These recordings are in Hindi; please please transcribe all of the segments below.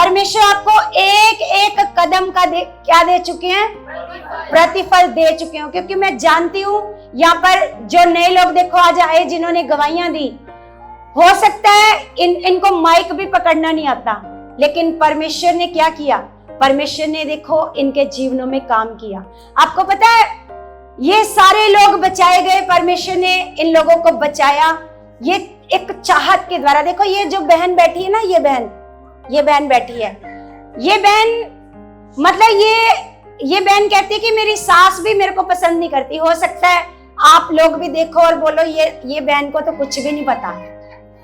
परमेश्वर आपको एक एक कदम का क्या दे चुके हैं? प्रतिफल दे चुके हैं। क्योंकि मैं जानती हूं यहाँ पर जो नए लोग देखो आज आए जिन्होंने गवाहियां दी, हो सकता है इनको माइक भी पकड़ना नहीं आता, लेकिन परमेश्वर ने क्या किया? परमेश्वर ने देखो इनके जीवनों में काम किया। आपको पता है ये सारे लोग बचाए गए, परमेश्वर ने इन लोगों को बचाया ये एक चाहत के द्वारा। देखो ये जो बहन बैठी है ना, ये बहन बैठी है, ये बहन मतलब ये बहन कहती है कि मेरी सास भी मेरे को पसंद नहीं करती। हो सकता है आप लोग भी देखो और बोलो ये बहन को तो कुछ भी नहीं पता,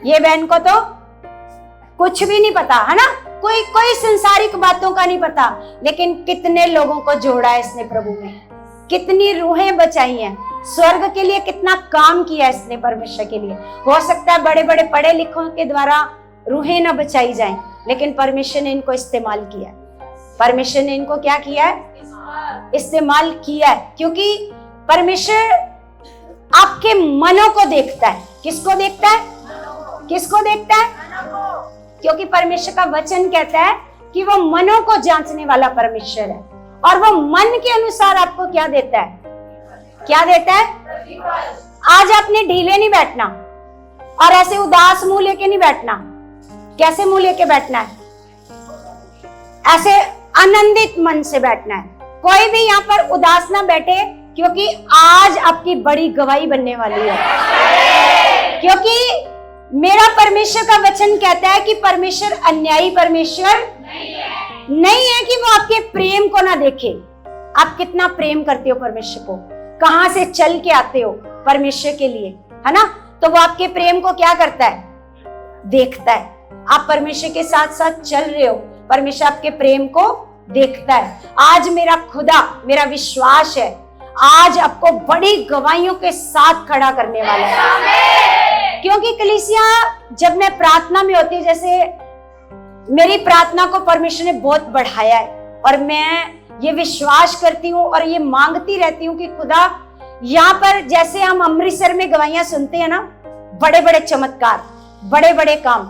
ये बहन को तो कुछ भी नहीं पता, है ना, कोई संसारिक बातों का नहीं पता। लेकिन कितने लोगों को जोड़ा है इसने प्रभु में, कितनी रूहें बचाई हैं, स्वर्ग के लिए कितना काम किया इसने परमेश्वर के लिए। हो सकता है बड़े बड़े पढ़े लिखों के द्वारा रूहें ना बचाई जाएं, लेकिन परमेश्वर ने इनको इस्तेमाल किया। परमेश्वर ने इनको क्या किया है? इस्तेमाल किया है। क्योंकि परमेश्वर आपके मनों को देखता है। किसको देखता है? किसको देखता है? क्योंकि परमेश्वर का वचन कहता है कि वो मनों को जांचने वाला परमेश्वर है, और वो मन के अनुसार आपको क्या देता है? क्या देता है? आज आपने ढीले नहीं बैठना और ऐसे उदास मुंह लेके नहीं बैठना। कैसे मुंह लेके बैठना है? ऐसे आनंदित मन से बैठना है। कोई भी यहाँ पर उदास ना बैठे, क्योंकि आज आपकी बड़ी गवाही बनने वाली है। क्योंकि मेरा परमेश्वर का वचन कहता है कि परमेश्वर अन्यायी परमेश्वर नहीं है कि वो आपके प्रेम को ना देखे। आप कितना प्रेम करते हो परमेश्वर को, कहां से चल के आते हो परमेश्वर के लिए, है ना, तो वो आपके प्रेम को क्या करता है? देखता है। आप परमेश्वर के साथ साथ चल रहे हो, परमेश्वर आपके प्रेम को देखता है। आज मेरा खुदा, मेरा विश्वास है, आज आपको बड़ी गवाहियों के साथ खड़ा करने वाला है। क्योंकि कलीसिया जब मैं प्रार्थना में होती हूँ, जैसे मेरी प्रार्थना को परमेश्वर ने बहुत बढ़ाया है, और मैं ये विश्वास करती हूँ और ये मांगती रहती हूँ कि खुदा यहाँ पर जैसे हम अमृतसर में गवाहियां सुनते हैं ना, बड़े बड़े चमत्कार, बड़े बड़े काम,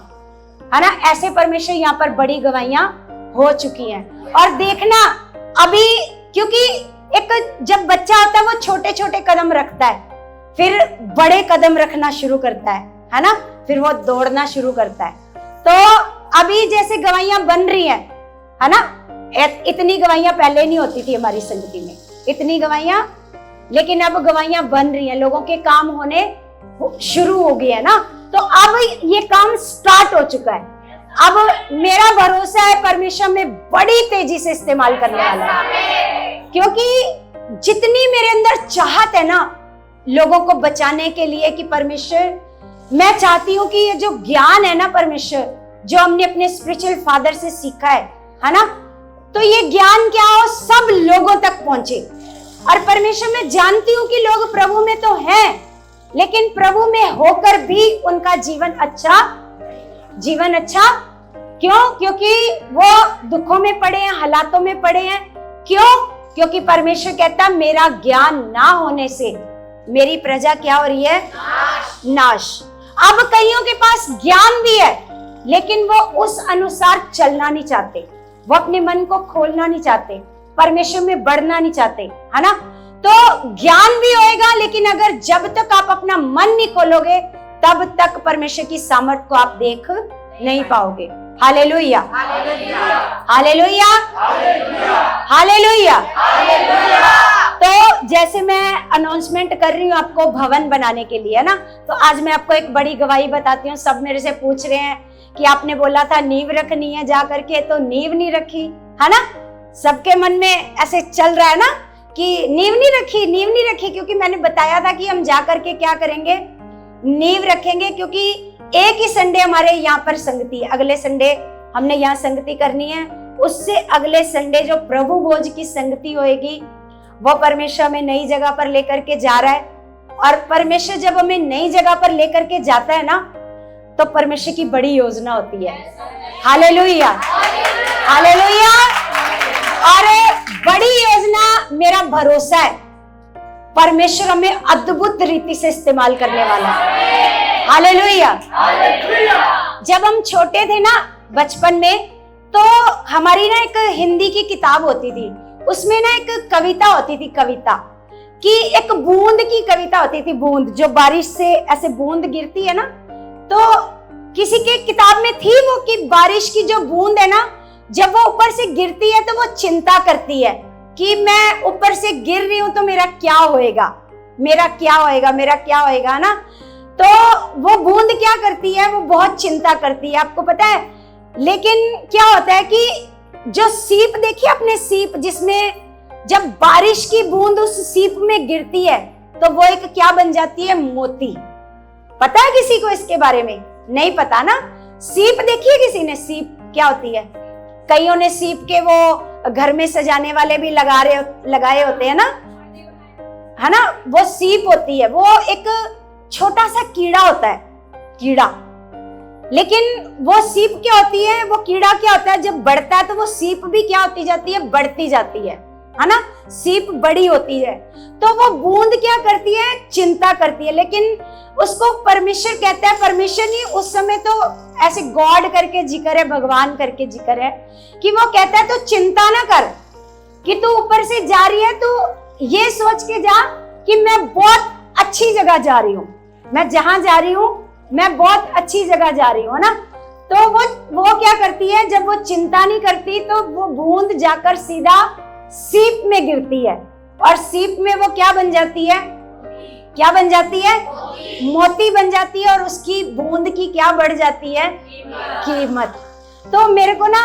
है ना, ऐसे परमेश्वर यहाँ पर बड़ी गवाहियां हो चुकी हैं। और देखना अभी, क्योंकि एक जब बच्चा होता है वो छोटे छोटे कदम रखता है, फिर बड़े कदम रखना शुरू करता है ना, फिर वो दौड़ना शुरू करता है। तो अभी जैसे गवाहियां बन रही हैं, है ना, इतनी गवाहियां पहले नहीं होती थी हमारी संगति में, इतनी गवाहियां, लेकिन अब गवाहियां बन रही हैं, लोगों के काम होने शुरू हो गए है ना। तो अब ये काम स्टार्ट हो चुका है। अब मेरा भरोसा है परमेश्वर में बड़ी तेजी से इस्तेमाल करने वाला है, क्योंकि जितनी मेरे अंदर चाहत है ना लोगों को बचाने के लिए कि परमेश्वर, मैं चाहती हूँ कि ये जो ज्ञान है ना परमेश्वर, जो हमने अपने स्पिरिचुअल फादर से सीखा है ना, तो ये ज्ञान क्या हो, सब लोगों तक पहुंचे। और परमेश्वर, मैं जानती हूँ कि लोग प्रभु में तो हैं, लेकिन प्रभु में होकर भी उनका जीवन अच्छा क्यों? क्योंकि वो दुखों में पड़े हैं, हालातों में पड़े हैं। क्यों? क्योंकि परमेश्वर कहता है मेरा ज्ञान ना होने से मेरी प्रजा क्या हो रही है? नाश। अब कईयों के पास ज्ञान भी है, लेकिन वो उस अनुसार चलना नहीं चाहते, वो अपने मन को खोलना नहीं चाहते, परमेश्वर में बढ़ना नहीं चाहते, है ना। तो ज्ञान भी होएगा, लेकिन अगर जब तक आप अपना मन नहीं खोलोगे, तब तक परमेश्वर की सामर्थ को आप देख नहीं पाओगे। Hallelujah, hallelujah, hallelujah. तो जैसे मैं अनाउंसमेंट कर रही हूँ आपको भवन बनाने के लिए, ना, तो आज मैं आपको एक बड़ी गवाही बताती हूँ। सब मेरे से पूछ रहे हैं कि आपने बोला था नींव रखनी है जा करके, तो नींव नहीं रखी, है ना। सबके मन में ऐसे चल रहा है ना कि नींव नहीं रखी, क्योंकि मैंने बताया था कि हम जा करके क्या करेंगे? नींव रखेंगे। क्योंकि एक ही संडे हमारे यहाँ पर संगति है, अगले संडे हमने यहाँ संगति करनी है, उससे अगले संडे जो प्रभु भोज की संगति होएगी, वो परमेश्वर हमें नई जगह पर लेकर के जा रहा है। और परमेश्वर जब हमें नई जगह पर लेकर के जाता है ना, तो परमेश्वर की बड़ी योजना होती है। Hallelujah, hallelujah. और बड़ी योजना, मेरा भरोसा है परमेश्वर हमें अद्भुत रीति से इस्तेमाल करने वाला है। हालेलुया। जब हम छोटे थे ना, बचपन में, तो हमारी ना एक हिंदी की किताब होती थी, उसमें ना एक कविता होती थी, कविता कि एक बूंद की कविता होती थी। बूंद, जो बारिश से ऐसे बूंद गिरती है ना, तो किसी के किताब में थी वो कि बारिश की जो बूंद है ना, जब वो ऊपर से गिरती है तो वो चिंता करती है कि मैं ऊपर से गिर रही हूं तो मेरा क्या होएगा, मेरा क्या होएगा, मेरा क्या होएगा ना। तो वो बूंद क्या करती है, वो बहुत चिंता करती है, आपको पता है। लेकिन क्या होता है कि जो सीप, देखिए अपने सीप, जिसमें जब बारिश की बूंद उस सीप में गिरती है तो वो एक क्या बन जाती है, मोती। पता है किसी को इसके बारे में? नहीं पता ना। सीप देखिए किसी ने, सीप क्या होती है? कईयों ने सीप के वो घर में सजाने वाले भी लगाए होते हैं ना, है ना। वो सीप होती है, वो एक छोटा सा कीड़ा होता है, कीड़ा। लेकिन वो सीप क्या होती है, वो कीड़ा क्या होता है, जब बढ़ता है तो वो सीप भी क्या होती जाती है, बढ़ती जाती है ना। सीप बड़ी होती है तो वो बूंद क्या करती है, चिंता करती है। लेकिन उसको परमेश्वर कहता है, परमेश्वर नहीं, उस समय तो ऐसे गॉड करके जिक्र है, भगवान करके जिक्र है कि वो कहता है तो चिंता ना कर कि तू ऊपर से जा रही है, तू ये सोच के जा कि मैं बहुत अच्छी जगह जा रही हूँ, मैं जहां जा रही हूँ मैं बहुत अच्छी जगह जा रही हूँ ना। तो वो क्या करती है, जब वो चिंता नहीं करती तो वो बूंद जाकर सीधा सीप में गिरती है, और सीप में वो क्या बन जाती है, क्या बन जाती है, मोती बन जाती है, और उसकी बूंद की क्या बढ़ जाती है, कीमत। तो मेरे को ना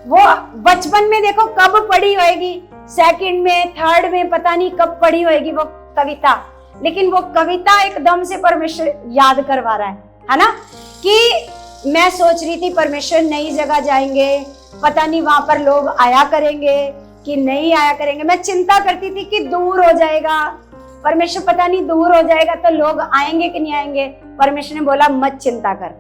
वो बचपन में देखो कब पढ़ी होगी, सेकंड में, थर्ड में, पता नहीं कब पढ़ी होगी वो कविता, लेकिन वो कविता एकदम से परमेश्वर याद करवा रहा है ना। कि मैं सोच रही थी परमेश्वर नई जगह जाएंगे, पता नहीं वहां पर लोग आया करेंगे कि नहीं आया करेंगे। मैं चिंता करती थी कि दूर हो जाएगा परमेश्वर, पता नहीं दूर हो जाएगा तो लोग आएंगे कि नहीं आएंगे। परमेश्वर ने बोला मत चिंता कर,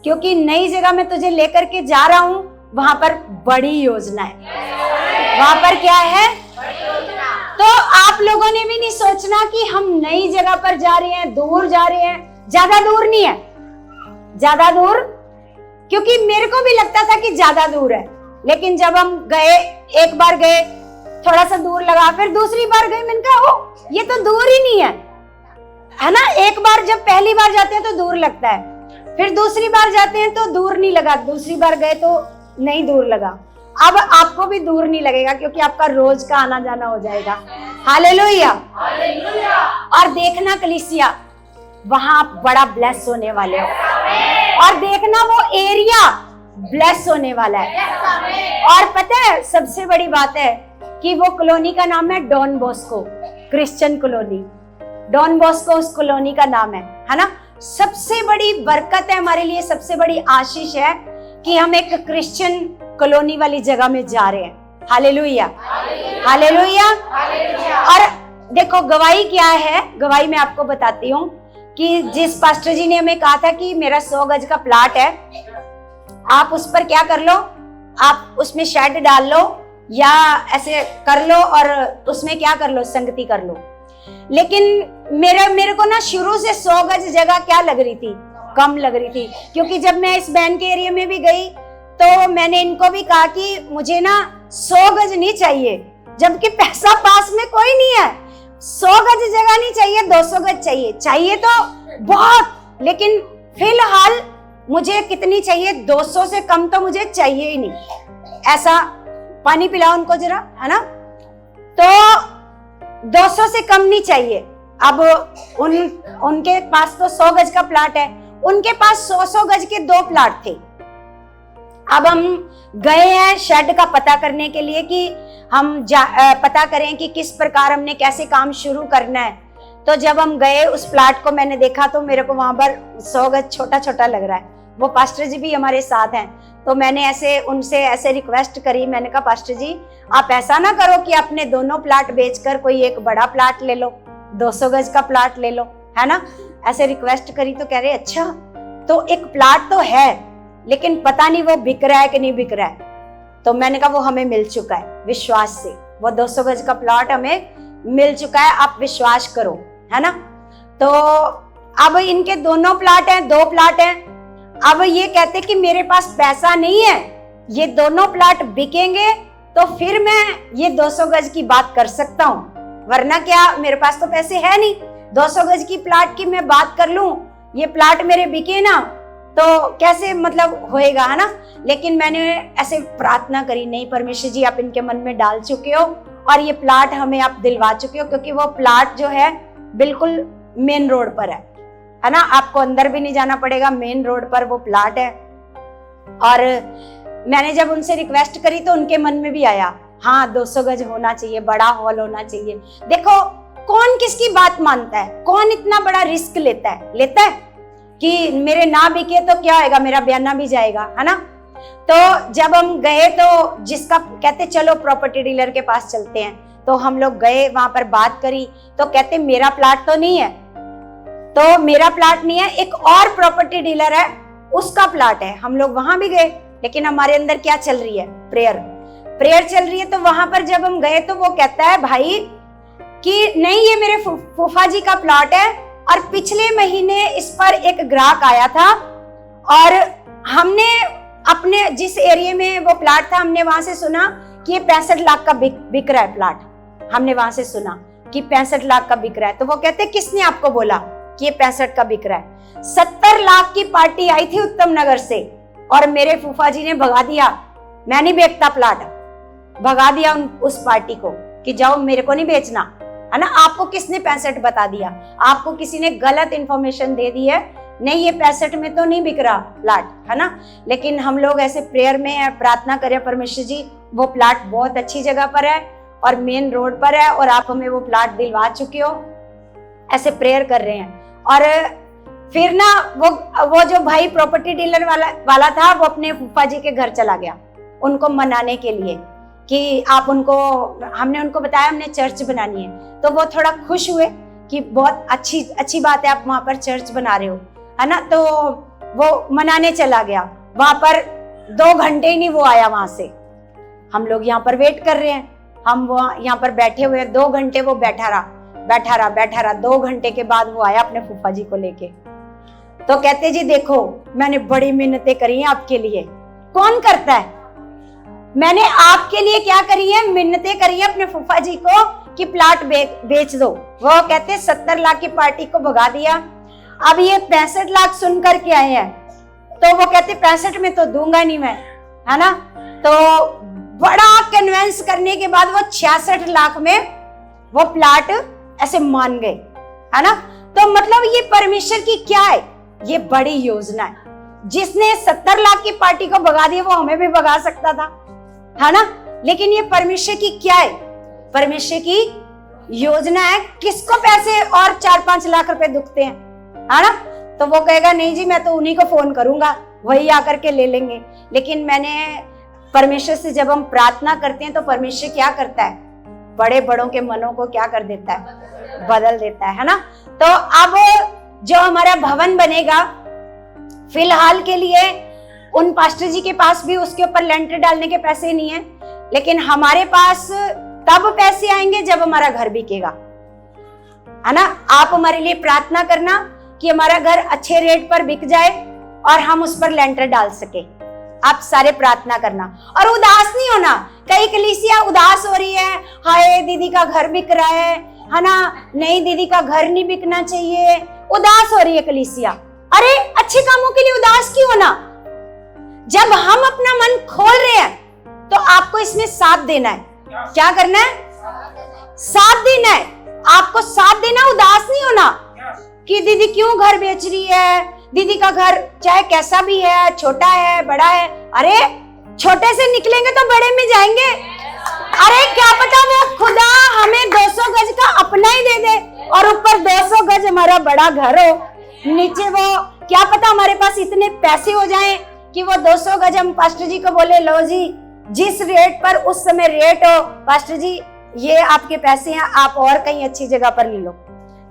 क्योंकि नई जगह में तुझे लेकर के जा रहा हूं, वहां पर बड़ी योजना है। वहां पर क्या है, तो आप लोगों ने भी नहीं सोचना कि हम नई जगह पर जा रहे हैं, दूर जा रहे हैं। ज्यादा दूर नहीं है, ज्यादा दूर, क्योंकि मेरे को भी लगता था कि ज्यादा दूर है, लेकिन जब हम गए, एक बार गए थोड़ा सा दूर लगा, फिर दूसरी बार गए, मैंने कहा ओ ये तो दूर ही नहीं है ना। एक बार जब पहली बार जाते हैं तो दूर लगता है, फिर दूसरी बार जाते हैं तो दूर नहीं लगा, दूसरी बार गए तो नहीं दूर लगा। अब आपको भी दूर नहीं लगेगा, क्योंकि आपका रोज का आना जाना हो जाएगा। हालेलुया। और देखना कलीसिया, वहां आप बड़ा ब्लेस होने वाले हो, और देखना वो एरिया ब्लेस होने वाला है। और पता है सबसे बड़ी बात है कि वो कॉलोनी का नाम है Don Bosco Christian colony. Don Bosco उस कॉलोनी का नाम है ना। सबसे बड़ी बरकत है हमारे लिए, सबसे बड़ी आशीष है कि हम एक क्रिश्चियन कॉलोनी वाली जगह में जा रहे हैं। Hallelujah, hallelujah. और देखो गवाही क्या है, गवाही मैं आपको बताती हूँ कि जिस पास्टर जी ने हमें कहा था कि मेरा 100 गज का प्लाट है, आप उस पर क्या कर लो, आप उसमें शेड डाल लो या ऐसे कर लो और उसमें क्या कर लो, संगति कर लो। लेकिन मेरे को ना शुरू से 100 गज जगह क्या लग रही थी, कम लग रही थी। क्योंकि जब मैं इस बहन के एरिया में भी गई तो मैंने इनको भी कहा कि मुझे ना 100 गज नहीं चाहिए, जबकि पैसा पास में कोई नहीं है। 100 गज जगह नहीं चाहिए, 200 गज चाहिए, चाहिए तो बहुत, लेकिन फिलहाल मुझे कितनी चाहिए, 200 से कम तो मुझे चाहिए ही नहीं। ऐसा पानी पिलाओ उनको जरा, है ना। तो 200 से कम नहीं चाहिए। अब उनके पास तो 100 गज का प्लाट है, उनके पास 100 गज के 2 प्लाट थे। अब हम गए हैं शेड का पता करने के लिए कि हम पता करें कि किस प्रकार हमने कैसे काम शुरू करना है। तो जब हम गए उस प्लाट को मैंने देखा तो मेरे को वहां पर 100 गज छोटा छोटा लग रहा है। वो पास्टर जी भी हमारे साथ हैं, तो मैंने उनसे ऐसे रिक्वेस्ट करी, मैंने कहा पास्टर जी आप ऐसा ना करो कि अपने दोनों प्लाट बेचकर कोई एक बड़ा प्लाट ले लो, 200 गज का प्लाट ले लो, है ना। ऐसे रिक्वेस्ट करी तो कह रहे अच्छा, तो एक प्लाट तो है लेकिन पता नहीं वो बिक रहा है कि नहीं बिक रहा है। तो मैंने कहा वो हमें मिल चुका है विश्वास से, वो 200 गज का प्लाट हमें मिल चुका है, आप विश्वास करो, है ना। तो अब इनके दोनों प्लाट हैं, 2 प्लाट हैं। अब ये कहते कि मेरे पास पैसा नहीं है, ये दोनों प्लाट बिकेंगे तो फिर मैं ये 200 गज की बात कर सकता हूँ, वरना क्या मेरे पास तो पैसे है नहीं। 200 गज की प्लाट की मैं बात कर लूं, ये प्लाट मेरे बिके ना तो कैसे मतलब होएगा, है ना। लेकिन मैंने ऐसे प्रार्थना करी, नहीं परमेश्वर जी आप इनके मन में डाल चुके हो और ये प्लाट हमें आप दिलवा चुके हो, क्योंकि वो प्लाट जो है बिल्कुल मेन रोड पर है ना, आपको अंदर भी नहीं जाना पड़ेगा, मेन रोड पर वो प्लाट है। और मैंने जब उनसे रिक्वेस्ट करी तो उनके मन में भी आया, हाँ 200 गज होना चाहिए, बड़ा हॉल होना चाहिए। देखो कौन किसकी बात मानता है, कौन इतना बड़ा रिस्क लेता है कि मेरे ना बिके तो क्या होगा, मेरा बयाना भी जाएगा, है ना। तो जब हम गए तो जिसका कहते चलो प्रॉपर्टी डीलर के पास चलते हैं, तो हम लोग गए, वहां पर बात करी तो कहते मेरा प्लाट तो नहीं है, तो मेरा प्लाट नहीं है, एक और प्रॉपर्टी डीलर है उसका प्लाट है। हम लोग वहां भी गए, लेकिन हमारे अंदर क्या चल रही है, प्रेयर चल रही है। तो वहां पर जब हम गए तो वो कहता है भाई कि नहीं ये मेरे फूफा जी का प्लाट है, और पिछले महीने इस पर एक ग्राहक आया था और हमने अपने जिस एरिया में वो प्लाट था, हमने वहां से सुना कि ये 65 लाख का बिक रहा है प्लाट। हमने वहां से सुना कि 65 लाख का बिक रहा है। तो वो कहते किसने आपको बोला कि ये 65 का बिक रहा है? 70 लाख की पार्टी आई थी उत्तम नगर से और मेरे फूफा जी ने भगा दिया, मैं नहीं बेचता प्लाट, भगा दिया उस पार्टी को कि जाओ मेरे को नहीं बेचना, है ना। आपको किसने 65 बता दिया? आपको किसी ने गलत इंफॉर्मेशन दे दी है, नहीं ये 65 में तो नहीं बिक रहा प्लाट, है ना। लेकिन हम लोग ऐसे प्रेयर में प्रार्थना करें, परमेश्वर जी वो प्लाट बहुत अच्छी जगह पर है और मेन रोड पर है और आप हमें वो प्लाट दिलवा चुके हो, ऐसे प्रेयर कर रहे हैं। और फिर ना वो जो भाई प्रॉपर्टी डीलर वाला था, वो अपने फूफा जी के घर चला गया उनको मनाने के लिए कि आप उनको, हमने उनको बताया हमने चर्च बनानी है। तो वो थोड़ा खुश हुए कि बहुत अच्छी बात है आप वहां पर चर्च बना रहे हो, है ना। तो वो मनाने चला गया, वहां पर 2 घंटे ही नहीं वो आया वहां से। हम लोग यहाँ पर वेट कर रहे हैं, हम वो यहाँ पर बैठे हुए, 2 घंटे वो बैठा रहा। 2 घंटे के बाद वो आया अपने फूफा जी को लेके। तो कहते जी देखो मैंने बड़ी मिन्नतें करी हैं आपके लिए। कौन करता है? मैंने आपके लिए क्या करी है? मिन्नतें करी है अपने फूफा जी को कि प्लाट बेच दो। वो कहते 70 लाख की पार्टी को भगा दिया। अब ये 65 लाख सुन करके आए हैं, तो वो कहते 65 में तो दूंगा नहीं मैं, है ना। तो बड़ा कन्विंस करने के बाद वो 66 लाख में वो प्लाट ऐसे मान गए, है ना। तो मतलब ये परमेश्वर की क्या है, ये बड़ी योजना है। जिसने 70 लाख की पार्टी को भगा दिया वो हमें भी भगा सकता था, है ना। लेकिन ये परमेश्वर की क्या है? परमेश्वर की योजना है। किसको पैसे और 4-5 लाख रुपए दुखते हैं, है ना। तो वो कहेगा नहीं जी मैं तो उन्हीं को फोन करूंगा, वही आकर के ले लेंगे। लेकिन मैंने परमेश्वर से जब हम प्रार्थना करते हैं तो परमेश्वर क्या करता है? बड़े बड़ों के मनों को क्या कर देता है? बदल देता है ना। तो अब जो हमारा भवन बनेगा, फिलहाल के लिए उन पास्टर जी के पास भी उसके ऊपर लेंटर डालने के पैसे नहीं है, लेकिन हमारे पास तब पैसे आएंगे जब हमारा घर बिकेगा, है ना। आप हमारे लिए प्रार्थना करना कि हमारा घर अच्छे रेट पर बिक जाए और हम उस पर लेंटर डाल सके। आप सारे प्रार्थना करना और उदास नहीं होना। कई कलीसिया उदास हो रही है, हाय दीदी का घर बिक रहा है ना, नहीं दीदी का घर नहीं बिकना चाहिए, उदास हो रही है कलीसिया। अरे अच्छे कामों के लिए उदास क्यों होना? जब हम अपना मन खोल रहे हैं तो आपको इसमें साथ देना है। क्या करना है? साथ देना है। आपको साथ देना, उदास नहीं होना कि दीदी क्यों घर बेच रही है, दीदी का घर चाहे कैसा भी है, छोटा है बड़ा है। अरे छोटे से निकलेंगे तो बड़े में जाएंगे। अरे क्या पता वो खुदा हमें 200 गज का अपना ही दे दे और ऊपर 200 गज हमारा बड़ा घर हो, नीचे वो क्या पता हमारे पास इतने पैसे हो जाएं कि वो 200 गज हम पास्टर जी को बोले लो जी जिस रेट पर उस समय रेट हो, पास्टर जी ये आपके पैसे हैं, आप और कहीं अच्छी जगह पर ले लो।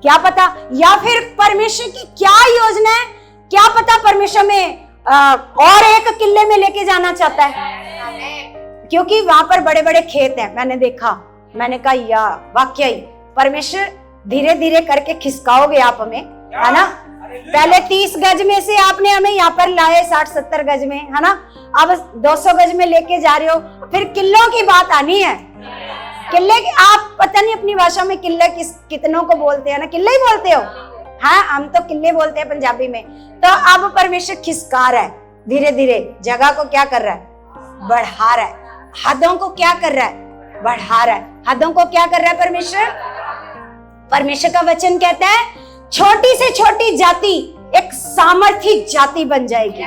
क्या पता, या फिर परमेश्वर की क्या योजना है, क्या पता परमेश्वर में और एक किले में लेके जाना चाहता है, क्योंकि वहां पर बड़े बड़े खेत हैं। मैंने देखा, मैंने कहा या वाकई परमेश्वर धीरे धीरे करके खिसकाओगे आप हमें, है ना। पहले 30 गज में से आपने हमें यहाँ पर लाए 60-70 गज में, है ना। अब 200 गज में लेके जा रहे हो, फिर किल्लों की बात आनी है। किल्ले आप पता नहीं अपनी भाषा में किल्ले कितनों को बोलते हैं ना, किल्ले ही बोलते हो। हाँ, हम तो किल्ले बोलते हैं पंजाबी में। तो अब परमेश्वर खिसका रहा है, धीरे धीरे जगह को क्या कर रहा है, बढ़ा रहा है। हदों को क्या कर रहा है, बढ़ा रहा है। हदों को क्या कर रहा है परमेश्वर। परमेश्वर का वचन कहता है छोटी से छोटी जाति एक सामर्थी जाति बन जाएगी,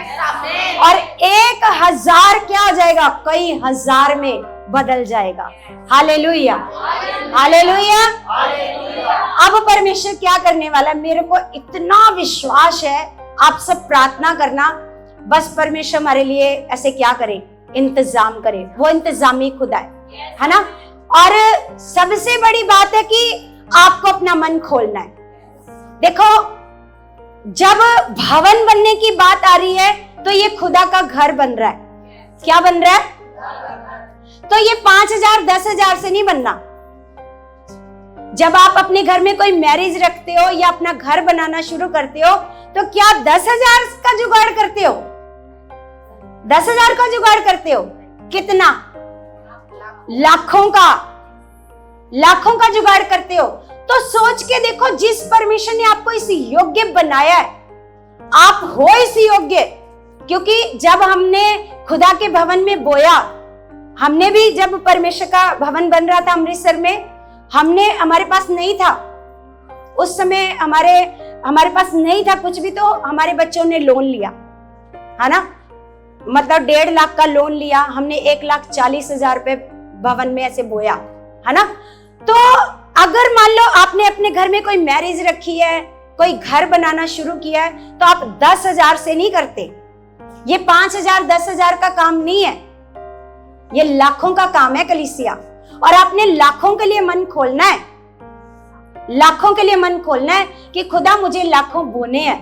और 1000 क्या हो जाएगा, कई हजार में बदल जाएगा। Hallelujah, hallelujah. अब परमेश्वर क्या करने वाला है, मेरे को इतना विश्वास है। आप सब प्रार्थना करना, बस परमेश्वर हमारे लिए ऐसे क्या करे, इंतजाम करे। वो इंतजामी खुदा है ना। और सबसे बड़ी बात है कि आपको अपना मन खोलना है। देखो, जब भवन बनने की बात आ रही है तो ये खुदा का घर बन रहा है। क्या बन रहा है? तो ये 5000 10,000 से नहीं बनना। जब आप अपने घर में कोई मैरिज रखते हो या अपना घर बनाना शुरू करते हो, तो क्या 10,000 का जुगाड़ करते हो? 10,000 का जुगाड़ करते हो? कितना? लाखों का जुगाड़ करते हो। तो सोच के देखो, जिस परमेश्वर ने आपको इस योग्य बनाया है, आप हो इस योग्य। क्योंकि जब हमने खुदा के भवन में बोया, हमने भी, जब परमेश्वर का भवन बन रहा था अमृतसर में, हमारे पास नहीं था उस समय, हमारे पास नहीं था कुछ भी। तो हमारे बच्चों ने लोन लिया, है ना, मतलब 1.5 लाख का लोन लिया। हमने 1,40,000 रुपए भवन में ऐसे बोया, है ना। तो अगर मान लो आपने अपने घर में कोई मैरिज रखी है, कोई घर बनाना शुरू किया है, तो आप 10,000 से नहीं करते। ये 5,000 10,000 का काम नहीं है, ये लाखों का काम है कलीसिया। और आपने लाखों के लिए मन खोलना है, लाखों के लिए मन खोलना है कि खुदा मुझे लाखों बोने हैं।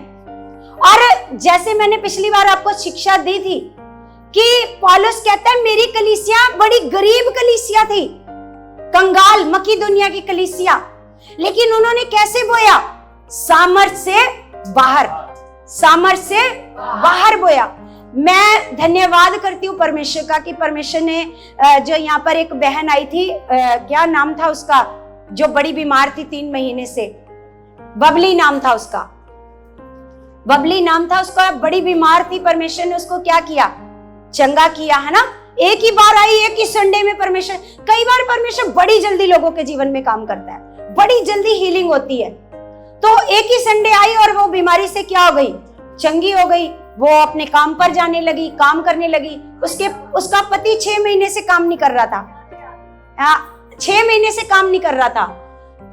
और जैसे मैंने पिछली बार आपको शिक्षा दी थी कि पौलुस कहता है मेरी कलीसिया बड़ी गरीब कलीसिया थी, कंगाल मकीदुनिया की कलीसिया, लेकिन उन्होंने कैसे बोया? सामर्थ से बाहर बोया। मैं धन्यवाद करती हूँ परमेश्वर का कि परमेश्वर ने जो यहाँ पर एक बहन आई थी, क्या नाम था उसका, जो बड़ी बीमार थी 3 महीने से, बबली नाम था उसका, बड़ी बीमार थी। परमेश्वर ने उसको क्या किया? चंगा किया, है ना। एक ही बार आई, एक ही संडे में परमेश्वर, कई बार परमेश्वर बड़ी जल्दी लोगों के जीवन में काम करता है, बड़ी जल्दी हीलिंग होती है। तो एक ही संडे आई और वो बीमारी से क्या हो गई? चंगी हो गई। वो अपने काम पर जाने लगी, काम करने लगी। उसका पति 6 महीने से काम नहीं कर रहा था, 6 महीने से काम नहीं कर रहा था।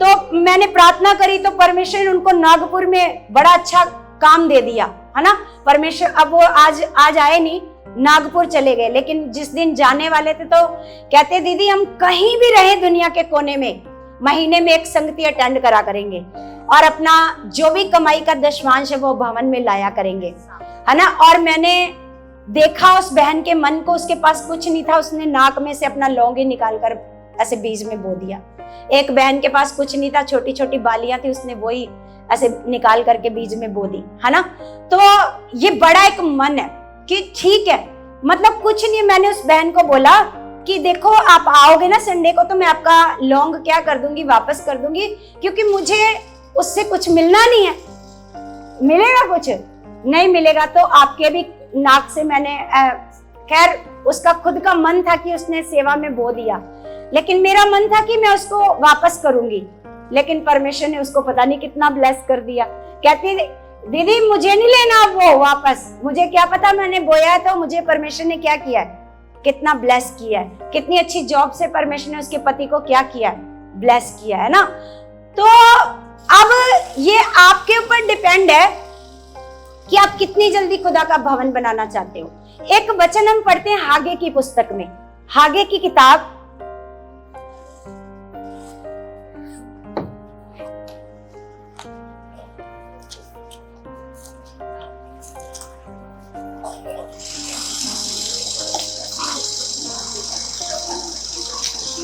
तो मैंने प्रार्थना करी तो परमेश्वर ने उनको नागपुर में बड़ा अच्छा काम दे दिया, है ना। परमेश्वर, अब वो आज आए नहीं, नागपुर चले गए। लेकिन जिस दिन जाने वाले थे तो कहते दीदी हम कहीं भी रहे दुनिया के कोने में, महीने में एक संगति अटेंड करा करेंगे और अपना जो भी कमाई का दशमांश है वो भवन में लाया करेंगे, है ना। और मैंने देखा उस बहन के मन को, उसके पास कुछ नहीं था, उसने नाक में से अपना लौंगी निकालकर ऐसे बीज में बो दिया। एक बहन के पास कुछ नहीं था, छोटी छोटी बालियां थी, उसने वही ऐसे निकाल करके बीज में बो दी, है ना। तो ये बड़ा एक मन है कि ठीक है, मतलब कुछ नहीं। मैंने उस बहन को बोला कि देखो आप आओगे ना संडे को, तो मैं आपका लौंग क्या कर दूंगी, वापस कर दूंगी, क्योंकि मुझे उससे कुछ मिलना नहीं है। मिलेगा कुछ नहीं मिलेगा तो आपके भी नाक से मैंने, खैर उसका खुद का मन था कि उसने सेवा में बो दिया, लेकिन मेरा मन था कि मैं उसको वापस करूंगी। लेकिन परमेश्वर ने उसको पता नहीं कितना ब्लेस कर दिया। कहती दीदी मुझे नहीं लेना वो वापस, मुझे क्या पता, मैंने बोया है तो मुझे परमेश्वर ने क्या किया है, कितना ब्लेस किया है, कितनी अच्छी जॉब से परमेश्वर ने उसके पति को क्या किया है, ब्लेस किया है ना। तो अब ये आपके ऊपर डिपेंड है कि आप कितनी जल्दी खुदा का भवन बनाना चाहते हो। एक वचन हम पढ़ते हैं हागे की पुस्तक में, हागे की किताब,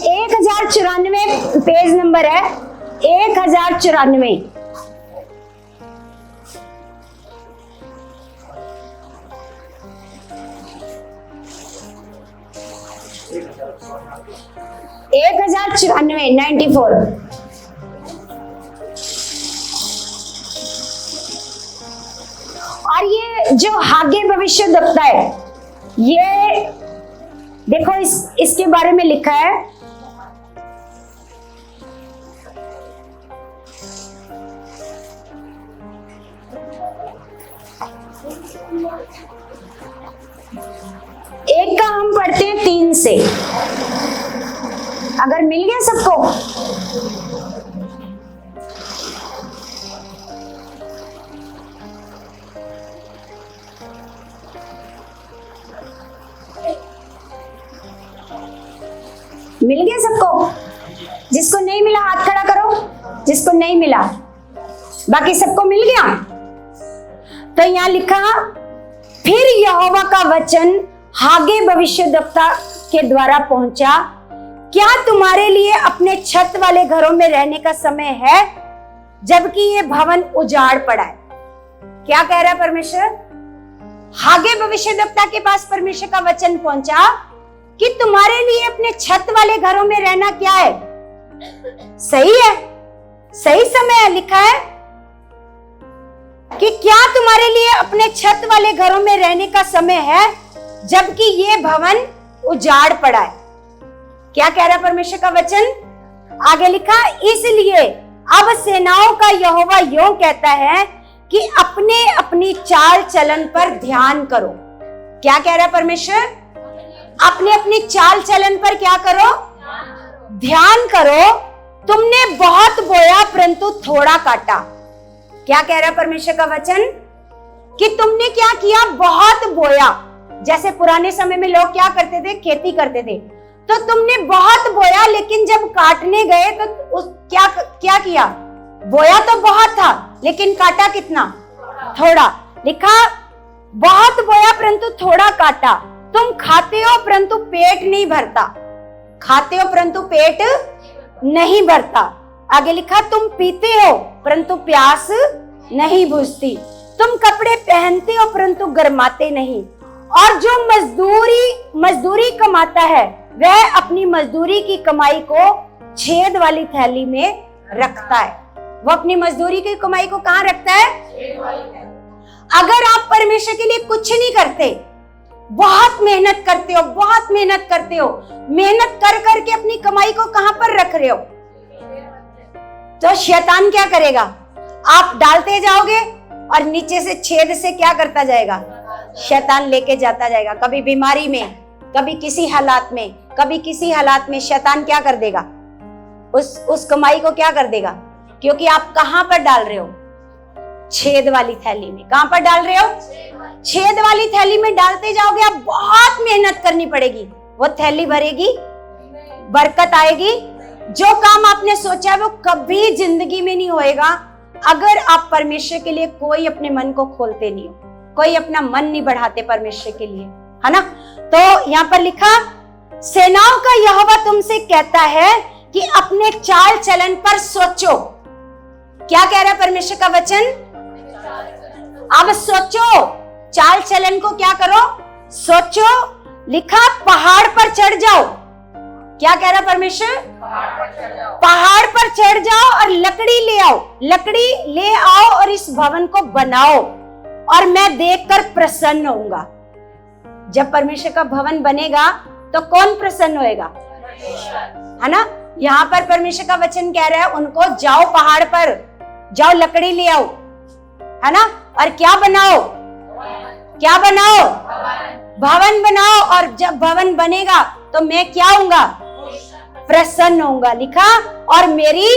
एक 1094 पेज नंबर है 1094। 1094, 94। और ये जो हागे भविष्यद्वक्ता है, ये देखो इसके बारे में लिखा है, एक का हम पढ़ते हैं 3 से। अगर मिल गया सबको, मिल गया सबको? जिसको नहीं मिला हाथ खड़ा करो, जिसको नहीं मिला। बाकी सबको मिल गया? तो यहां लिखा, फिर यहोवा का वचन हागे भविष्यद्वक्ता के द्वारा पहुंचा, क्या तुम्हारे लिए अपने छत वाले घरों में रहने का समय है, जबकि ये भवन उजाड़ पड़ा है? क्या कह रहा है परमेश्वर? हागे भविष्यद्वक्ता के पास परमेश्वर का वचन पहुंचा कि तुम्हारे लिए अपने छत वाले घरों में रहना क्या है, सही है, सही समय है। लिखा है कि क्या तुम्हारे लिए अपने छत वाले घरों में रहने का समय है, जबकि ये भवन उजाड़ पड़ा है। क्या कह रहा है परमेश्वर का वचन? आगे लिखा, इसलिए अब सेनाओं का यहोवा यूं कहता है कि अपने अपनी चाल चलन पर ध्यान करो। क्या कह रहा है परमेश्वर? अपने अपनी चाल चलन पर क्या करो? ध्यान करो। तुमने बहुत बोया परंतु थोड़ा काटा। क्या कह रहा है परमेश्वर का वचन? कि तुमने क्या किया? बहुत बोया। जैसे पुराने समय में लोग क्या करते थे? खेती करते थे। तो तुमने बहुत बोया, लेकिन जब काटने गए तो क्या किया? बोया तो बहुत था, लेकिन काटा कितना? थोड़ा। लिखा, बहुत बोया परंतु थोड़ा काटा। तुम खाते हो परंतु पेट नहीं भरता। खाते हो परंतु पेट नहीं भरता। आगे लिखा, तुम पीते हो परंतु प्यास नहीं बुझती। तुम कपड़े पहनते हो परंतु गर्माते नहीं। और जो मजदूरी कमाता है, वह अपनी मजदूरी की कमाई को छेद वाली थैली में रखता है। वो अपनी मजदूरी की कमाई को कहां रखता है? अगर आप परमेश्वर के लिए कुछ नहीं करते, बहुत मेहनत करते हो, बहुत मेहनत करते हो, मेहनत कर करके अपनी कमाई को कहां पर रख रहे हो, तो शैतान क्या करेगा? आप डालते जाओगे और नीचे से छेद से क्या करता जाएगा? शैतान लेके जाता जाएगा। कभी बीमारी में, कभी किसी हालात में, कभी किसी हालात में शैतान क्या कर देगा? उस कमाई को क्या कर देगा? क्योंकि आप कहां पर डाल रहे हो? छेद वाली थैली में। कहां पर डाल रहे हो? छेद वाली थैली में डालते जाओगे, आप बहुत मेहनत करनी पड़ेगी, वो थैली भरेगी, बरकत आएगी। जो काम आपने सोचा है वो कभी जिंदगी में नहीं होएगा अगर आप परमेश्वर के लिए कोई अपने मन को खोलते नहीं हो, कोई अपना मन नहीं बढ़ाते परमेश्वर के लिए, है ना। तो यहाँ पर लिखा, सेनाओं का यहोवा तुमसे कहता है कि अपने चाल चलन पर सोचो। क्या कह रहा है परमेश्वर का वचन? अब सोचो, चाल चलन को क्या करो? सोचो। लिखा, पहाड़ पर चढ़ जाओ। क्या कह रहा है परमेश्वर? पहाड़ पर चढ़ जाओ और लकड़ी ले आओ, लकड़ी ले आओ और इस भवन को बनाओ, और मैं देखकर प्रसन्न होऊंगा। जब परमेश्वर का भवन बनेगा तो कौन प्रसन्न होएगा? है ना। यहाँ पर परमेश्वर का वचन कह रहा है उनको, जाओ पहाड़ पर, जाओ लकड़ी ले आओ, है ना, और क्या बनाओ? क्या बनाओ? भवन बनाओ। और जब भवन बनेगा तो मैं क्या होऊंगा? प्रसन्न होऊंगा। लिखा, और मेरी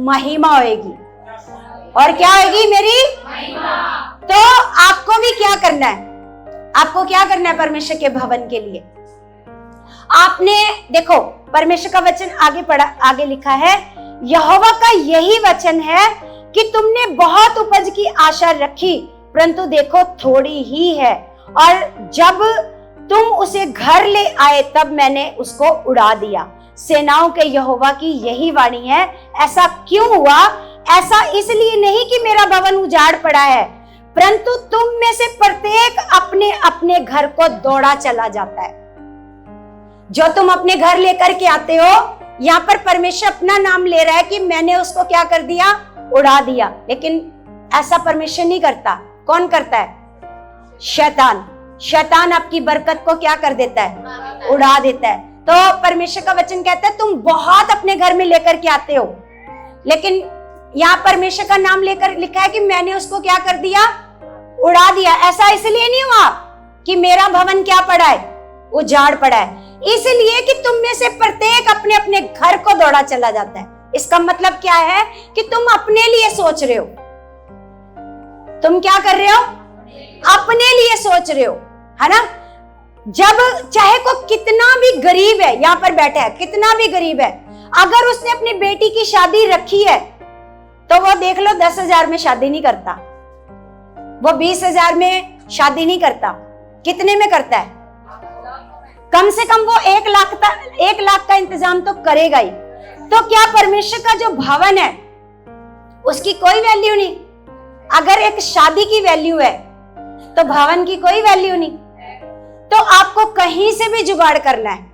महिमा होगी। और क्या होगी? मेरी महिमा। तो आपको भी क्या करना है? आपको क्या करना है परमेश्वर के भवन के लिए? आपने देखो, परमेश्वर का वचन आगे पढ़ा, आगे लिखा है, यहोवा का यही वचन है कि तुमने बहुत उपज की आशा रखी, परंतु देखो थोड़ी ही है, और जब तुम उसे घर ले आए तब मैंने उसको उड़ा दिया। सेनाओं के यहोवा की यही वाणी है। ऐसा क्यों हुआ? ऐसा इसलिए नहीं कि मेरा भवन उजाड़ पड़ा है, परंतु तुम में से प्रत्येक अपने अपने घर को दौड़ा चला जाता है। जो तुम अपने घर लेकर के आते हो, यहाँ पर परमेश्वर अपना नाम ले रहा है कि मैंने उसको क्या कर दिया, उड़ा दिया। लेकिन ऐसा परमेश्वर नहीं करता। कौन करता है? शैतान। शैतान आपकी बरकत को क्या कर देता है? उड़ा देता है। तो परमेश्वर का वचन कहता है तुम बहुत अपने घर में लेकर के आते हो, लेकिन यहाँ परमेश्वर का नाम लेकर लिखा है कि मैंने उसको क्या कर दिया, उड़ा दिया। ऐसा इसलिए नहीं हुआ कि मेरा भवन क्या पड़ा है, उजाड़ पड़ा है, इसलिए कि तुम में से प्रत्येक अपने अपने घर को दौड़ा चला जाता है। इसका मतलब क्या है कि तुम अपने लिए सोच रहे हो। तुम क्या कर रहे हो? अपने लिए सोच रहे हो, है ना। जब चाहे को कितना भी गरीब है, यहां पर बैठा है, कितना भी गरीब है, अगर उसने अपनी बेटी की शादी रखी है तो वो देख लो 10,000 में शादी नहीं करता, वो 20,000 में शादी नहीं करता। कितने में करता है? कम से कम वो 1 लाख का इंतजाम तो करेगा ही। तो क्या परमेश्वर का जो भवन है उसकी कोई वैल्यू नहीं? अगर एक शादी की वैल्यू है तो भवन की कोई वैल्यू नहीं। तो आपको कहीं से भी जुगाड़ करना है,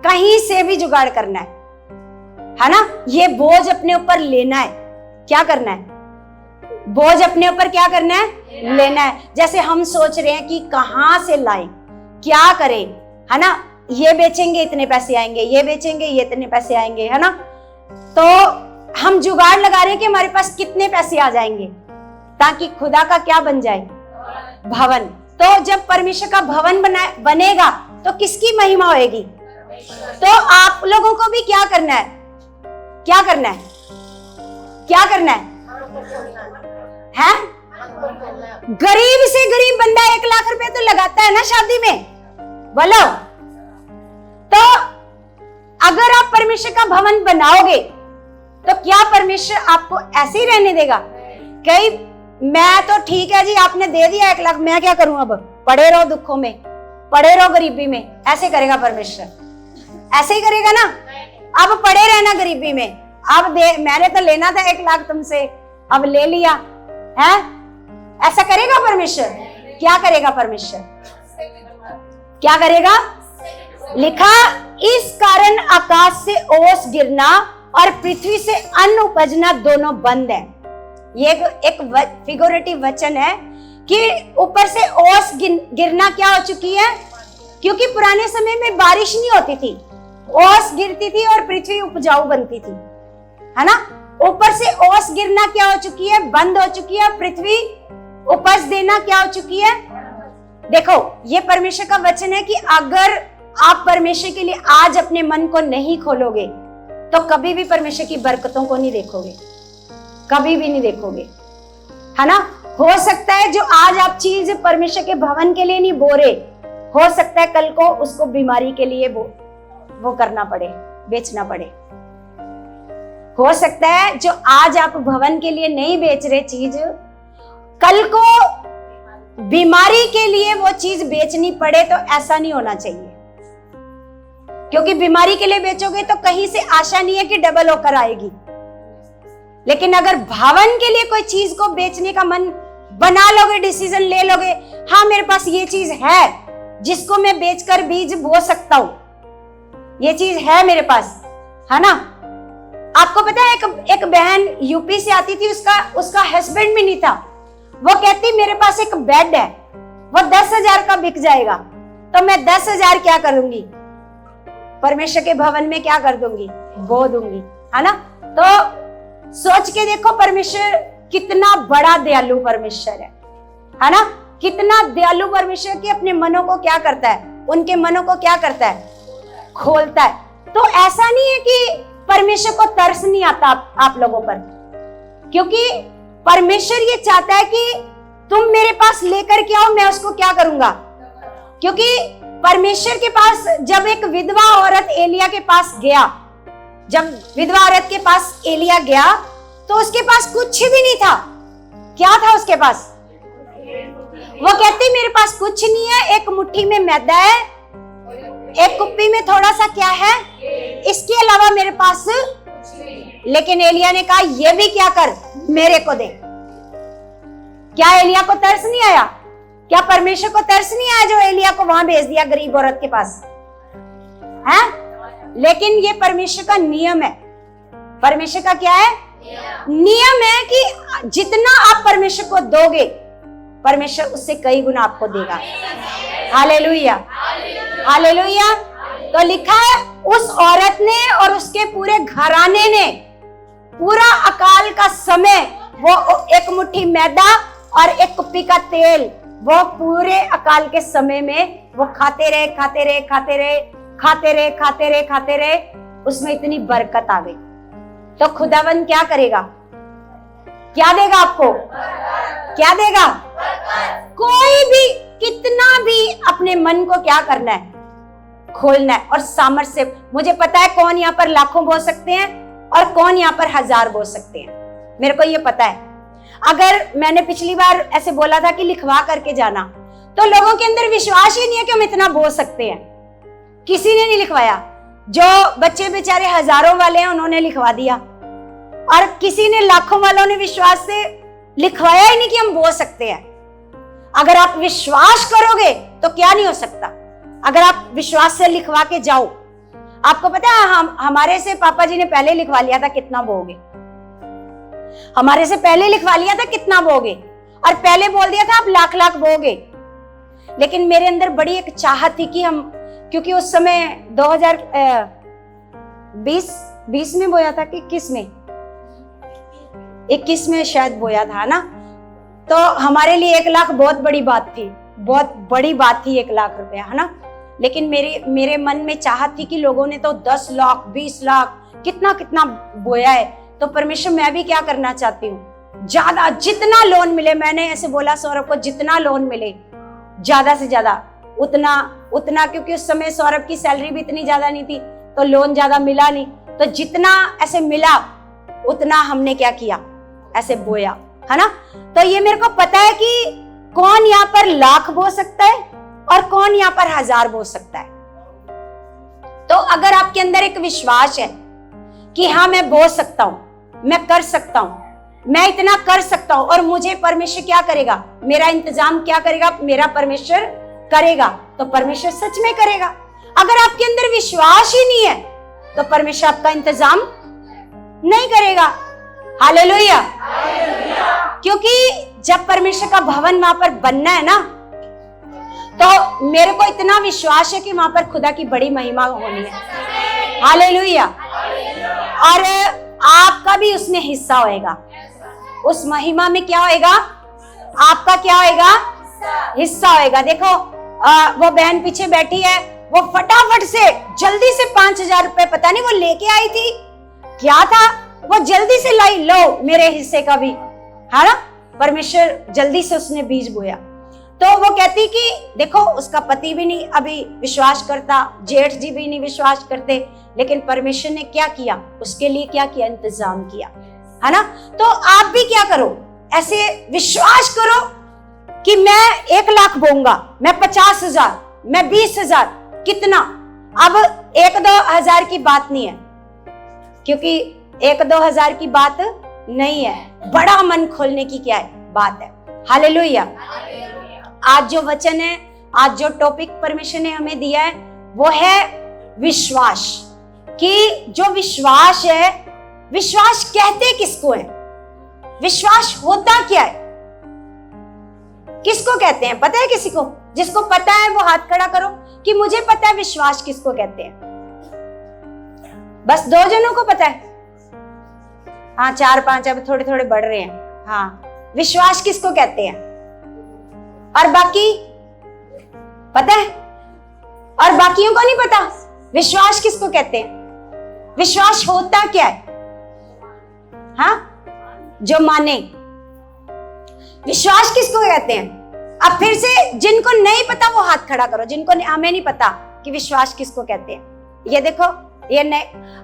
कहीं से भी जुगाड़ करना है ना। ये बोझ अपने ऊपर लेना है। क्या करना है? बोझ अपने ऊपर क्या करना है? लेना है। जैसे हम सोच रहे हैं कि कहां से लाएं, क्या करें, है ना। ये बेचेंगे इतने पैसे आएंगे, ये बेचेंगे ये इतने पैसे आएंगे, है ना। तो हम जुगाड़ लगा रहे हैं कि हमारे पास कितने पैसे आ जाएंगे ताकि खुदा का क्या बन जाए, भवन। तो जब परमेश्वर का भवन बनेगा तो किसकी महिमा होएगी? तो आप लोगों को भी क्या करना है? क्या करना है? क्या करना है? हैं? गरीब से गरीब बंदा 1 लाख रुपए तो लगाता है ना शादी में, बोलो। तो अगर आप परमेश्वर का भवन बनाओगे तो क्या परमेश्वर आपको ऐसे ही रहने देगा? कई मैं तो ठीक है जी, आपने दे दिया 1 लाख, मैं क्या करूं अब? पड़े रहो दुखों में, पड़े रहो गरीबी में। ऐसे करेगा परमेश्वर? ऐसे ही करेगा ना। अब पड़े रहना गरीबी में। अब मैंने तो लेना था 1 लाख तुमसे, अब ले लिया है। ऐसा करेगा परमेश्वर? क्या करेगा परमेश्वर? क्या करेगा? लिखा, इस कारण आकाश से ओस गिरना और पृथ्वी से अन्न उपजना दोनों बंद है। ये एक फिगरेटिव वचन है कि ऊपर से ओस गिरना क्या हो चुकी है, क्योंकि पुराने समय में बारिश नहीं होती थी, ओस गिरती थी और पृथ्वी उपजाऊ बनती थी, है ना। ऊपर से ओस गिरना क्या हो चुकी है, बंद हो चुकी है। पृथ्वी उपज देना क्या हो चुकी है। देखो ये परमेश्वर का वचन है कि अगर आप परमेश्वर के लिए आज अपने मन को नहीं खोलोगे तो कभी भी परमेश्वर की बरकतों को नहीं देखोगे, कभी भी नहीं देखोगे, है ना। हो सकता है जो आज आप चीज परमेश्वर के भवन के लिए नहीं बो रहे, हो सकता है कल को उसको बीमारी के लिए वो करना पड़े, बेचना पड़े। हो सकता है जो आज आप भवन के लिए नहीं बेच रहे चीज, कल को बीमारी के लिए वो चीज बेचनी पड़े। तो ऐसा नहीं होना चाहिए, क्योंकि बीमारी के लिए बेचोगे तो कहीं से आशा नहीं है कि डबल होकर आएगी। लेकिन अगर भवन के लिए कोई चीज को बेचने का मन बना लोगे, डिसीजन ले लोगे, हाँ मेरे पास ये चीज है जिसको मैं बेचकर बीज बो सकता हूं, ये चीज है मेरे पास, है ना। आपको पता है एक बहन यूपी से आती थी, उसका हस्बैंड भी नहीं था। वो कहती मेरे पास एक बेड है, वो 10,000 का बिक जाएगा, तो मैं 10,000 क्या करूंगी, परमेश्वर के भवन में क्या कर दूंगी, बो दूंगी, है ना। तो सोच के देखो परमेश्वर कितना बड़ा दयालु परमेश्वर है ना। कितना दयालु परमेश्वर की अपने मनों को क्या करता है, उनके मनों को क्या करता है, खोलता है। तो ऐसा नहीं है कि परमेश्वर को तरस नहीं आता आप लोगों पर, क्योंकि परमेश्वर ये चाहता है कि तुम मेरे पास लेकर के आओ, मैं उसको क्या करूंगा। क्योंकि परमेश्वर के पास जब एक विधवा औरत एलिया के पास गया, जब विधवा औरत के पास एलिया गया तो उसके पास कुछ भी नहीं था। क्या था उसके पास? वो कहती मेरे पास कुछ नहीं है, एक मुट्ठी में मैदा है, एक कुप्पी में थोड़ा सा क्या है, इसके अलावा मेरे पास। लेकिन एलिया ने कहा ये भी क्या कर, मेरे को दे। क्या एलिया को तरस नहीं आया? क्या परमेश्वर को तरस नहीं आया जो एलिया को वहां भेज दिया गरीब औरत के पास, है, लेकिन ये परमेश्वर का नियम है। परमेश्वर का क्या है? नियम है कि जितना आप परमेश्वर को दोगे, परमेश्वर उससे कई गुना आपको देगा। Hallelujah, hallelujah. तो लिखा है उस औरत ने और उसके पूरे घराने ने पूरा अकाल का समय, वो एक मुट्ठी मैदा और एक कुप्पी का तेल, वो पूरे अकाल के समय में वो खाते रहे, खाते रहे, खाते रहे, खाते रहे, खाते रहे, खाते रहे। उसमें इतनी बरकत आ गई। तो खुदावन क्या करेगा? क्या देगा आपको? क्या देगा? कोई भी कितना भी अपने मन को क्या करना है? खोलना है। और सामर्थ्य से, मुझे पता है कौन यहाँ पर लाखों बोल सकते हैं और कौन यहाँ पर 1000 बोल सकते हैं। मेरे को ये पता है। अगर मैंने पिछली बार ऐसे बोला था कि लिखवा करके जाना, तो लोगों के अंदर विश्वास ही नहीं है कि हम इतना बोल सकते हैं। किसी ने नहीं लिखवाया। जो बच्चे बेचारे हजारों वाले हैं उन्होंने लिखवा दिया, और किसी ने लाखों वालों ने विश्वास से लिखवाया ही नहीं कि हम बोल सकते हैं। अगर आप विश्वास करोगे तो क्या नहीं हो सकता। अगर आप विश्वास से लिखवा के जाओ, आपको पता है हमारे से पापा जी ने पहले लिखवा लिया था कितना बोगे, हमारे से पहले लिखवा लिया था कितना बोगे, और पहले बोल दिया था आप लाख लाख बोगे। लेकिन मेरे अंदर बड़ी एक चाहत थी कि हम, क्योंकि उस समय 2020 में बोया था कि किस में, 21 में शायद बोया था ना। तो हमारे लिए 1 लाख बहुत बड़ी बात थी, बहुत बड़ी बात थी 1 लाख रुपया, है ना। लेकिन मेरे मन में चाहत थी कि लोगों ने तो 10 लाख 20 लाख कितना कितना बोया है। तो परमेश्वर, मैं भी क्या करना चाहती हूँ, ज्यादा जितना लोन मिले, मैंने ऐसे बोला सौरभ को, जितना लोन मिले ज्यादा से ज्यादा उतना, क्योंकि उस समय सौरभ की सैलरी भी इतनी ज्यादा नहीं थी, तो लोन ज्यादा मिला नहीं। तो जितना ऐसे मिला उतना हमने क्या किया, ऐसे बोया, है ना। तो ये मेरे को पता है कि कौन यहाँ पर लाख बो सकता है और कौन यहाँ पर 1000 बो सकता है। तो अगर आपके अंदर एक विश्वास है कि हाँ मैं बो सकता हूं, मैं कर सकता हूं, मैं इतना कर सकता हूं, और मुझे परमेश्वर क्या करेगा, मेरा इंतजाम क्या करेगा, मेरा परमेश्वर करेगा, तो परमेश्वर सच में करेगा। अगर आपके अंदर विश्वास ही नहीं है तो परमेश्वर आपका इंतजाम नहीं करेगा। हालेलुया। क्योंकि जब परमेश्वर का भवन वहां पर बनना है ना, तो मेरे को इतना विश्वास है कि वहां पर खुदा की बड़ी महिमा होनी है। हालेलुया। और आपका भी उसमें हिस्सा होएगा। उस महिमा में क्या होएगा, आपका क्या होएगा, हिस्सा होएगा। देखो वो बहन पीछे बैठी है, वो फटाफट से जल्दी से 5000 रुपए पता नहीं वो लेके आई थी, क्या था, वो जल्दी से लाई, लो मेरे हिस्से का भी, है ना। परमेश्वर जल्दी से उसने बीज बोया। तो वो कहती कि देखो उसका पति भी नहीं अभी विश्वास करता, जेठ जी भी नहीं विश्वास करते, लेकिन परमेश्वर ने क्या किया, उसके लिए क्या किया, इंतजाम किया, है ना। तो आप भी क्या करो, ऐसे विश्वास करो कि मैं 1 लाख बोऊंगा, मैं 50,000, मैं 20,000, कितना। अब 1-2 हजार की बात नहीं है, क्योंकि 1-2 हजार की बात नहीं है, बड़ा मन खोलने की क्या है, बात है। हालेलुया। आज जो वचन है, आज जो टॉपिक परमेश्वर ने हमें दिया है, वो है विश्वास। कि जो विश्वास है, विश्वास कहते किसको है, विश्वास होता क्या है, किसको कहते हैं, पता है किसी को? जिसको पता है वो हाथ खड़ा करो कि मुझे पता है विश्वास किसको कहते हैं। बस 2 जनों को पता है। हाँ 4-5 अब थोड़े थोड़े बढ़ रहे हैं। हाँ, विश्वास किसको कहते हैं, और बाकी पता है, और बाकियों को नहीं पता विश्वास किसको कहते हैं। विश्वास होता क्या है, हाँ, जो माने। विश्वास किसको कहते हैं? अब फिर से जिनको नहीं पता वो हाथ खड़ा करो, जिनको हमें नहीं पता कि विश्वास किसको कहते हैं। ये देखो, ये नहीं,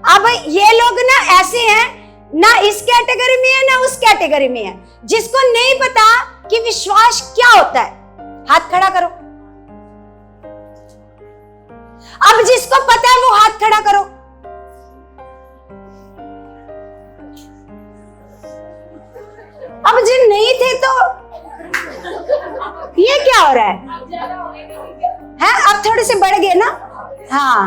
अब ये लोग ना ऐसे हैं, ना इस कैटेगरी में है ना उस कैटेगरी में है। जिसको नहीं पता कि विश्वास क्या होता है, हाथ खड़ा करो। अब जिसको पता है वो हाथ खड़ा करो। अब जिन नहीं थे तो ये क्या हो रहा है? अब थोड़े से बढ़ गए ना। हाँ,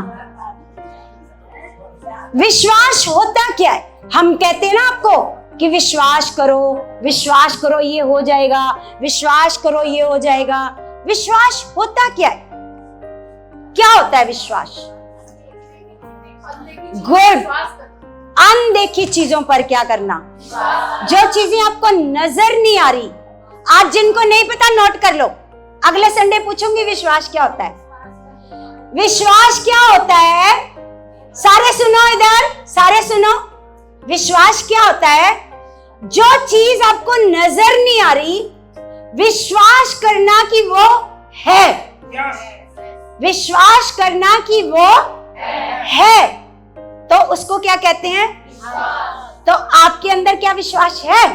विश्वास होता क्या है? हम कहते हैं ना आपको कि विश्वास करो ये हो जाएगा, विश्वास करो ये हो जाएगा। विश्वास होता क्या है? क्या होता है विश्वास? गुड, अनदेखी चीजों पर क्या करना, जो चीजें आपको नजर नहीं आ रही। आज जिनको नहीं पता नोट कर लो, अगले संडे पूछूंगी विश्वास क्या होता है। विश्वास क्या होता है? सारे सुनो, इधर सारे सुनो। विश्वास क्या होता है? जो चीज आपको नजर नहीं आ रही, विश्वास करना कि वो है। विश्वास करना कि वो है, तो उसको क्या कहते हैं? तो आपके अंदर क्या विश्वास है?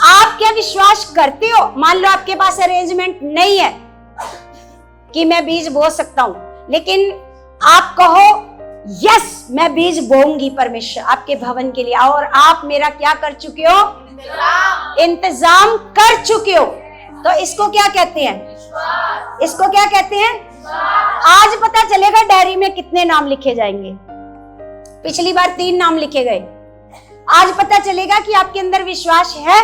आप क्या विश्वास करते हो? मान लो आपके पास अरेंजमेंट नहीं है कि मैं बीज बो सकता हूं, लेकिन आप कहो यस मैं बीज बोऊंगी परमेश्वर आपके भवन के लिए, और आप मेरा क्या कर चुके हो? इंतजाम कर चुके हो। तो इसको क्या कहते हैं? इसको क्या कहते हैं? आज पता चलेगा डायरी में कितने नाम लिखे जाएंगे। पिछली बार 3 नाम लिखे गए, आज पता चलेगा कि आपके अंदर विश्वास है।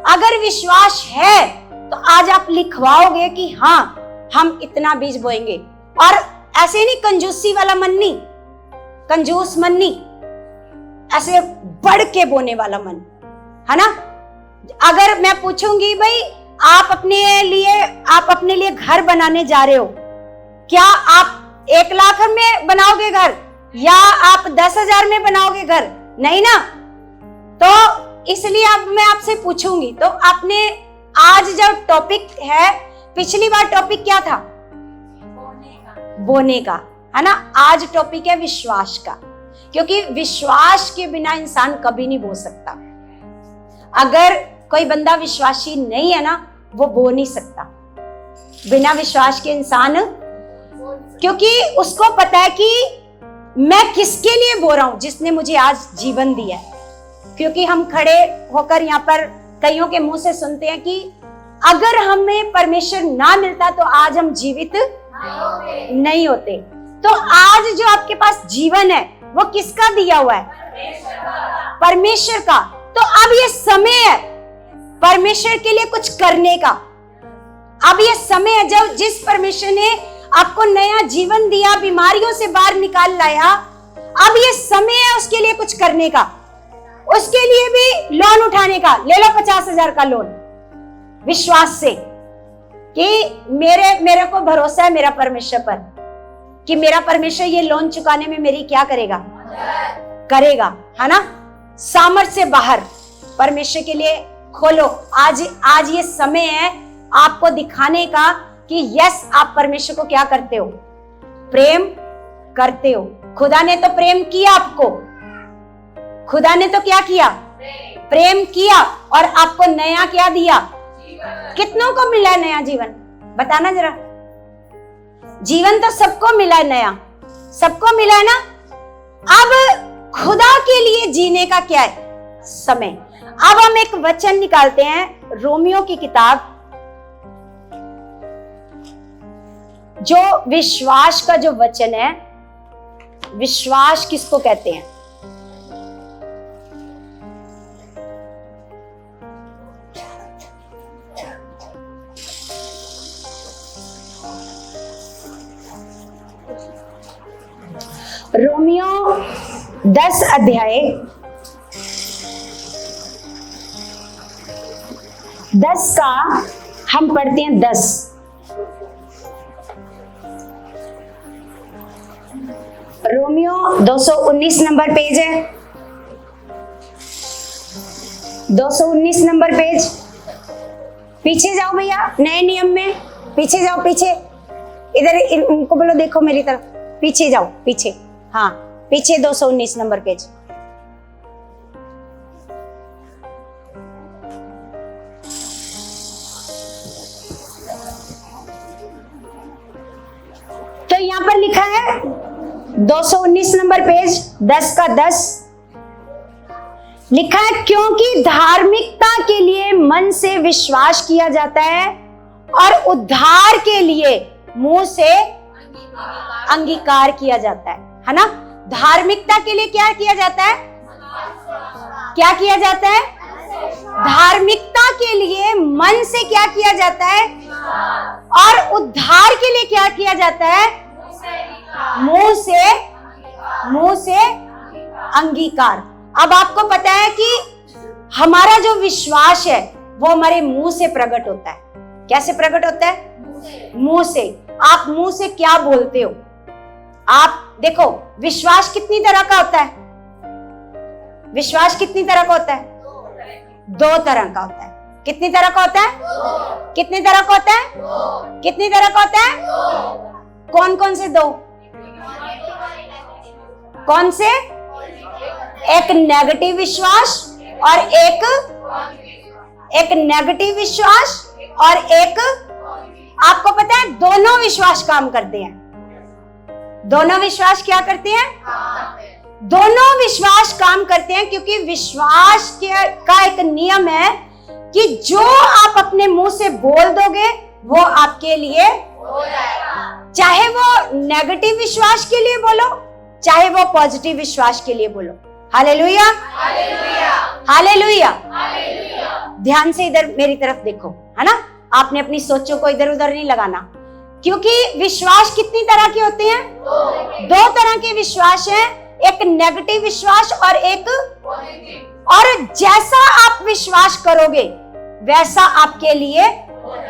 अगर विश्वास है तो आज आप लिखवाओगे कि हाँ हम इतना बीज बोएंगे। और ऐसे नहीं, कंजूसी वाला मन नहीं, कंजूस मन नहीं, ऐसे बढ़ के बोने वाला मन, है ना। अगर मैं पूछूंगी भाई आप अपने लिए घर बनाने जा रहे हो, क्या आप 1 लाख में बनाओगे घर या आप 10,000 में बनाओगे घर? नहीं ना। तो इसलिए अब मैं आपसे पूछूंगी, तो आपने आज जो टॉपिक है, पिछली बार टॉपिक क्या था? बोने का, है ना। आज टॉपिक है विश्वास का, क्योंकि विश्वास के बिना इंसान कभी नहीं बो सकता। अगर कोई बंदा विश्वासी नहीं है ना, वो बो नहीं सकता बिना विश्वास के इंसान, क्योंकि उसको पता है कि मैं किसके लिए बो रहा हूं, जिसने मुझे आज जीवन दिया है। क्योंकि हम खड़े होकर यहाँ पर कईयों के मुंह से सुनते हैं कि अगर हमें परमेश्वर ना मिलता तो आज हम जीवित नहीं होते। तो आज जो आपके पास जीवन है वो किसका दिया हुआ है? परमेश्वर का। तो अब ये समय है परमेश्वर के लिए कुछ करने का। अब ये समय है जब जिस परमेश्वर ने आपको नया जीवन दिया, बीमारियों से बाहर निकाल लाया, अब ये समय है उसके लिए कुछ करने का। उसके लिए भी लोन उठाने का। ले लो 50,000 का लोन विश्वास से कि मेरे को भरोसा है मेरा परमेश्वर पर कि मेरा परमेश्वर ये लोन चुकाने में मेरी क्या करेगा? करेगा, है ना। सामर्थ्य से बाहर परमेश्वर के लिए खोलो। आज ये समय है आपको दिखाने का कि यस आप परमेश्वर को क्या करते हो? प्रेम करते हो। खुदा ने तो प्रेम किया आपको, खुदा ने तो क्या किया? प्रेम किया, और आपको नया क्या दिया? कितनों को मिला है नया जीवन? बताना जरा। जीवन तो सबको मिला है, नया सबको मिला है ना। अब खुदा के लिए जीने का क्या है? समय। अब हम एक वचन निकालते हैं, रोमियो की किताब, जो विश्वास का जो वचन है। विश्वास किसको कहते हैं? रोमियो 10 अध्याय 10 का हम पढ़ते हैं 10। रोमियो 219 नंबर पेज है, 219 नंबर पेज। पीछे जाओ भैया, नए नियम में पीछे जाओ, पीछे इधर इनको बोलो देखो मेरी तरफ, पीछे जाओ, पीछे, हाँ पीछे 219 नंबर पेज। तो यहां पर लिखा है 219 नंबर पेज 10 का 10 लिखा है, क्योंकि धार्मिकता के लिए मन से विश्वास किया जाता है और उद्धार के लिए मुंह से अंगीकार किया जाता है ना। धार्मिकता के लिए क्या किया जाता है? क्या किया जाता है? धार्मिकता के लिए मन से क्या किया जाता है? और उद्धार के लिए क्या किया जाता है? मुंह से अंगीकार। अब आपको पता है कि हमारा जो विश्वास है वो हमारे मुंह से प्रकट होता है। कैसे प्रकट होता है? मुंह से। आप मुंह से क्या बोलते हो? आप देखो, विश्वास कितनी तरह का होता है? विश्वास कितनी तरह का होता है? 2 तरह का होता है। कितनी तरह का होता है? कितनी तरह का होता है? कितनी तरह का होता है? कौन कौन से 2? कौन से? एक नेगेटिव विश्वास और एक नेगेटिव विश्वास और एक, आपको पता है दोनों विश्वास काम करते हैं। दोनों विश्वास क्या करते हैं? दोनों विश्वास काम करते हैं, क्योंकि विश्वास का एक नियम है कि जो आप अपने मुंह से बोल दोगे वो आपके लिए हो जाएगा। चाहे वो नेगेटिव विश्वास के लिए बोलो, चाहे वो पॉजिटिव विश्वास के लिए बोलो। Hallelujah, hallelujah, hallelujah. ध्यान से इधर मेरी तरफ देखो, है ना? आपने अपनी सोचों को इधर उधर नहीं लगाना, क्योंकि विश्वास कितनी तरह के होते हैं? 2 तरह के विश्वास हैं, एक नेगेटिव विश्वास और एक पॉजिटिव। और जैसा आप विश्वास करोगे वैसा आपके लिए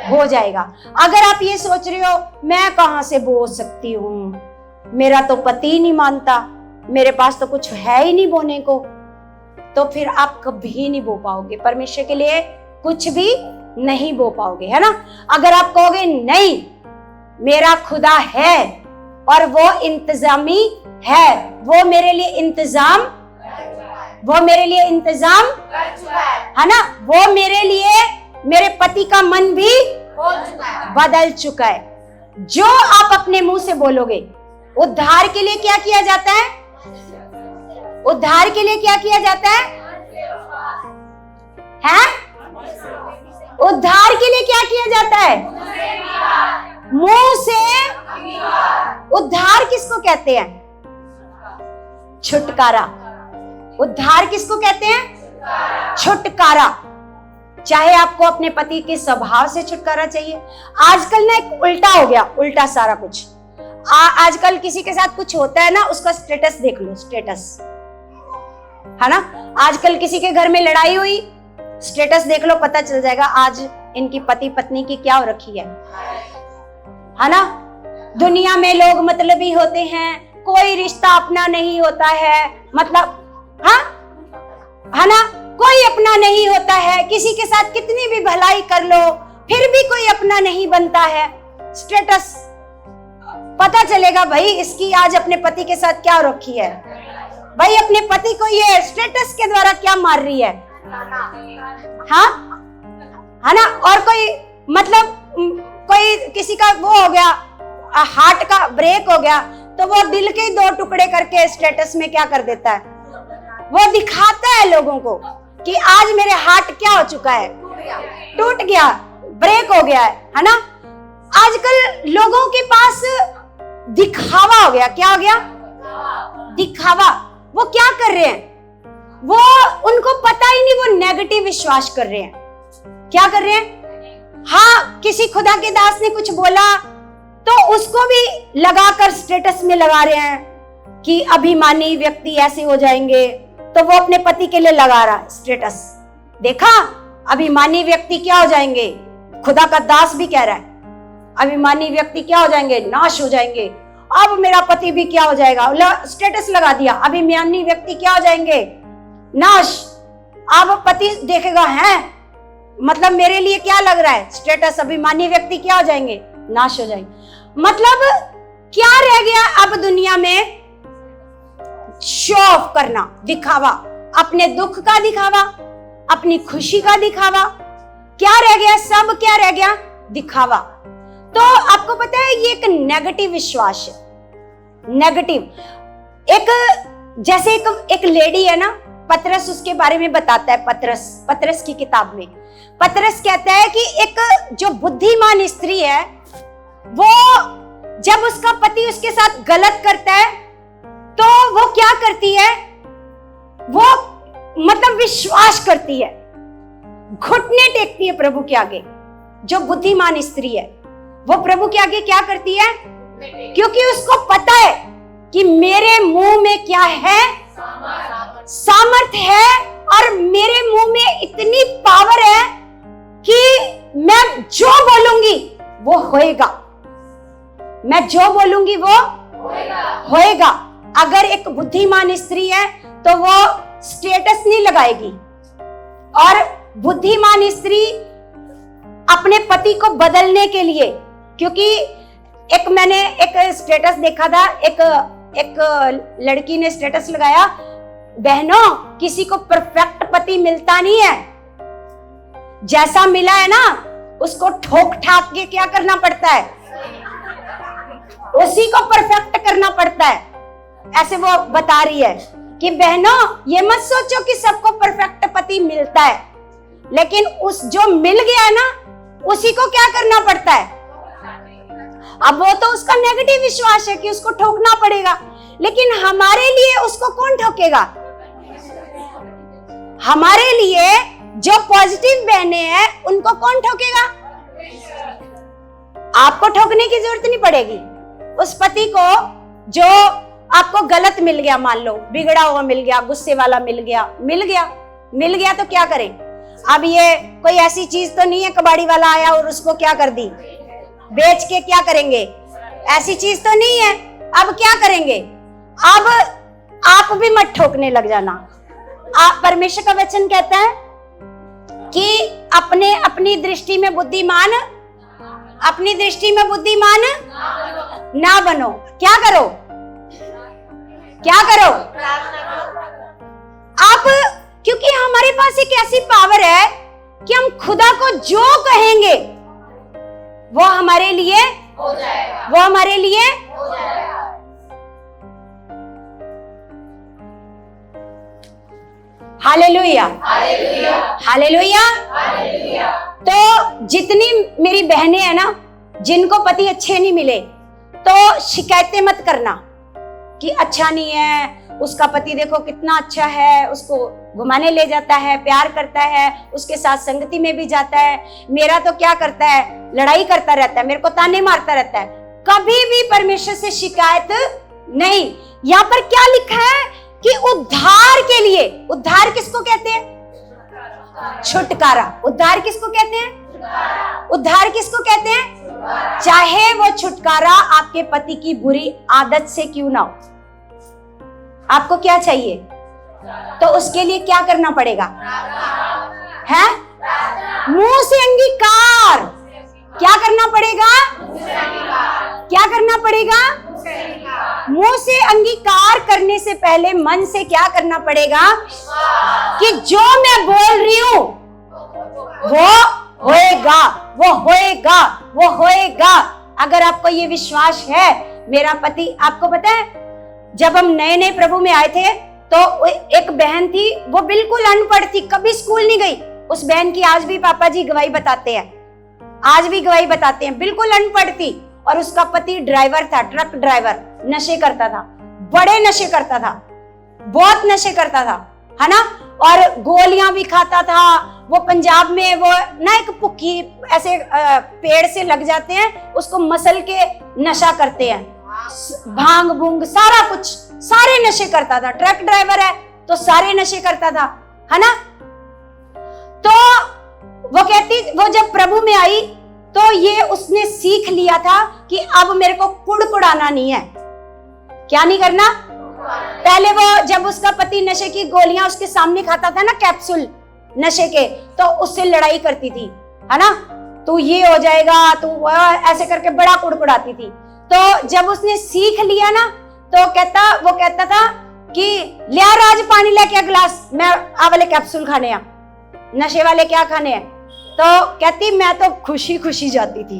हो जाएगा। अगर आप ये सोच रहे हो मैं कहां से बोल सकती हूँ, मेरा तो पति नहीं मानता, मेरे पास तो कुछ है ही नहीं बोने को, तो फिर आप कभी नहीं बो पाओगे। परमेश्वर के लिए कुछ भी नहीं बो पाओगे, है ना? अगर आप कहोगे नहीं, मेरा खुदा है और वो इंतजामी है, वो मेरे लिए इंतजाम है ना, वो मेरे लिए, मेरे पति का मन भी बदल चुका है। जो आप अपने मुंह से बोलोगे, उद्धार के लिए क्या किया जाता है? उद्धार के लिए क्या किया जाता है? उद्धार के लिए क्या किया जाता है? मुंह से। उद्धार किसको कहते हैं? छुटकारा। उद्धार किसको कहते हैं? छुटकारा। चाहे आपको अपने पति के स्वभाव से छुटकारा चाहिए। आजकल ना एक उल्टा हो गया, उल्टा सारा कुछ। आजकल किसी के साथ कुछ होता है ना, उसका स्टेटस देख लो, स्टेटस, है ना? आजकल किसी के घर में लड़ाई हुई, स्टेटस देख लो, पता चल जाएगा आज इनकी पति पत्नी की क्या हो रखी है ना? दुनिया में लोग मतलबी होते हैं, कोई रिश्ता अपना नहीं होता है, मतलब, हाँ, है ना? कोई अपना नहीं होता है। किसी के साथ कितनी भी भलाई कर लो फिर भी कोई अपना नहीं बनता है। स्टेटस, पता चलेगा भाई इसकी आज अपने पति के साथ क्या हो रखी है, भाई अपने पति को ये स्टेटस के द्वारा क्या मार रही है, हाँ, है ना? और कोई मतलब कोई किसी का वो हो गया, हार्ट का ब्रेक हो गया, तो वो दिल के 2 टुकड़े करके स्टेटस में क्या कर देता है? वो दिखाता है लोगों को कि आज मेरे हार्ट क्या हो चुका है, टूट गया, ब्रेक हो गया है ना? आजकल लोगों के पास दिखावा हो गया। क्या हो गया? दिखावा। वो क्या कर रहे हैं? वो, उनको पता ही नहीं, वो नेगेटिव विश्वास कर रहे हैं। क्या कर रहे हैं? हाँ, किसी खुदा के दास ने कुछ बोला तो उसको भी लगाकर स्टेटस में लगा रहे हैं कि अभिमानी व्यक्ति ऐसे हो जाएंगे, तो वो अपने पति के लिए लगा रहा है स्टेटस। देखा, अभिमानी व्यक्ति क्या हो जाएंगे? खुदा का दास भी कह रहा है अभिमानी व्यक्ति क्या हो जाएंगे? नाश हो जाएंगे। अब मेरा पति भी क्या हो जाएगा? स्टेटस लगा दिया, अभिमानी व्यक्ति क्या हो जाएंगे? नाश। अब पति देखेगा, है मतलब मेरे लिए क्या लग रहा है? स्टेटस। अभिमानी व्यक्ति क्या हो जाएंगे? नाश हो जाएंगे। मतलब क्या रह गया अब दुनिया में? शो ऑफ करना, दिखावा, अपने दुख का दिखावा, अपनी खुशी का दिखावा। क्या रह गया? सब क्या रह गया? दिखावा। तो आपको पता है ये एक नेगेटिव विश्वास है। नेगेटिव, एक जैसे एक लेडी है ना, पतरस उसके बारे में बताता है। पतरस की किताब में पतरस कहता है कि एक जो बुद्धिमान स्त्री है, वो जब उसका पति उसके साथ गलत करता है तो वो क्या करती है, वो मतलब विश्वास करती है, घुटने टेकती है प्रभु के आगे। जो बुद्धिमान स्त्री है वो प्रभु के आगे क्या करती है, क्योंकि उसको पता है कि मेरे मुंह में क्या है, सामर्थ्य है, और मेरे मुंह में इतनी पावर है कि मैं जो बोलूंगी वो होएगा, मैं जो बोलूंगी वो होएगा। अगर एक बुद्धिमान स्त्री है तो वो स्टेटस नहीं लगाएगी, और बुद्धिमान स्त्री अपने पति को बदलने के लिए, क्योंकि मैंने एक स्टेटस देखा था, एक लड़की ने स्टेटस लगाया, बहनों किसी को परफेक्ट पति मिलता नहीं है, जैसा मिला है ना उसको ठोक ठाक के क्या करना पड़ता है, उसी को परफेक्ट करना पड़ता है। ऐसे वो बता रही है कि बहनों ये मत सोचो कि सबको परफेक्ट पति मिलता है, लेकिन उस जो मिल गया है ना उसी को क्या करना पड़ता है। अब वो तो उसका नेगेटिव विश्वास है कि उसको ठोकना पड़ेगा, लेकिन हमारे लिए उसको कौन ठोकेगा? हमारे लिए जो पॉजिटिव बहने हैं उनको कौन ठोकेगा? आपको ठोकने की जरूरत नहीं पड़ेगी। उस पति को जो आपको गलत मिल गया, मान लो बिगड़ा हुआ मिल गया, गुस्से वाला मिल गया तो क्या करें? अब ये कोई ऐसी चीज तो नहीं है कबाड़ी वाला आया और उसको क्या कर दी, बेच के क्या करेंगे? ऐसी चीज तो नहीं है। अब क्या करेंगे? अब आप भी मत ठोकने लग जाना। आप, परमेश्वर का वचन कहता है कि अपनी दृष्टि में बुद्धिमान ना बनो। क्या करो? आप, क्योंकि हमारे पास एक ऐसी पावर है कि हम खुदा को जो कहेंगे वो हमारे लिए हो जाएगा। Hallelujah, hallelujah. तो जितनी मेरी बहनें हैं ना, जिनको पति अच्छे नहीं मिले, तो शिकायतें मत करना कि अच्छा नहीं है, उसका पति देखो कितना अच्छा है, उसको घुमाने ले जाता है, प्यार करता है, उसके साथ संगति में भी जाता है। मेरा तो क्या करता है, लड़ाई करता रहता है, मेरे को ताने मारता रहता है। कभी भी परमेश्वर से शिकायत नहीं। यहाँ पर क्या लिखा है कि उद्धार के लिए, उद्धार किसको कहते हैं? छुटकारा। उद्धार किसको कहते हैं? उद्धार किसको कहते हैं? चाहे वो छुटकारा आपके पति की बुरी आदत से क्यों ना हो, आपको क्या चाहिए? तो उसके लिए क्या करना पड़ेगा? है मुंह से अंगीकार। क्या करना पड़ेगा? क्या करना पड़ेगा? मुंह से अंगीकार करने से पहले मन से क्या करना पड़ेगा कि जो मैं बोल रही हूं वो होएगा, वो होएगा, वो होएगा। अगर आपको ये विश्वास है, मेरा पति, आपको पता है जब हम नए नए प्रभु में आए थे तो एक बहन थी, वो बिल्कुल अनपढ़ थी, कभी स्कूल नहीं गई। उस बहन की आज भी पापा जी गवाही बताते हैं, आज भी गवाही बताते हैं, बिल्कुल अनपढ़ थी। और उसका पति ड्राइवर था, ट्रक ड्राइवर, नशे करता था, बड़े नशे करता था, बहुत नशे करता था, है ना, और गोलियां भी खाता था। वो पंजाब में वो ना एक पुक्की ऐसे पेड़ से लग जाते हैं, उसको मसल के नशा करते हैं, भांग भूंग सारा कुछ, सारे नशे करता था। ट्रक ड्राइवर है तो सारे नशे करता था, है ना। तो वो कहती, वो जब प्रभु में आई तो ये उसने सीख लिया था कि अब मेरे को कुड़कुड़ाना नहीं है। क्या नहीं करना? पहले वो जब उसका पति नशे की गोलियां उसके सामने खाता था ना, कैप्सूल नशे के, तो उससे लड़ाई करती थी, है ना, तू ये हो जाएगा, तू ऐसे करके बड़ा कुड़कुड़ाती थी। तो जब उसने सीख लिया ना, तो वो कहता था कि लिया राज पानी लेके गिलास, मैं आ वाले कैप्सूल खाने हैं, नशे वाले क्या खाने हैं। तो कहती मैं तो खुशी खुशी जाती थी,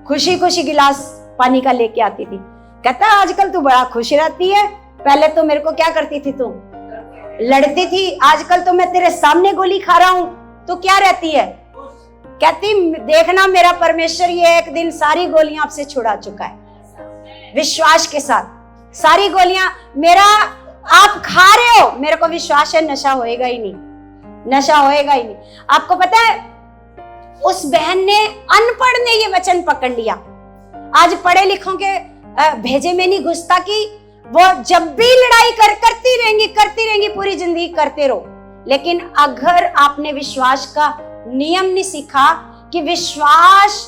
खुशी खुशी गिलास पानी का लेके आती थी। कहता आजकल तू बड़ा खुश रहती है, पहले तो मेरे को क्या करती थी, तू लड़ती थी, आजकल तो मैं तेरे सामने गोली खा रहा हूं, तो क्या रहती है। कहती देखना मेरा परमेश्वर ये एक दिन सारी गोलियां आपसे छुड़ा चुका है, विश्वास के साथ। सारी गोलियां मेरा आप खा रहे हो, मेरे को विश्वास है नशा होएगा ही नहीं, नशा होएगा ही नहीं। आपको पता है उस बहन ने, अनपढ़ ने ये वचन पकड़ लिया। आज पढ़े लिखों के भेजे में नहीं घुसता कि वो जब भी लड़ाई करती रहेंगी पूरी जिंदगी करते रहो। लेकिन अगर आपने विश्वास का नियम नहीं सीखा कि विश्वास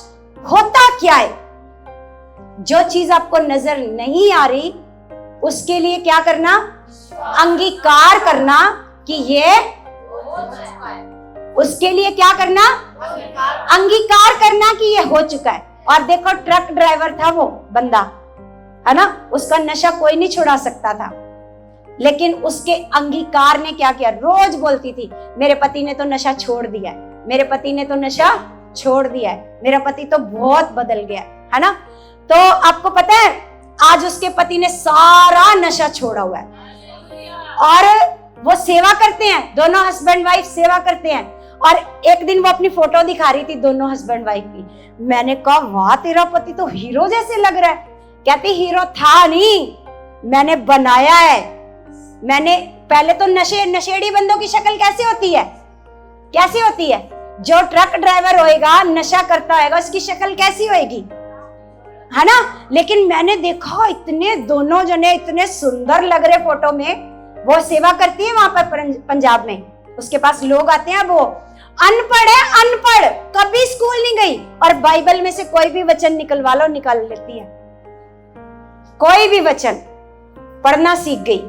होता क्या है, जो चीज आपको नजर नहीं आ रही उसके लिए क्या करना, अंगीकार करना कि ये, उसके लिए क्या करना, अंगीकार करना कि ये हो चुका है। और देखो ट्रक ड्राइवर था वो बंदा, है ना, उसका नशा कोई नहीं छुड़ा सकता था, लेकिन उसके अंगीकार ने क्या किया। रोज बोलती थी मेरे पति ने तो नशा छोड़ दिया है, मेरे पति ने तो नशा छोड़ दिया है, मेरा पति तो बहुत बदल गया है ना। तो आपको पता है आज उसके पति ने सारा नशा छोड़ा हुआ है और वो सेवा करते हैं, दोनों हस्बैंड वाइफ सेवा करते हैं। और एक दिन वो अपनी फोटो दिखा रही थी दोनों हस्बैंड वाइफ की। मैंने कहा वाह तेरा पति तो हीरो जैसे लग रहा है। कहती हीरो था नहीं, मैंने बनाया है। मैंने पहले तो नशेड़ी बंदों की शक्ल कैसी होती है, कैसी होती है? जो ट्रक ड्राइवर होएगा, नशा करता होएगा, उसकी शक्ल कैसी होएगी, है ना। लेकिन मैंने देखा इतने दोनों जने इतने सुंदर लग रहे फोटो में। वो सेवा करती है वहां पर पंजाब में, उसके पास लोग आते हैं। वो अनपढ़ है, अनपढ़, कभी स्कूल नहीं गई, और बाइबल में से कोई भी वचन निकलवा लो निकाल लेती है। कोई भी वचन पढ़ना सीख गई,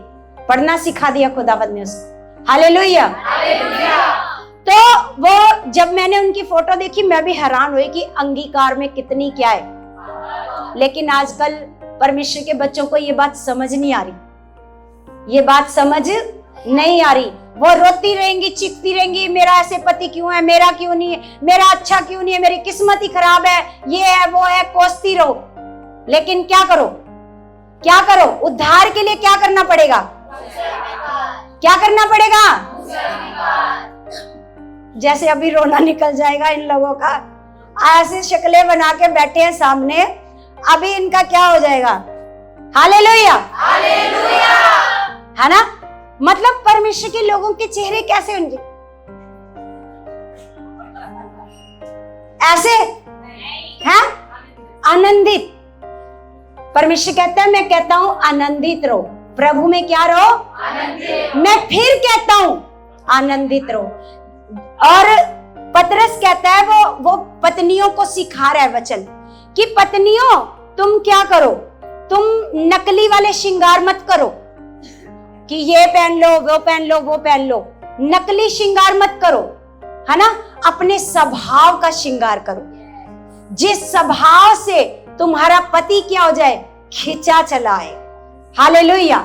पढ़ना सिखा दिया खुदावंद ने उसको। हालेलुया। तो वो जब मैंने उनकी फोटो देखी मैं भी हैरान हुई कि अंगीकार में कितनी क्या है। लेकिन आजकल परमेश्वर के बच्चों को ये बात समझ नहीं आ रही, ये बात समझ नहीं आ रही। वो रोती रहेंगी, चीखती रहेंगी, मेरा ऐसे पति क्यों है, मेरा क्यों नहीं है, मेरा अच्छा क्यों नहीं है, मेरी किस्मत ही खराब है, ये है वो है, कोसती रहो। लेकिन क्या करो, क्या करो? उद्धार के लिए क्या करना पड़ेगा, क्या करना पड़ेगा? जैसे अभी रोना निकल जाएगा इन लोगों का, ऐसी शक्लें बना के बैठे हैं सामने, अभी इनका क्या हो जाएगा। हालेलुया, हालेलुया, है ना। मतलब परमेश्वर के लोगों के चेहरे कैसे होंगे, ऐसे हैं, आनंदित। परमेश्वर कहता है, मैं कहता हूं आनंदित रहो, प्रभु में क्या रहो, आनंदित। मैं फिर कहता हूं आनंदित रहो। और पतरस कहता है, वो पत्नियों को सिखा रहा है वचन कि पत्नियों तुम क्या करो, तुम नकली वाले श्रृंगार मत करो कि ये पहन लो, वो पहन लो, वो पहन लो। नकली श्रृंगार मत करो, है ना। अपने स्वभाव का श्रृंगार करो, जिस स्वभाव से तुम्हारा पति क्या हो जाए, खिंचा चला है। हालेलुया,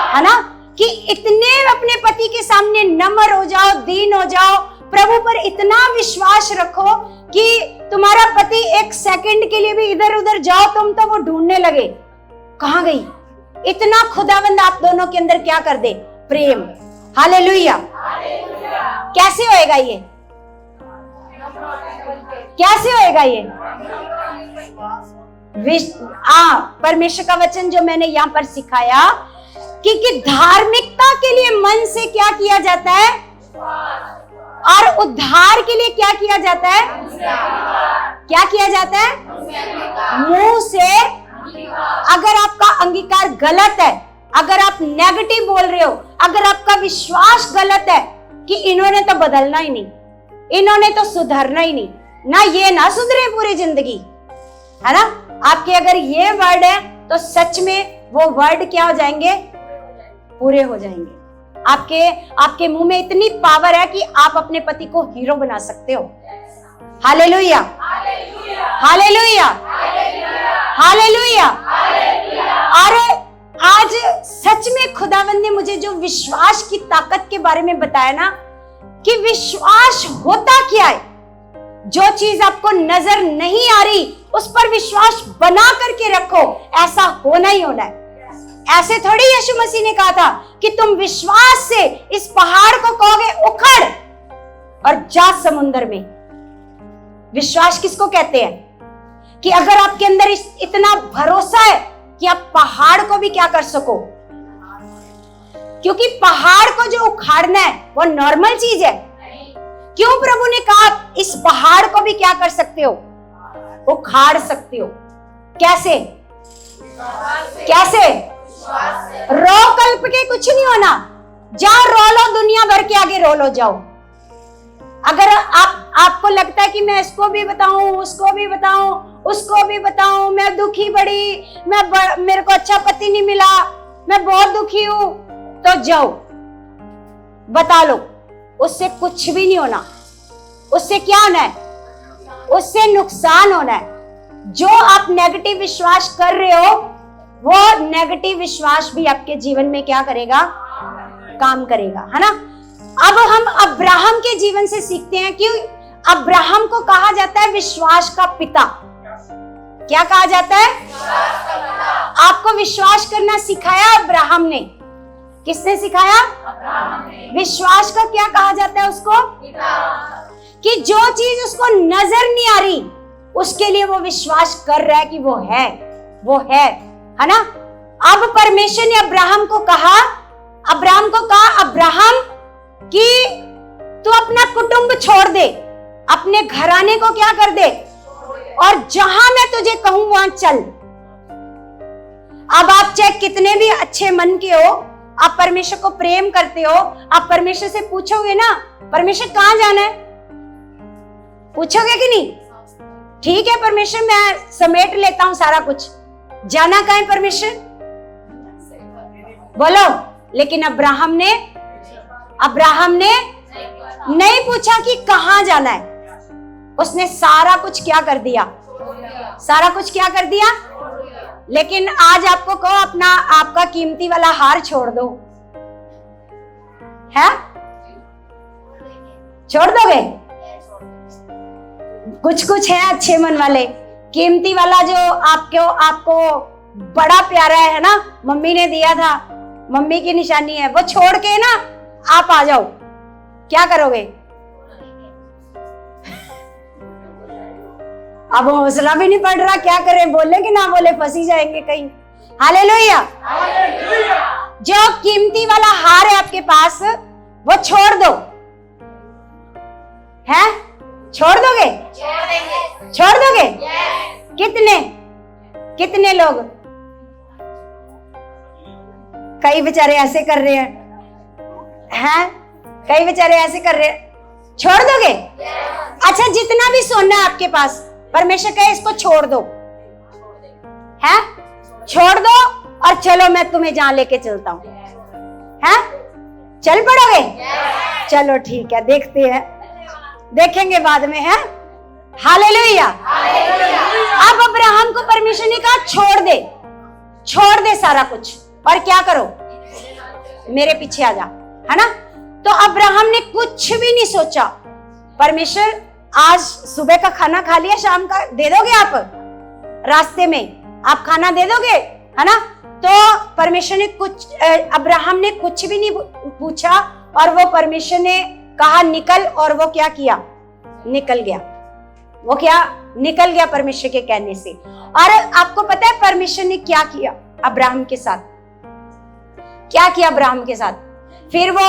है ना। कि इतने अपने पति के सामने नम्र हो जाओ, दीन हो जाओ, प्रभु पर इतना विश्वास रखो कि तुम्हारा पति एक सेकंड के लिए भी इधर उधर जाओ तुम तो वो ढूंढने लगे कहां गई। इतना खुदावंद आप दोनों के अंदर क्या कर दे, प्रेम। हालेलुया। कैसे होएगा ये, कैसे होएगा ये? परमेश्वर का वचन जो मैंने यहाँ पर सिखाया कि धार्मिकता के लिए मन से क्या किया जाता है, और उद्धार के लिए क्या किया जाता है, क्या किया जाता है, मुंह से। अगर आपका अंगीकार गलत है, अगर आप नेगेटिव बोल रहे हो, अगर आपका विश्वास गलत है कि इन्होंने तो बदलना ही नहीं, इन्होंने तो सुधरना ही नहीं, ना ये ना सुधरे पूरी जिंदगी, है ना। आपके अगर ये वर्ड है तो सच में वो वर्ड क्या हो जाएंगे, पूरे हो जाएंगे। आपके मुंह में इतनी पावर है कि आप अपने पति को हीरो बना सकते हो। Hallelujah, hallelujah, hallelujah. और आज सच में खुदावंद ने मुझे जो विश्वास की ताकत के बारे में बताया ना, कि विश्वास होता क्या है। जो चीज आपको नजर नहीं आ रही उस पर विश्वास बना करके रखो, ऐसा होना ही होना है। ऐसे थोड़ी यीशु मसीह ने कहा था कि तुम विश्वास से इस पहाड़ को कहोगे उखड़ और जा समुद्र में। विश्वास किसको कहते हैं? कि अगर आपके अंदर इतना भरोसा है कि आप पहाड़ को भी क्या कर सको, क्योंकि पहाड़ को जो उखाड़ना है वो नॉर्मल चीज है। क्यों प्रभु ने कहा इस पहाड़ को भी क्या कर सकते हो, उखाड़ सकते हो। कैसे? कैसे? रो कल्प के कुछ नहीं होना। जाओ रो लो, दुनिया भर के आगे रो लो, जाओ। अगर आपको लगता है कि मैं इसको भी बताऊं, उसको भी बताऊं, उसको भी बताऊं, मैं दुखी बड़ी, मेरे को अच्छा पति नहीं मिला, मैं बहुत दुखी हूं, तो जाओ बता लो, उससे कुछ भी नहीं होना। उससे क्या होना है? उससे नुकसान होना है। जो आप नेगेटिव विश्वास कर रहे हो वो नेगेटिव विश्वास भी आपके जीवन में क्या करेगा? काम करेगा, है ना। अब हम अब्राहम के जीवन से सीखते हैं कि अब्राहम को कहा जाता है विश्वास का पिता। क्या कहा जाता है? आपको विश्वास करना सिखाया अब्राहम ने। किसने सिखाया? विश्वास का क्या कहा जाता है उसको? कि जो चीज उसको नजर नहीं आ रही उसके लिए वो विश्वास कर रहा है कि वो है ना। अब परमेश्वर ने अब्राहम को कहा अब्राहम कि तू अपना कुटुंब छोड़ दे, अपने घराने को क्या कर दे, और जहां मैं तुझे कहूं वहां चल। अब आप चाहे कितने भी अच्छे मन के हो, आप परमेश्वर को प्रेम करते हो, आप परमेश्वर से पूछोगे ना, परमेश्वर कहां जाना है, पूछोगे कि नहीं? ठीक है परमेश्वर, मैं समेट लेता हूं सारा कुछ, जाना कहां है परमेश्वर, बोलो। लेकिन अब्राहम ने नहीं पूछा कि कहां जाना है, उसने सारा कुछ क्या कर दिया? सारा कुछ क्या कर दिया? लेकिन आज आपको कहो आपका कीमती वाला हार छोड़ दो, है? छोड़ दोगे? कुछ है अच्छे मन वाले, कीमती वाला जो आपको बड़ा प्यारा है ना, मम्मी ने दिया था, मम्मी की निशानी है, वो छोड़ के ना आप आ जाओ, क्या करोगे? अब हौसला भी नहीं पड़ रहा, क्या करें, बोले कि ना बोले, फंसी जाएंगे कहीं। हालेलुया। जो कीमती वाला हार है आपके पास वो छोड़ दो, है? छोड़ दोगे? छोड़ दोगे? कितने लोग? कई बेचारे ऐसे कर रहे हैं, कई बेचारे ऐसे कर रहे हैं। छोड़ दोगे? अच्छा, जितना भी सोना है आपके पास, परमेश्वर कहे इसको छोड़ दो, है? छोड़ दो और चलो मैं तुम्हें जहां लेके चलता हूं, है? चल पड़ोगे? चलो ठीक है, देखते हैं, देखेंगे बाद में, है? हालेलुया। अब अब्राहम को परमेश्वर ने कहा छोड़ दे सारा कुछ, और क्या करो? मेरे पीछे आ जा, है ना। तो अब्राहम ने कुछ भी नहीं सोचा। परमेश्वर, आज सुबह का खाना खा लिया, शाम का दे दोगे आप? रास्ते में आप खाना दे दोगे, है ना। तो परमेश्वर ने अब्राहम ने कुछ भी नहीं पूछा, और वो परमेश्वर ने कहा निकल, और वो क्या किया? निकल गया। वो क्या? निकल गया परमेश्वर के कहने से। और आपको पता है परमेश्वर ने क्या किया अब्राहम के साथ? क्या किया अब्राहम के साथ? फिर वो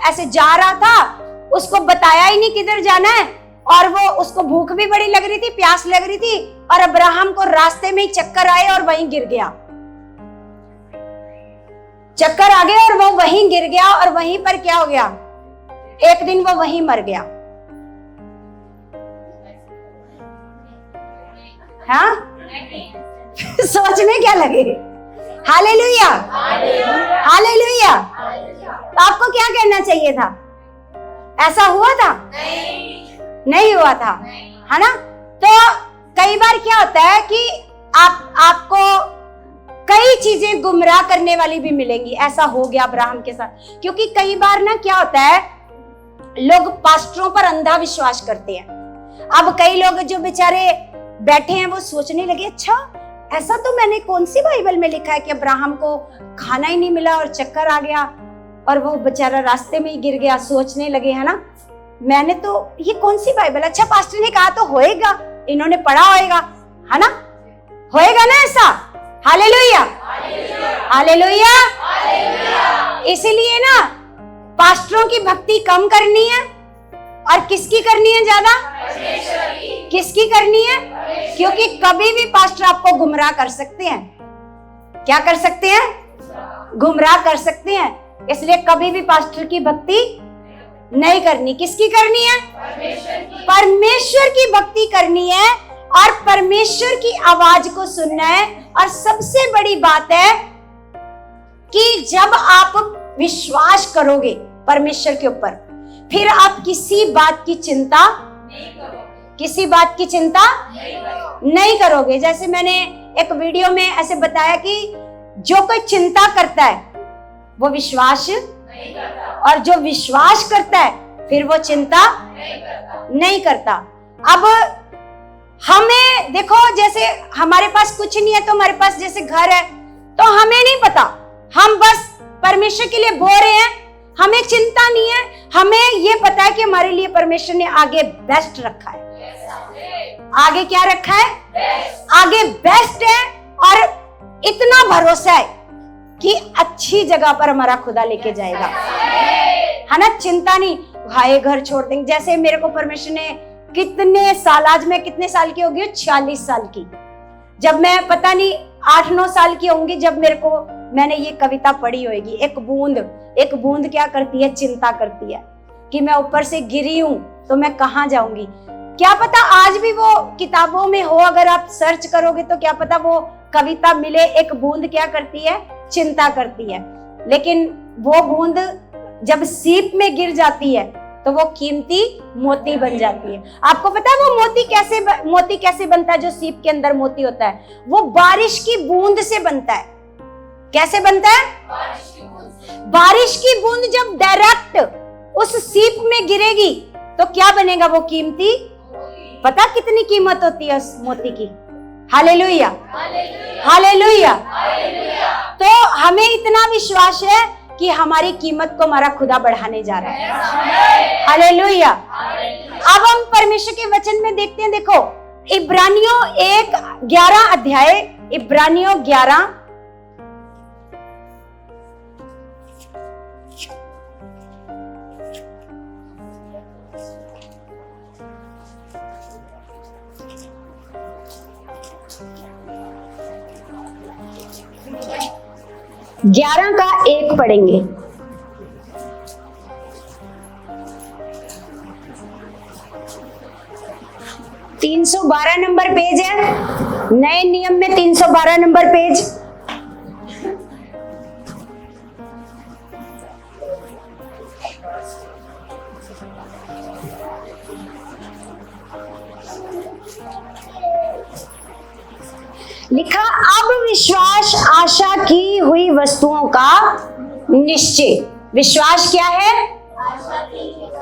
ऐसे जा रहा था, उसको बताया ही नहीं किधर जाना है, और वो उसको भूख भी बड़ी लग रही थी, प्यास लग रही थी, और अब्राहम को रास्ते में ही चक्कर आए और वहीं गिर गया। चक्कर आ गया और वो वहीं गिर गया, और वहीं पर क्या हो गया? एक दिन वो वहीं मर गया। हाँ? सोचने क्या लगे? Hallelujah, hallelujah. तो आपको क्या कहना चाहिए था? ऐसा हुआ था? नहीं हुआ था, है ना। तो कई बार क्या होता है कि आपको कई चीजें गुमराह करने वाली भी मिलेंगी। ऐसा हो गया अब्राहम के साथ, क्योंकि कई बार ना क्या होता है, लोग पास्टरों पर अंधा विश्वास करते हैं। अब कई लोग जो बेचारे बैठे हैं वो सोचने लगे, अच्छा ऐसा तो मैंने कौन सी बाइबल में लिखा है कि अब्राहम को खाना ही नहीं मिला और चक्कर आ गया और वो बेचारा रास्ते में ही गिर गया। सोचने लगे, है ना, मैंने तो ये कौन सी बाइबल, अच्छा पास्टर ने कहा तो होएगा, इन्होंने पढ़ा होएगा, है ना, होएगा ना ऐसा। Hallelujah, hallelujah. इसीलिए ना पास्टरों की भक्ति कम करनी है और किसकी करनी है ज्यादा? किसकी करनी है? क्योंकि कभी भी पास्टर आपको गुमराह कर सकते हैं। क्या कर सकते हैं? गुमराह कर सकते हैं। इसलिए कभी भी पास्टर की भक्ति नहीं करनी। किसकी करनी है? परमेश्वर की भक्ति करनी है और परमेश्वर की आवाज को सुनना है। और सबसे बड़ी बात है कि जब आप विश्वास करोगे परमेश्वर के ऊपर, फिर आप किसी बात की चिंता नहीं करोगे। जैसे मैंने एक वीडियो में ऐसे बताया कि जो कोई चिंता करता है वो विश्वास नहीं करता, और जो विश्वास करता है फिर वो चिंता नहीं करता। अब हमें देखो, जैसे हमारे पास कुछ नहीं है तो हमारे पास जैसे घर है, तो हमें नहीं पता, हम बस परमेश्वर के लिए बो रहे हैं, हमें चिंता नहीं है। हमें ये पता है कि हमारे लिए परमेश्वर ने आगे बेस्ट रखा है। आगे क्या रखा है? आगे बेस्ट है। और इतना भरोसा है कि अच्छी जगह पर हमारा खुदा लेके जाएगा, है ना। चिंता नहीं, हाय घर छोड़ देंगे। जैसे मेरे को परमेश्वर ने कितने साल, आज मैं कितने साल की होगी? 46 साल की। जब मैं पता नहीं 8-9 साल की होंगी, जब मैंने ये कविता पढ़ी होगी, एक बूंद क्या करती है? चिंता करती है कि मैं ऊपर से गिरी हूं तो मैं कहां जाऊंगी। क्या पता आज भी वो किताबों में हो, अगर आप सर्च करोगे तो क्या पता वो कविता मिले। एक बूंद क्या करती है? चिंता करती है। लेकिन वो बूंद जब सीप में गिर जाती है तो वो कीमती मोती बन जाती है। आपको पता है वो मोती कैसे बनता है? जो सीप के अंदर मोती होता है वो बारिश की बूंद से बनता है। कैसे बनता है? बारिश की बूंद जब डायरेक्ट उस सीप में गिरेगी तो क्या बनेगा? वो कीमती। पता कितनी कीमत होती है उस मोती की? Hallelujah, hallelujah. तो हमें इतना विश्वास है कि हमारी कीमत को हमारा खुदा बढ़ाने जा रहा है। हालेलुया। अब हम परमेश्वर के वचन में देखते हैं। देखो इब्रानियों 1:11 अध्याय, इब्रानियों 11 11 का 1 पढ़ेंगे। $312 नंबर पेज है, नए नियम में 312 नंबर पेज। लिखा, अब विश्वास आशा की हुई वस्तुओं का निश्चय। विश्वास क्या है?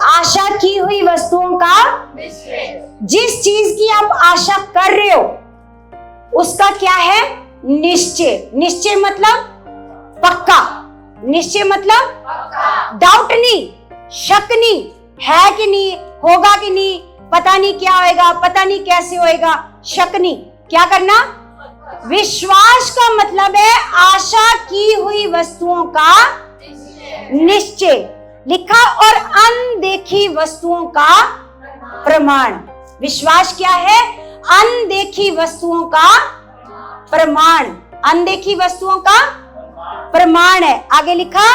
आशा की हुई वस्तुओं का निश्चय। जिस चीज की आप आशा कर रहे हो उसका क्या है? निश्चय। निश्चय मतलब पक्का। निश्चय मतलब डाउट नहीं, शक नहीं, है कि नहीं, होगा कि नहीं, पता नहीं क्या होएगा, पता नहीं कैसे होएगा, शक नहीं। क्या करना? विश्वास का मतलब है आशा की हुई वस्तुओं का निश्चय। लिखा, और अनदेखी वस्तुओं का प्रमाण। विश्वास क्या है? अनदेखी वस्तुओं का प्रमाण। अनदेखी वस्तुओं का प्रमाण है। आगे लिखा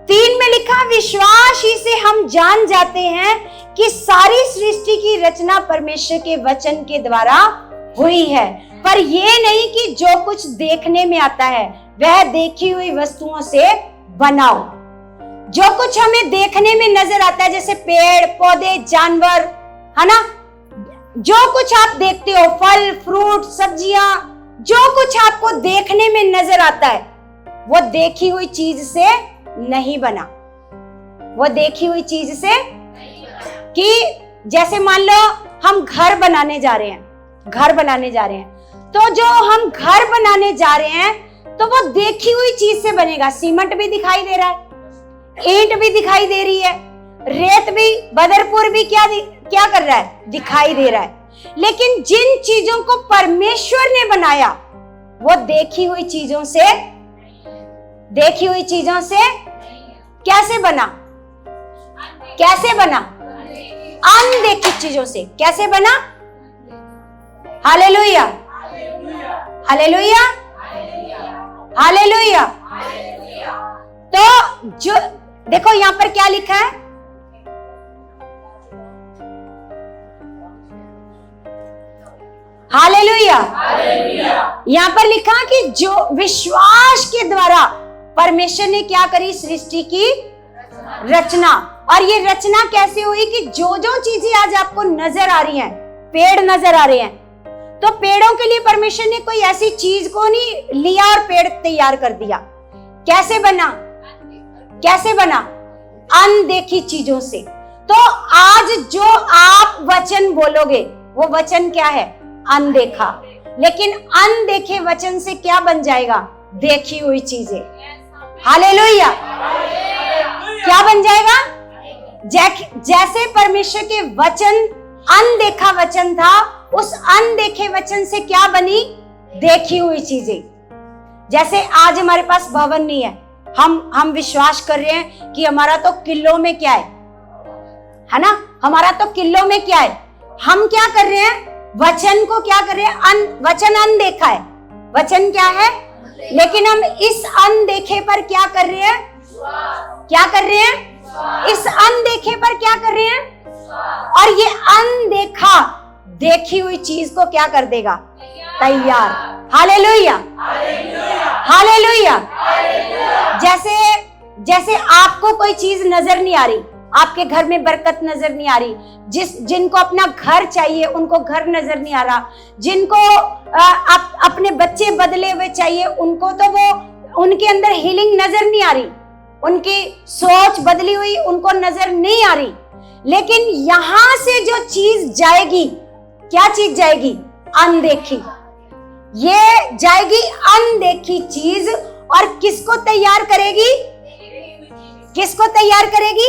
3 में लिखा, विश्वास ही से हम जान जाते हैं कि सारी सृष्टि की रचना परमेश्वर के वचन के द्वारा हुई है, पर यह नहीं कि जो कुछ देखने में आता है वह देखी हुई वस्तुओं से बनाओ। जो कुछ हमें देखने में नजर आता है, जैसे पेड़ पौधे, जानवर, है ना, जो कुछ आप देखते हो, फल फ्रूट सब्जियां, जो कुछ आपको देखने में नजर आता है वो देखी हुई चीज से नहीं बना। वो देखी हुई चीज से कि जैसे मान लो हम घर बनाने जा रहे हैं, तो जो हम घर बनाने जा रहे हैं तो वो देखी हुई चीज से बनेगा। सीमेंट भी दिखाई दे रहा है, ईंट भी दिखाई दे रही है, रेत भी, बदरपुर भी क्या कर रहा है? दिखाई दे रहा है। लेकिन जिन चीजों को परमेश्वर ने बनाया वो देखी हुई चीजों से कैसे बना? कैसे बना? अनदेखी चीजों से कैसे बना? Hallelujah, hallelujah, hallelujah. तो जो देखो यहां पर क्या लिखा है, हालेलुया। यहां पर लिखा कि जो विश्वास के द्वारा परमेश्वर ने क्या करी? सृष्टि की रचना। और ये रचना कैसे हुई कि जो जो चीजें आज आपको नजर आ रही हैं, पेड़ नजर आ रहे हैं, तो पेड़ों के लिए परमेश्वर ने कोई ऐसी चीज को नहीं लिया और पेड़ तैयार कर दिया। कैसे बना? कैसे बना? अनदेखी चीजों से। तो आज जो आप वचन बोलोगे वो वचन क्या है? अनदेखा। लेकिन अनदेखे वचन से क्या बन जाएगा? देखी हुई चीजें। हालेलुया। क्या बन जाएगा? जैसे परमेश्वर के वचन अनदेखा वचन था, उस अनदेखे वचन से क्या बनी? देखी हुई चीजें। जैसे आज हमारे पास भवन नहीं है, हम विश्वास कर रहे हैं कि हमारा तो किलो में क्या है ना? हमारा तो किलो में क्या है? हम क्या कर रहे हैं? वचन को क्या कर रहे हैं? वचन अनदेखा है। वचन क्या है? लेकिन हम इस अनदेखे पर क्या कर रहे हैं? क्या कर रहे हैं? इस अनदेखे पर क्या कर रहे हैं? और ये अनदेखा देखी हुई चीज को क्या कर देगा? तैयार। Hallelujah, hallelujah. जैसे आपको कोई चीज नजर नहीं आ रही, आपके घर में बरकत नजर नहीं आ रही, जिनको अपना घर चाहिए उनको घर नजर नहीं आ रहा, जिनको अपने बच्चे बदले हुए चाहिए उनको तो वो उनके अंदर हीलिंग नजर नहीं आ रही, उनकी सोच बदली हुई उनको नजर नहीं आ रही। लेकिन यहां से जो चीज जाएगी, क्या चीज जाएगी? अनदेखी। ये जाएगी अनदेखी चीज, और किसको तैयार करेगी? किसको तैयार करेगी?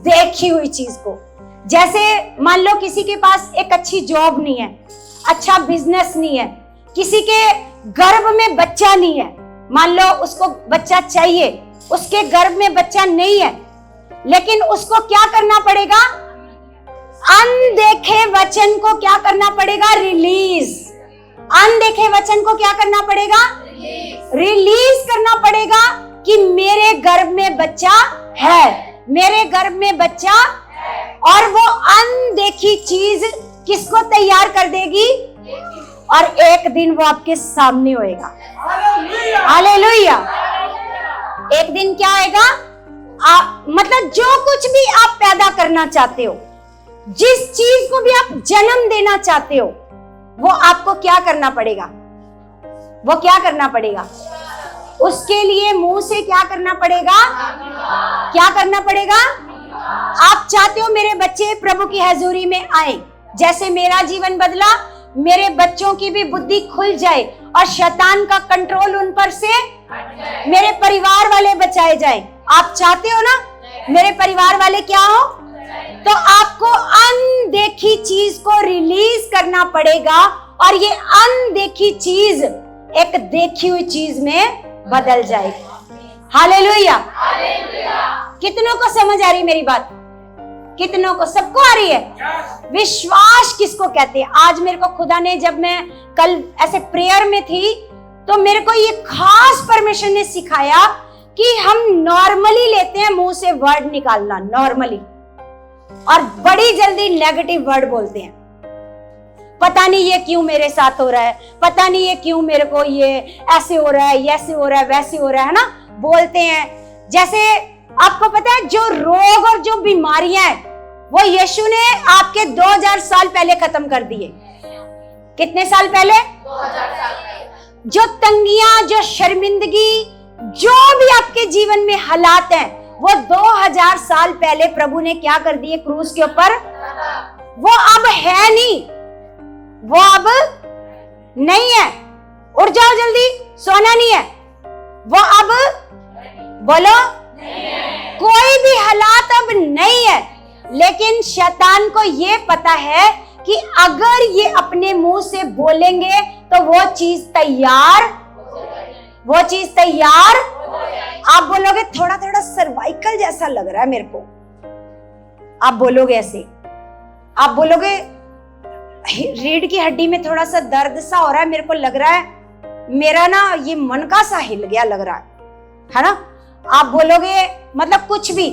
देखी हुई चीज को। जैसे मान लो किसी के पास एक अच्छी जॉब नहीं है, अच्छा बिजनेस नहीं है, किसी के गर्भ में बच्चा नहीं है, मान लो उसको बच्चा चाहिए, उसके गर्भ में बच्चा नहीं है, लेकिन उसको क्या करना पड़ेगा? अनदेखे वचन को क्या करना पड़ेगा? रिलीज। अनदेखे वचन को क्या करना पड़ेगा? रिलीज करना पड़ेगा कि मेरे गर्भ में बच्चा है, मेरे गर्भ में बच्चा। और वो अनदेखी चीज किसको तैयार कर देगी? और एक दिन वो आपके सामने होएगा। हालेलुया। एक दिन क्या आएगा? मतलब जो कुछ भी आप पैदा करना चाहते हो, जिस चीज को भी आप जन्म देना चाहते हो, वो आपको क्या करना पड़ेगा? वो क्या करना पड़ेगा? उसके लिए मुंह से क्या करना पड़ेगा? क्या करना पड़ेगा? आप चाहते हो मेरे बच्चे प्रभु की हजूरी में आए, जैसे मेरा जीवन बदला, मेरे बच्चों की भी बुद्धि खुल जाए और शैतान का कंट्रोल उन पर से मेरे परिवार वाले बचाए जाए। आप चाहते हो ना मेरे परिवार वाले क्या हो? तो आपको अनदेखी चीज को रिलीज करना पड़ेगा, और ये अनदेखी चीज एक देखी हुई चीज में बदल जाएगी। हालेलुया। कितनों को समझ आ रही मेरी बात? कितनों को? सबको आ रही है? विश्वास किसको कहते हैं? आज मेरे को खुदा ने, जब मैं कल ऐसे प्रेयर में थी, तो मेरे को ये खास परमेश्वर ने सिखाया कि हम नॉर्मली लेते हैं मुंह से वर्ड निकालना, नॉर्मली, और बड़ी जल्दी नेगेटिव वर्ड बोलते हैं। पता नहीं ये क्यों मेरे साथ हो रहा है, पता नहीं ये क्यों मेरे को ये ऐसे हो रहा है, ऐसे हो रहा है, वैसे हो रहा है ना, बोलते हैं। जैसे आपको पता है जो रोग और जो बीमारियां हैं वो यीशु ने आपके 2000 साल पहले खत्म कर दिए। कितने साल पहले? 2000 साल पहले। जो तंगियां, जो शर्मिंदगी, जो भी आपके जीवन में हालात हैं, वो 2000 साल पहले प्रभु ने क्या कर दिए क्रूस के ऊपर? वो अब है नहीं, वो अब नहीं है। उठ जाओ जल्दी, सोना नहीं है वो अब। बोलो, कोई भी हालात अब नहीं है। लेकिन शैतान को ये पता है कि अगर ये अपने मुंह से बोलेंगे तो वो चीज तैयार आप बोलोगे थोड़ा थोड़ा सर्वाइकल जैसा लग रहा है मेरे को, आप बोलोगे ऐसे, आप बोलोगे रीढ़ की हड्डी में थोड़ा सा दर्द सा हो रहा है, मेरे को लग रहा है मेरा ना ये मन का सा हिल गया लग रहा है ना। आप बोलोगे मतलब कुछ भी,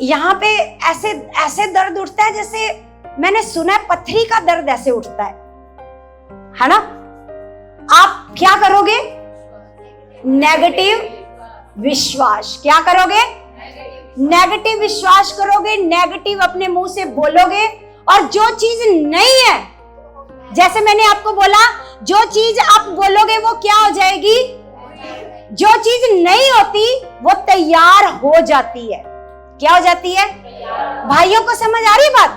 यहाँ पे ऐसे ऐसे दर्द उठता है जैसे मैंने सुना है पथरी का दर्द ऐसे उठता है ना। आप क्या करोगे? नेगेटिव विश्वास। क्या करोगे? नेगेटिव विश्वास करोगे, नेगेटिव अपने मुंह से बोलोगे। और जो चीज नहीं है, जैसे मैंने आपको बोला, जो चीज आप बोलोगे वो क्या हो जाएगी? जो चीज नहीं होती वो तैयार हो जाती है। क्या हो जाती है? भाइयों को समझ आ रही बात?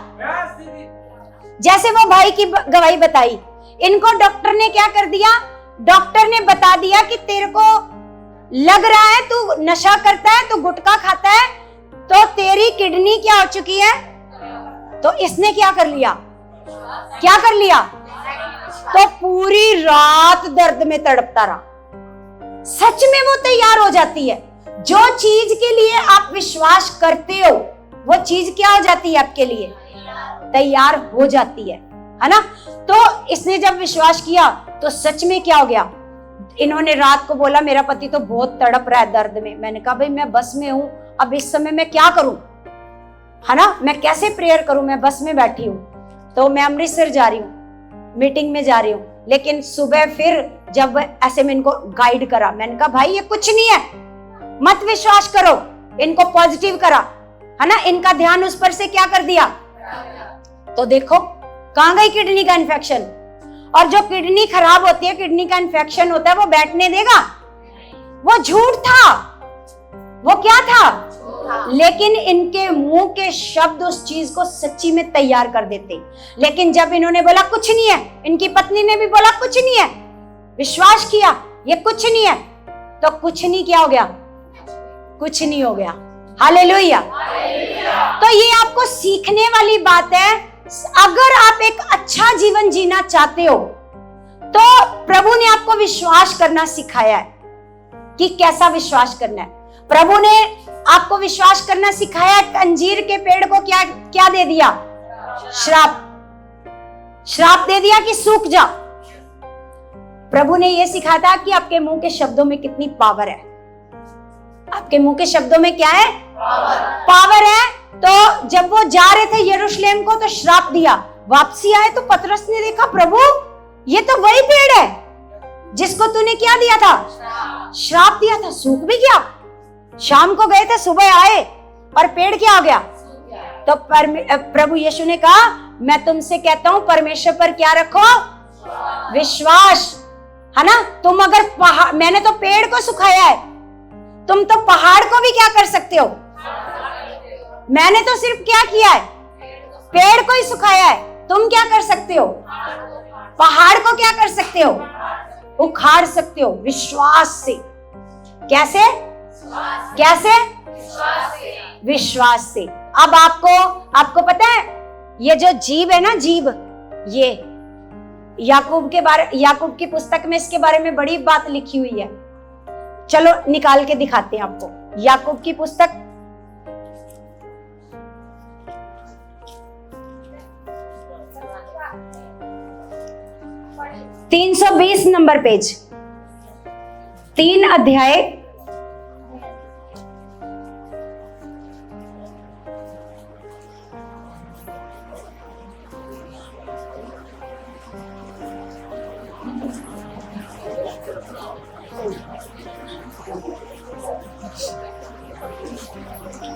जैसे वो भाई की गवाही बताई, इनको डॉक्टर ने क्या कर दिया? डॉक्टर ने बता दिया कि तेरे को लग रहा है तू नशा करता है, तू गुटखा खाता है, तो तेरी किडनी क्या हो चुकी है। तो इसने क्या कर लिया? क्या कर लिया? तो पूरी रात दर्द में तड़पता रहा। सच में वो तैयार हो जाती है। जो चीज के लिए आप विश्वास करते हो वो चीज क्या हो जाती है? आपके लिए तैयार हो जाती है ना। तो इसने जब विश्वास किया तो सच में क्या हो गया? इन्होंने रात को बोला मेरा पति तो बहुत तड़प रहा है दर्द में। मैंने कहा भाई मैं बस में हूं, अब इस समय मैं क्या करूं, है ना, मैं कैसे प्रेयर करूं, मैं बस में बैठी हूं, तो मैं अमृतसर जा रही हूं, मीटिंग में जा रही हूं। लेकिन सुबह फिर जब ऐसे में इनको गाइड करा, मैंने कहा भाई ये कुछ नहीं है, मत विश्वास करो, इनको पॉजिटिव करा, है ना, इनका ध्यान उस पर से क्या कर दिया। तो देखो कहां गई किडनी का इन्फेक्शन। और जो किडनी खराब होती है, किडनी का इन्फेक्शन होता है, वो बैठने देगा? वो झूठ था। वो क्या था? लेकिन इनके मुंह के शब्द उस चीज को सच्ची में तैयार कर देते। लेकिन जब इन्होंने बोला कुछ नहीं है, इनकी पत्नी ने भी बोला कुछ नहीं है, विश्वास किया ये कुछ नहीं है, तो कुछ नहीं क्या हो गया? कुछ नहीं हो गया। हालेलुया। तो ये आपको सीखने वाली बात है। अगर आप एक अच्छा जीवन जीना चाहते हो तो प्रभु ने आपको विश्वास करना सिखाया है कि कैसा विश्वास करना है। प्रभु ने आपको विश्वास करना सिखाया। अंजीर के पेड़ को क्या क्या दे दिया? श्राप दे दिया कि सूख जा। प्रभु ने यह सिखाया था कि आपके मुंह के शब्दों में कितनी पावर है। आपके मुंह के शब्दों में क्या है? पावर है। तो जब वो जा रहे थे यरूशलेम को तो श्राप दिया, वापसी आए तो पतरस ने देखा प्रभु ये तो वही पेड़ है जिसको तूने क्या दिया था? श्राप दिया था, सूख भी गया। शाम को गए थे, सुबह आए और पेड़ क्या हो गया? तो प्रभु यीशु ने कहा मैं तुमसे कहता हूं परमेश्वर पर क्या रखो? विश्वास, है ना। तुम अगर पहाड़, मैंने तो पेड़ को सुखाया है, तुम तो पहाड़ को भी क्या कर सकते हो? मैंने तो सिर्फ क्या किया है? पेड़ को ही सुखाया है। तुम क्या कर सकते हो? पहाड़ को क्या कर सकते हो? उखाड़ सकते हो विश्वास से। कैसे? कैसे? विश्वास से। अब आपको पता है ये जो जीव है ना, जीव, ये याकूब की पुस्तक में इसके बारे में बड़ी बात लिखी हुई है। चलो निकाल के दिखाते हैं आपको। याकूब की पुस्तक 320 नंबर पेज, 3 अध्याय,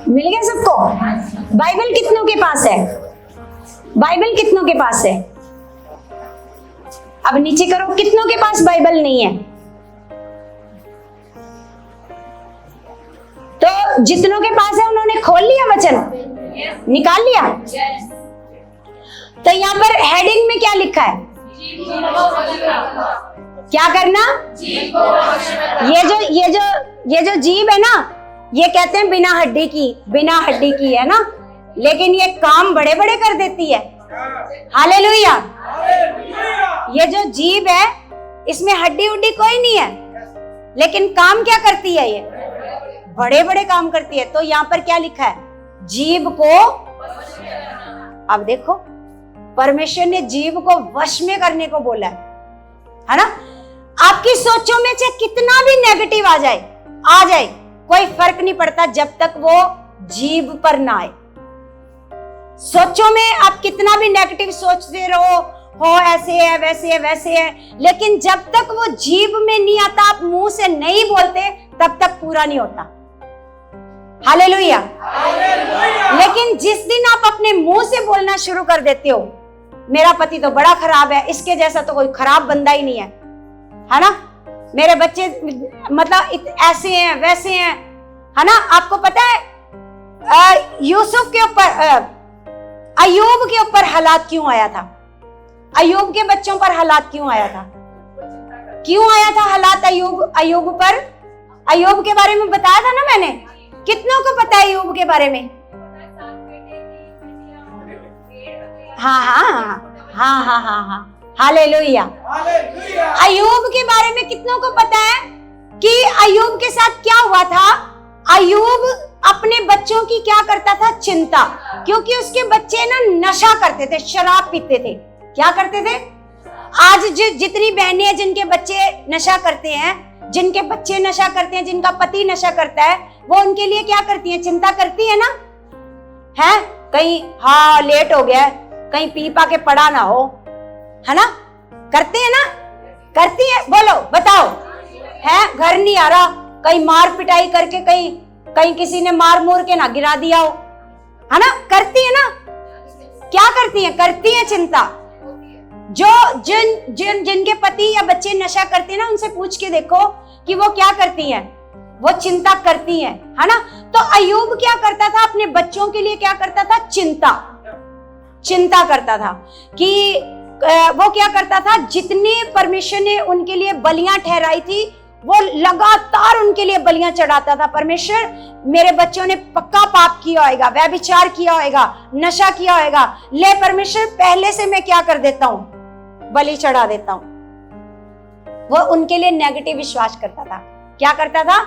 मिल गया सबको? बाइबल कितनों के पास है? बाइबल कितनों के पास है? अब नीचे करो, कितनों के पास बाइबल नहीं है? तो जितनों के पास है उन्होंने खोल लिया वचन, निकाल लिया। तो यहाँ पर हेडिंग में क्या लिखा है? क्या करना? ये जो जीभ है ना, ये कहते हैं बिना हड्डी की है ना, लेकिन ये काम बड़े बड़े कर देती है। हालेलुया। ये जो जीभ है इसमें हड्डी उड्डी कोई नहीं है, लेकिन काम क्या करती है? ये बड़े बड़े काम करती है। तो यहाँ पर क्या लिखा है? जीभ को। अब देखो, परमेश्वर ने जीभ को वश में करने को बोला है ना। आपकी सोचों में चाहे कितना भी नेगेटिव आ जाए, कोई फर्क नहीं पड़ता जब तक वो जीभ पर ना आए। सोचों में आप कितना भी नेगेटिव सोचते रहो, हो ऐसे है वैसे है वैसे है, लेकिन जब तक वो जीभ में नहीं आता, आप मुंह से नहीं बोलते, तब तक पूरा नहीं होता। हालेलुया। लेकिन जिस दिन आप अपने मुंह से बोलना शुरू कर देते हो, मेरा पति तो बड़ा खराब है, इसके जैसा तो कोई खराब बंदा ही नहीं है ना, मेरे बच्चे मतलब ऐसे हैं वैसे हैं, है ना। आपको पता है यूसुफ के ऊपर, अय्यूब के ऊपर हालात क्यों आया था? अय्यूब के बच्चों पर हालात क्यों आया था? क्यों आया था हालात अय्यूब पर? अय्यूब के बारे में बताया था ना मैंने। कितनों को पता है अय्यूब के बारे में? हाँ। हालेलुया। अय्यूब के बारे में कितनों को पता है कि अय्यूब के साथ क्या हुआ था? अय्यूब अपने बच्चों की क्या करता था? चिंता। क्योंकि उसके बच्चे ना नशा करते थे, शराब पीते थे। क्या करते थे? आज जितनी बहनें हैं जिनके बच्चे नशा करते हैं, जिनके बच्चे नशा करते हैं, जिनका पति नशा करता है, वो उनके लिए क्या करती हैं? चिंता करती है ना, है? कहीं हाँ लेट हो गया, कहीं पी पा के पड़ा ना हो, है ना। करते हैं ना, करती है? बोलो बताओ, है? घर नहीं आ रहा, कहीं मार पिटाई करके कहीं किसी ने मार मूर के ना गिरा दिया हो, है ना। करती है ना। क्या करती है? करती है चिंता। जो जिनके पति या बच्चे नशा करते हैं ना, उनसे पूछ के देखो कि वो क्या करती हैं। वो चिंता करती हैं, है ना। तो अय्यूब क्या करता था? अपने बच्चों के लिए क्या करता था? चिंता करता था। कि वो क्या करता था? जितने परमेश्वर ने उनके लिए बलियां ठहराई थी, वो लगातार उनके लिए बलियां चढ़ाता था। परमेश्वर, मेरे बच्चों ने पक्का पाप किया होगा, व्यभिचार किया होगा, नशा किया होगा, ले परमेश्वर पहले से मैं क्या कर देता हूं? बलि चढ़ा देता हूं। वो उनके लिए नेगेटिव विश्वास करता था। क्या करता था?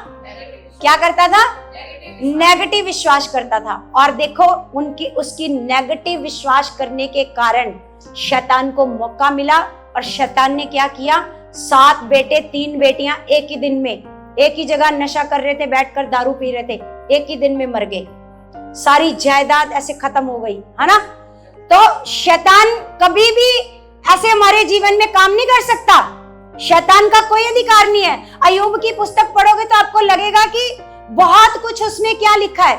क्या करता था? नेगेटिव विश्वास करता था। और देखो, उसकी नेगेटिव विश्वास करने के कारण शैतान को मौका मिला, और शैतान ने क्या किया? 7 बेटे 3 बेटियां एक ही दिन में, एक ही जगह नशा कर रहे थे, बैठकर दारू पी रहे थे, एक ही दिन में मर गए। सारी जायदाद ऐसे खत्म हो गई, है ना। तो शैतान कभी भी ऐसे हमारे जीवन में काम नहीं कर सकता। शैतान का कोई अधिकार नहीं है। अय्यूब की पुस्तक पढ़ोगे तो आपको लगेगा कि बहुत कुछ उसमें क्या लिखा है,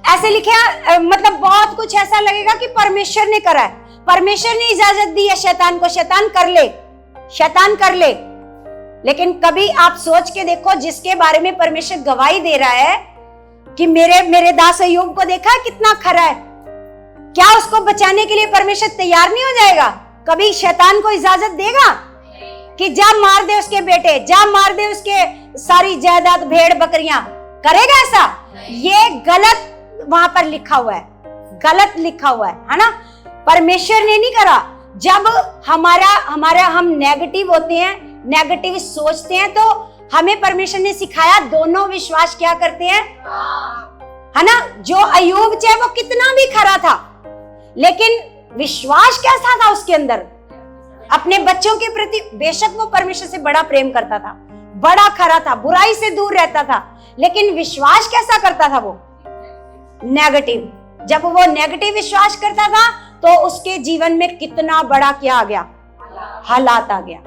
ऐसे लिखा, मतलब बहुत कुछ ऐसा लगेगा कि परमेश्वर ने करा है, परमेश्वर ने इजाजत दी है शैतान को, शैतान कर ले। लेकिन कभी आप सोच के देखो, जिसके बारे में परमेश्वर गवाही दे रहा है कि मेरे दास अय्यूब को देखा है कितना खरा है, क्या उसको बचाने के लिए परमेश्वर तैयार नहीं हो जाएगा? कभी शैतान को इजाजत देगा कि जा मार दे उसके बेटे, जा मार दे उसके सारी जायदाद, भेड़ बकरियां? करेगा ऐसा? ये गलत वहां पर लिखा हुआ है, गलत लिखा हुआ है ना। परमेश्वर ने नहीं करा। जब हम नेगेटिव होते हैं, नेगेटिव सोचते हैं, तो हमें परमेश्वर ने सिखाया दोनों विश्वास क्या करते हैं, है ना। जो अय्यूब चाहे वो कितना भी खरा था, लेकिन विश्वास कैसा था उसके अंदर? अपने बच्चों के प्रति बेशक वो परमेश्वर से बड़ा प्रेम करता था, बड़ा खरा था, बुराई से दूर रहता था, लेकिन विश्वास कैसा करता था? वो नेगेटिव। जब वो नेगेटिव विश्वास करता था, तो उसके जीवन में कितना बड़ा क्या आ गया? हालात आ गया।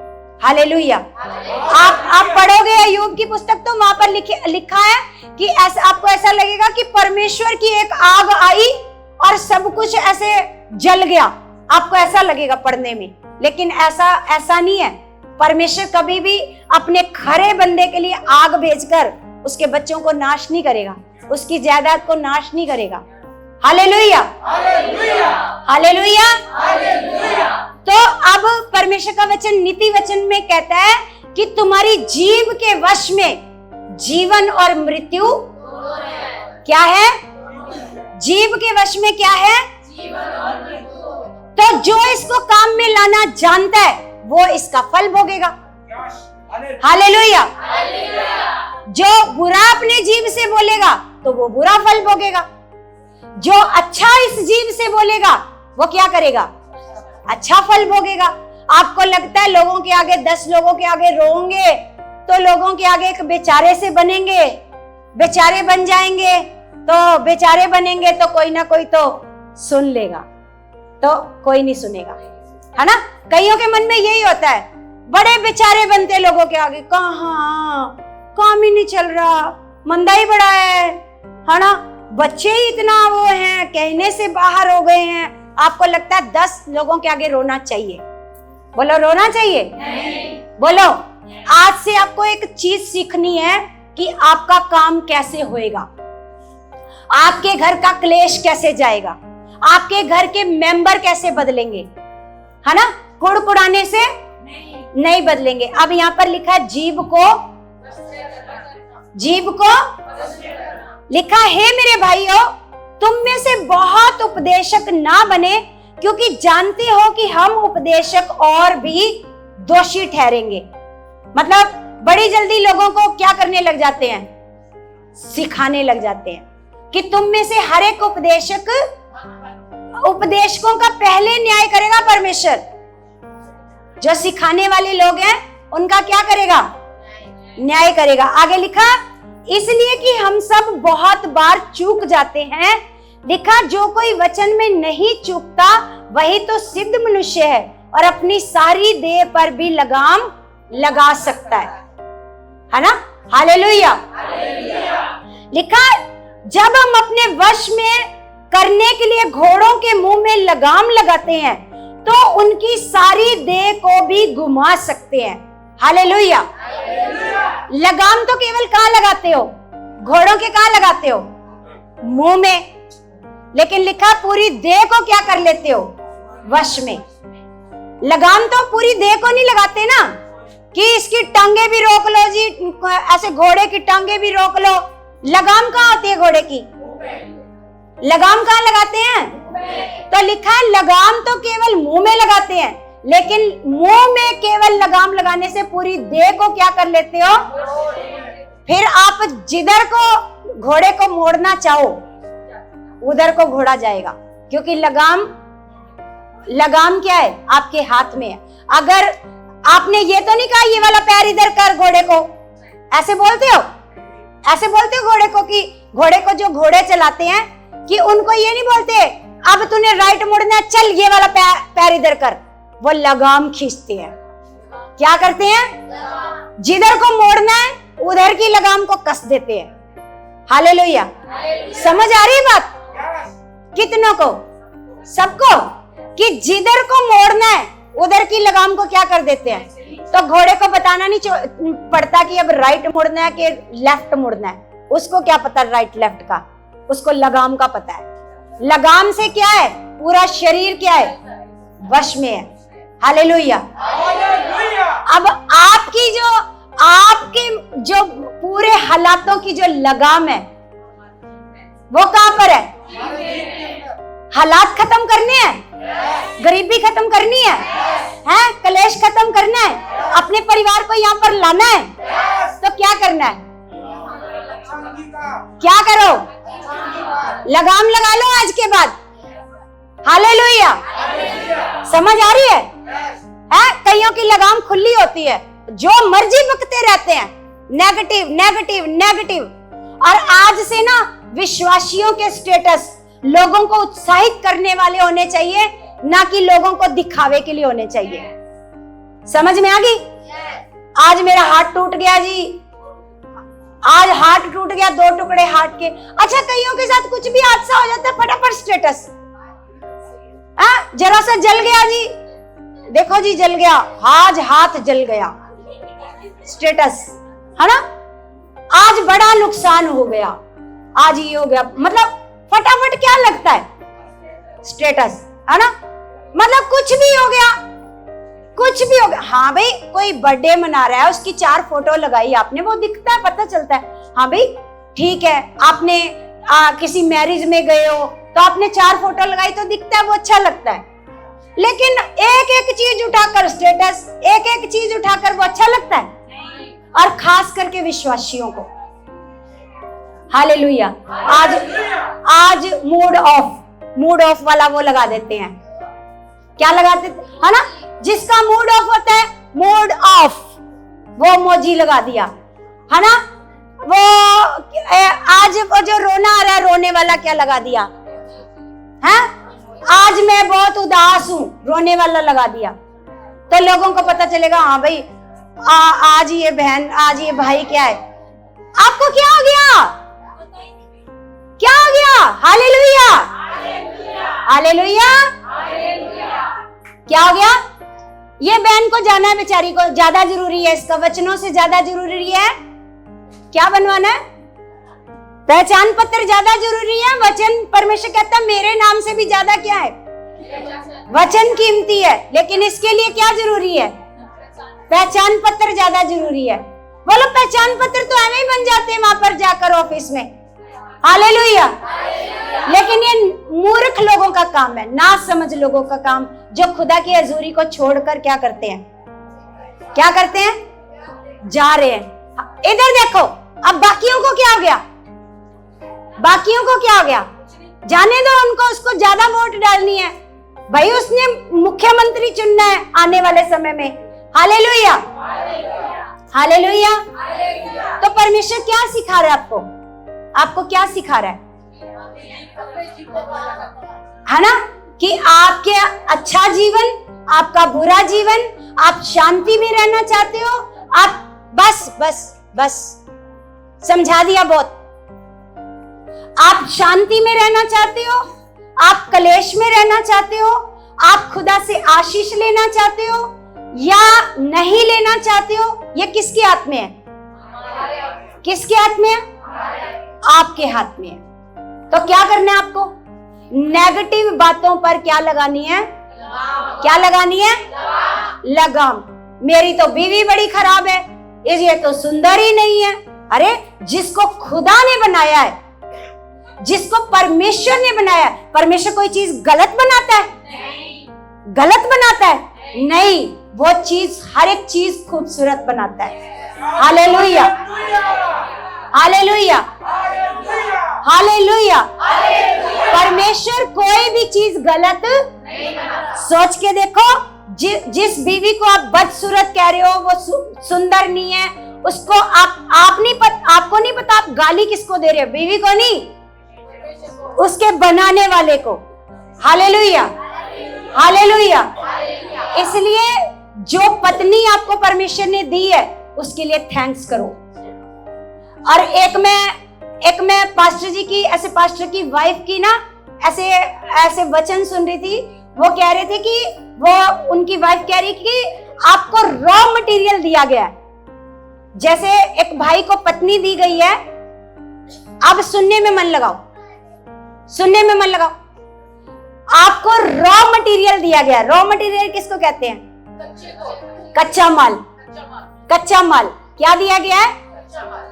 हालेलुया। आप पढ़ोगे अय्यूब की पुस्तक, तो वहां पर लिखा है कि आपको ऐसा लगेगा कि परमेश्वर की एक आग आई और सब कुछ ऐसे जल गया, आपको ऐसा लगेगा पढ़ने में। लेकिन ऐसा नहीं है। परमेश्वर कभी भी अपने खरे बंदे के लिए आग भेजकर उसके बच्चों को नाश नहीं करेगा, उसकी जायदाद को नाश नहीं करेगा। Hallelujah, hallelujah. तो अब परमेश्वर का वचन नीति वचन में कहता है कि तुम्हारी जीभ के वश में जीवन और मृत्यु क्या है? जीभ के वश में क्या है? तो जो इसको काम में लाना जानता है वो इसका फल भोगेगा। हालेलुया। जो बुरा अपने जीव से बोलेगा तो वो बुरा फल भोगेगा। जो अच्छा इस जीव से बोलेगा वो क्या करेगा? अच्छा फल भोगेगा। आपको लगता है लोगों के आगे 10 लोगों के आगे रोएंगे तो लोगों के आगे एक बेचारे से बनेंगे, बेचारे बन जाएंगे, तो बेचारे बनेंगे तो कोई ना कोई तो सुन लेगा, तो कोई नहीं सुनेगा, है ना। कईयों के मन में यही होता है, बड़े बेचारे बनते लोगों के आगे, कहाँ काम ही नहीं चल रहा, मंदा ही बड़ा है ना, बच्चे ही इतना वो हैं, कहने से बाहर हो गए हैं। आपको लगता है 10 लोगों के आगे रोना चाहिए? बोलो, रोना चाहिए? नहीं। बोलो, आज से आपको एक चीज सीखनी है कि आपका काम कैसे होएगा, आपके घर का क्लेश कैसे जाएगा, आपके घर के मेंबर कैसे बदलेंगे, है ना। कुड़कुड़ाने से नहीं बदलेंगे। अब यहाँ पर लिखा है जीभ को लिखा है मेरे भाइयों, तुम में से बहुत उपदेशक ना बने, क्योंकि जानते हो कि हम उपदेशक और भी दोषी ठहरेंगे। मतलब बड़ी जल्दी लोगों को क्या करने लग जाते हैं? सिखाने लग जाते हैं कि तुम में से हर एक उपदेशकों का पहले न्याय करेगा परमेश्वर। जो सिखाने वाले लोग हैं उनका क्या करेगा? न्याय करेगा। आगे लिखा, इसलिए कि हम सब बहुत बार चूक जाते हैं। लिखा, जो कोई वचन में नहीं चूकता वही तो सिद्ध मनुष्य है और अपनी सारी देह पर भी लगाम लगा सकता है ना। हालेलुया। लिखा, जब हम अपने वश में करने के लिए घोड़ों के मुंह में लगाम लगाते हैं तो उनकी सारी देह को भी घुमा सकते हैं। हालेलुया। लगाम तो केवल कहाँ लगाते हो? घोड़ों के कहाँ लगाते हो? मुंह में। लेकिन लिखा, पूरी देह को क्या कर लेते हो? वश में। लगाम तो पूरी देह को नहीं लगाते ना, कि इसकी टांगे भी रोक लो जी, ऐसे घोड़े की टांगे भी रोक लो। लगाम कहाँ होती है घोड़े की? लगाम कहाँ लगाते हैं? तो लिखा है, लगाम तो केवल मुंह में लगाते हैं, लेकिन मुंह में केवल लगाम लगाने से पूरी देह को क्या कर लेते हो? फिर आप जिधर को घोड़े को मोड़ना चाहो उधर को घोड़ा जाएगा, क्योंकि लगाम क्या है? आपके हाथ में है। अगर आपने ये तो नहीं कहा ये वाला पैर इधर कर घोड़े को, ऐसे बोलते हो? ऐसे बोलते हो घोड़े को, कि घोड़े को जो घोड़े चलाते हैं कि उनको ये नहीं बोलते अब तूने राइट मुड़ना है, चल ये वाला पैर इधर कर। वो लगाम खींचते हैं। क्या करते हैं? जिधर को मोड़ना है उधर की लगाम को कस देते हैं। हालेलुया। समझ आ रही है बात? कितनों को? सबको, कि जिधर को मोड़ना है उधर की लगाम को क्या कर देते हैं। तो घोड़े को बताना नहीं पड़ता कि अब राइट मुड़ना है कि लेफ्ट मुड़ना है, उसको क्या पता राइट लेफ्ट का, उसको लगाम का पता है। लगाम से क्या है? पूरा शरीर क्या है? वश में है। हालेलुया। अब आपके जो पूरे हालातों की जो लगाम है वो कहां पर है? हालात खत्म करने हैं, गरीबी खत्म करनी है, कलेश खत्म करना है, अपने परिवार को यहाँ पर लाना है, तो क्या करना है? क्या करो? लगाम लगा लो आज के बाद। हालेलुया। समझ आ रही है? कईयों की लगाम खुली होती है, जो मर्जी बकते रहते हैं, नेगेटिव नेगेटिव नेगेटिव। और आज से ना विश्वासियों के स्टेटस लोगों को उत्साहित करने वाले होने चाहिए, ना कि लोगों को दिखावे के लिए होने चाहिए। समझ में आ गई? आज मेरा हाथ टूट गया जी, आज हाथ टूट गया, 2 टुकड़े हाथ के। अच्छा, कईयों के साथ कुछ भी हादसा हो जाता है, फटाफट स्टेटस, जरा सा जल गया जी, देखो जी जल गया, आज हाथ जल गया, स्टेटस, है ना। आज बड़ा नुकसान हो गया, आज ये हो गया, मतलब फटाफट क्या लगता है? स्टेटस, है ना। मतलब कुछ भी हो गया, कुछ भी हो गया। हाँ भाई, कोई बर्थडे मना रहा है, उसकी 4 फोटो लगाई आपने, वो दिखता है, पता चलता है। हाँ भाई ठीक है, आपने किसी मैरिज में गए हो, तो आपने 4 फोटो लगाई तो दिखता है, वो अच्छा लगता है। लेकिन एक एक चीज उठाकर स्टेटस, एक एक चीज उठाकर वो अच्छा लगता है? और खास करके विश्वासियों को। हालेलुया। आज मूड ऑफ वाला वो लगा देते हैं। क्या लगाते है ना? जिसका मूड ऑफ होता है, मूड ऑफ, वो मोजी लगा दिया है ना। वो आज वो जो रोना आ रहा है, रोने वाला क्या लगा दिया है? आज मैं बहुत उदास हूं, रोने वाला लगा दिया। तो लोगों को पता चलेगा, हाँ भाई आज ये बहन, आज ये भाई क्या है। आपको क्या हो गया? क्या हो गया? Hallelujah, hallelujah. क्या हो गया? ये बहन को जाना है, बेचारी को ज्यादा जरूरी है, इसका वचनों से ज्यादा जरूरी है। क्या बनवाना है? पहचान पत्र ज्यादा जरूरी है। वचन, परमेश्वर कहता है मेरे नाम से भी ज्यादा क्या है? वचन कीमती है। लेकिन इसके लिए क्या जरूरी है? पहचान पत्र ज्यादा जरूरी है। बोलो, पहचान पत्र तो ऐसे ही बन जाते हैं वहां पर जाकर ऑफिस में। हालेलुया। लेकिन ये मूर्ख लोगों का काम है, ना समझ लोगों का काम, जो खुदा की हजूरी को छोड़कर क्या करते हैं? क्या करते हैं? जा रहे हैं। इधर देखो, अब बाकियों को क्या हो गया? बाकियों को क्या हो गया? जाने दो उनको, उसको ज्यादा वोट डालनी है भाई, उसने मुख्यमंत्री चुनना है आने वाले समय में। Hallelujah, hallelujah. तो परमेश्वर क्या सिखा रहा है आपको? आपको क्या सिखा रहा है ना? कि आपके अच्छा जीवन, आपका बुरा जीवन, आप शांति में रहना चाहते हो, आप बस बस बस समझा दिया बहुत। आप शांति में रहना चाहते हो, आप कलेश में रहना चाहते हो, आप खुदा से आशीष लेना चाहते हो या नहीं लेना चाहते हो, ये किसके हाथ में है? किसके हाथ में है? आपके हाथ में है। तो क्या करना है आपको? नेगेटिव बातों पर क्या लगानी है? क्या लगानी है? लगाम। मेरी तो बीवी बड़ी खराब है, ये तो सुंदर ही नहीं है। अरे जिसको खुदा ने बनाया है, जिसको परमेश्वर ने बनाया है, परमेश्वर कोई चीज गलत बनाता है? गलत बनाता है? नहीं, वो चीज, हर एक चीज खूबसूरत बनाता है। Hallelujah, hallelujah, hallelujah. परमेश्वर कोई भी चीज गलत सोच के देखो, जिस बीवी को आप बदसूरत कह रहे हो, वो सुंदर नहीं है, उसको आपको नहीं पता आप गाली किसको दे रहे हो? बीवी को नहीं, उसके बनाने वाले को। Hallelujah, hallelujah. इसलिए जो पत्नी आपको परमेश्वर ने दी है, उसके लिए थैंक्स करो। और एक मैं पास्टर जी की, ऐसे पास्टर की वाइफ की ना, ऐसे वचन सुन रही थी। वो कह रहे थे कि वो, उनकी वाइफ कह रही कि आपको रॉ मटेरियल दिया गया है। जैसे एक भाई को पत्नी दी गई है, अब सुनने में मन लगाओ, सुनने में मन लगाओ। आपको रॉ मटेरियल दिया गया। रॉ मटेरियल किसको कहते हैं? कच्चा माल। कच्चा माल क्या दिया गया है?